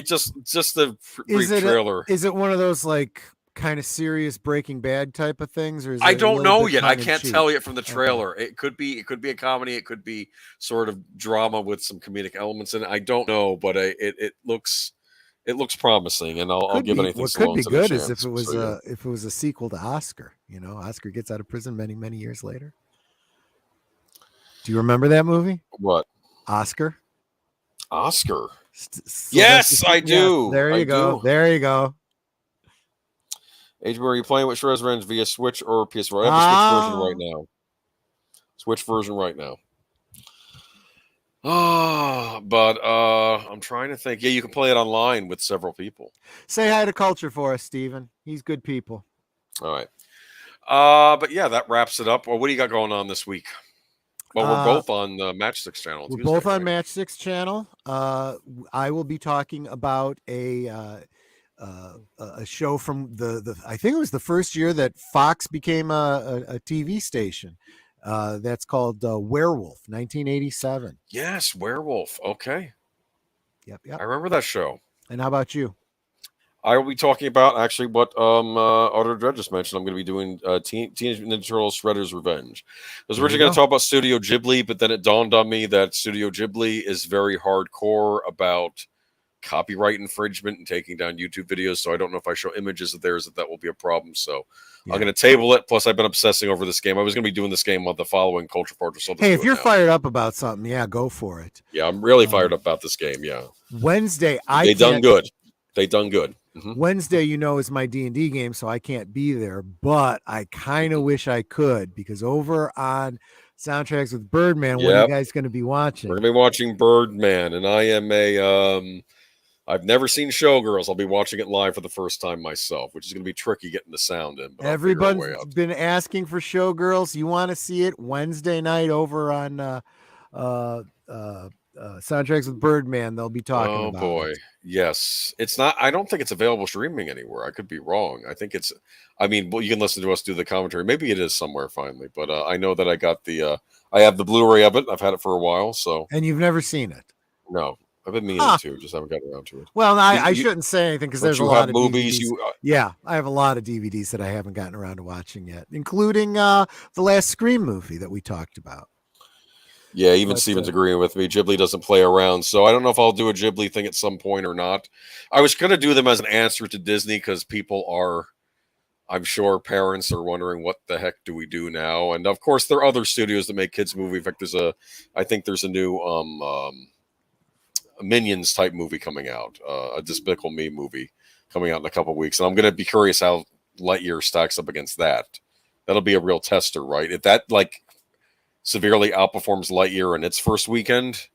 just the brief trailer. Is it one of those like kind of serious Breaking Bad type of things, or is I don't know yet. I can't tell you from the trailer. Okay. It could be a comedy. It could be sort of drama with some comedic elements in it. I don't know, but it looks promising, and I'll give anything. What could be good is if it was a sequel to Oscar. Oscar gets out of prison many years later. Do you remember that movie? What? Oscar. Yes, I do. Yeah, there you go. There you go. Age, are you playing with Shredder's Revenge via Switch or PS4? I have the Switch version right now. Switch version right now. But I'm trying to think. Yeah, you can play it online with several people. Say hi to Culture for us, Steven. He's good people. All right. But yeah, that wraps it up. Well, what do you got going on this week? Well, we're both on the Matchstick channel. We're both on Matchstick's channel. I will be talking about a show from the I think it was the first year that Fox became a TV station. That's called Werewolf, 1987. Yes, Werewolf. Okay. Yep. I remember that show. And how about you? I will be talking about actually what Arthur Dredd just mentioned. I'm going to be doing Teenage Ninja Turtles Shredder's Revenge. I was originally going to talk about Studio Ghibli, but then it dawned on me that Studio Ghibli is very hardcore about copyright infringement and taking down YouTube videos. So I don't know if I show images of theirs that will be a problem. So I'm going to table it. Plus, I've been obsessing over this game. I was going to be doing this game on the following Culture Portal. So hey, if you're fired up about something, go for it. Yeah, I'm really fired up about this game. Yeah. Wednesday, They done good. Wednesday, is my D&D game, so I can't be there, but I kind of wish I could, because over on Soundtracks with Birdman, what are you guys going to be watching? We're going to be watching Birdman, and I am I've never seen Showgirls. I'll be watching it live for the first time myself, which is going to be tricky getting the sound in. Everybody's been asking for Showgirls. You want to see it Wednesday night over on Soundtracks with Birdman. They'll be talking about it. Yes. It's not, I don't think it's available streaming anywhere. I could be wrong. I think it's, you can listen to us do the commentary. Maybe it is somewhere finally, but I know that I got I have the Blu-ray of it. I've had it for a while. So. And you've never seen it? No. I've been meaning to, just haven't gotten around to it. Well, I shouldn't say anything because there's a lot of movies. DVDs. I have a lot of DVDs that I haven't gotten around to watching yet, including the last Scream movie that we talked about. Yeah, even Steven's agreeing with me. Ghibli doesn't play around, so I don't know if I'll do a Ghibli thing at some point or not. I was going to do them as an answer to Disney because people are, I'm sure parents are wondering what the heck do we do now, and of course there are other studios that make kids movie. In fact, I think there's a new Minions type movie coming out, a Despicable Me movie coming out in a couple of weeks, and I'm going to be curious how Lightyear stacks up against that. That'll be a real tester, right? If that severely outperforms Lightyear in its first weekend,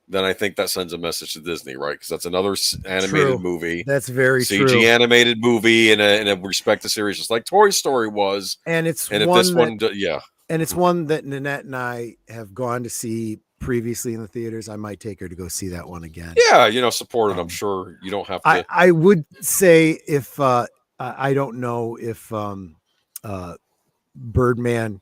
then I think that sends a message to Disney, right? Because that's another animated movie. That's very CG animated movie in a respect to series, just like Toy Story was. And it's if this one, yeah. And it's one that Nanette and I have gone to see previously in the theaters. I might take her to go see that one again. Yeah, support it. I'm sure you don't have to. I would say if I don't know if Birdman,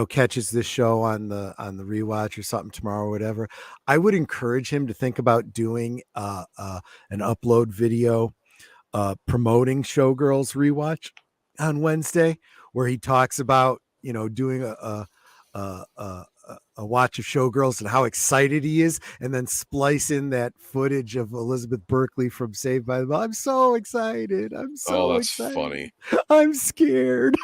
catches this show on the rewatch or something tomorrow or whatever, I would encourage him to think about doing an upload video promoting Showgirls rewatch on Wednesday, where he talks about doing a watch of Showgirls and how excited he is, and then splice in that footage of Elizabeth Berkley from Saved by the Bell. I'm so excited. I'm so excited. Funny. I'm scared.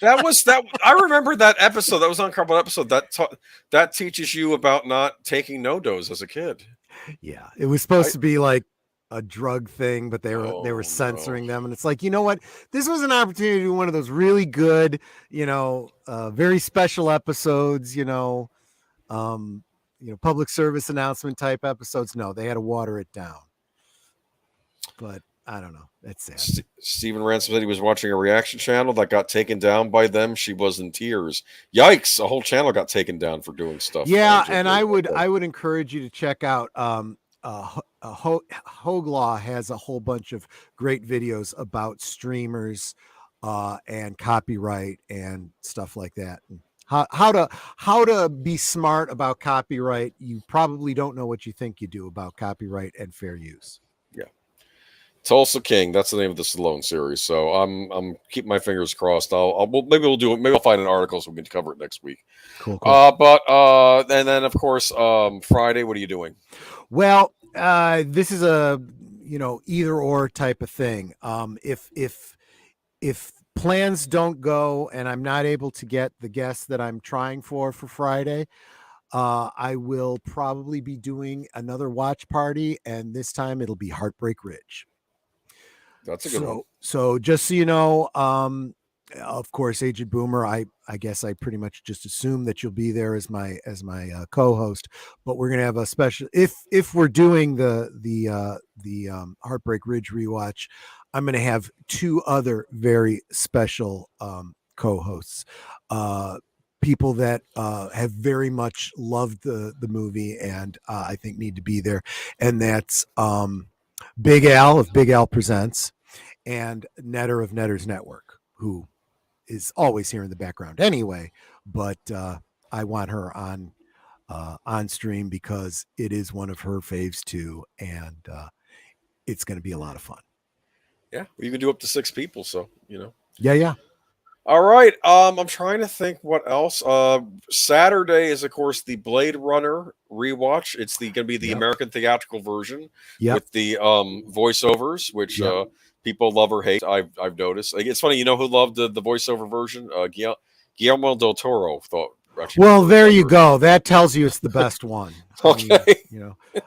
that. I remember that episode. That was an incredible episode. That teaches you about not taking no-dos as a kid. Yeah, it was supposed to be like a drug thing, but they were censoring them, and it's like, you know what? This was an opportunity to do one of those really good, very special episodes, public service announcement type episodes. No, they had to water it down. But I don't know. That's sad. Steven Ransom said he was watching a reaction channel that got taken down by them. She was in tears. Yikes! A whole channel got taken down for doing stuff. Yeah, and I would encourage you to check out. Hoglaw has a whole bunch of great videos about streamers and copyright and stuff like that. And how to be smart about copyright. You probably don't know what you think you do about copyright and fair use. Yeah. Tulsa King, that's the name of the Stallone series. So I'm keeping my fingers crossed. Maybe we'll do it. Maybe I'll find an article so we can cover it next week. Cool. And then of course Friday, what are you doing? Well, this is a either or type of thing. If plans don't go and I'm not able to get the guests that I'm trying for Friday, I will probably be doing another watch party, and this time it'll be Heartbreak Ridge. That's a good one. So just so you know, of course, Aged Boomer, I guess I pretty much just assume that you'll be there as my co-host, but we're going to have a special, if we're doing the Heartbreak Ridge rewatch, I'm going to have two other very special co-hosts, people that have very much loved the movie and I think need to be there. And that's Big Al of Big Al Presents and Netter of Netter's Network, who is always here in the background anyway, but I want her on stream because it is one of her faves too, and it's going to be a lot of fun. Yeah, you can do up to 6 people, so Yeah. All right. I'm trying to think what else. Saturday is, of course, the Blade Runner rewatch. It's going to be the American theatrical version with the voiceovers, which people love or hate. I've noticed. It's funny. You know who loved the voiceover version? Guillermo del Toro thought. Well, there you go. That tells you it's the best one. Okay.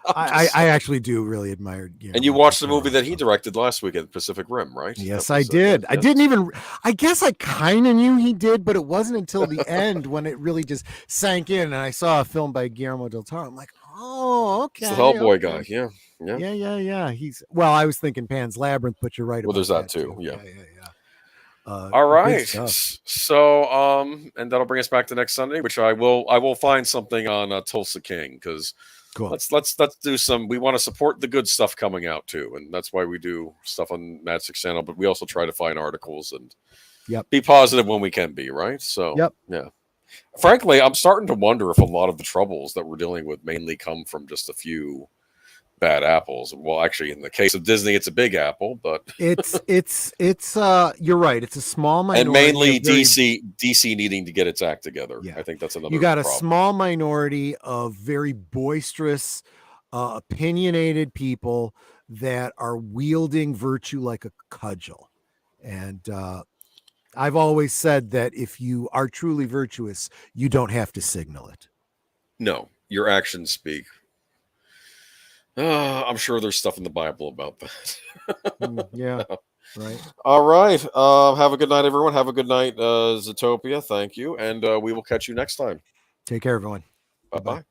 I actually do really admire. And you watched the movie that he directed last week at Pacific Rim, right? Yes, I did. I didn't even. I guess I kind of knew he did, but it wasn't until the end when it really just sank in, and I saw a film by Guillermo del Toro. I'm like, oh, okay. It's the Hellboy guy. Yeah. I was thinking Pan's Labyrinth, but you're right. Well, there's that too. Yeah. All right. So, and that'll bring us back to next Sunday, which I will find something on Tulsa King, because cool. Let's do some. We want to support the good stuff coming out too, and that's why we do stuff on Mad Six Channel. But we also try to find articles and be positive when we can be, right? So, yeah. Frankly, I'm starting to wonder if a lot of the troubles that we're dealing with mainly come from just a few bad apples. Well, actually, in the case of Disney, it's a big apple, but it's you're right. It's a small minority, and mainly DC needing to get its act together. Yeah. I think that's another. You got a problem. Small minority of very boisterous, opinionated people that are wielding virtue like a cudgel, and I've always said that if you are truly virtuous, you don't have to signal it. No, your actions speak. I'm sure there's stuff in the Bible about that. Yeah, right. All right. Have a good night, everyone. Have a good night, Zootopia. Thank you. And we will catch you next time. Take care, everyone. Bye-bye.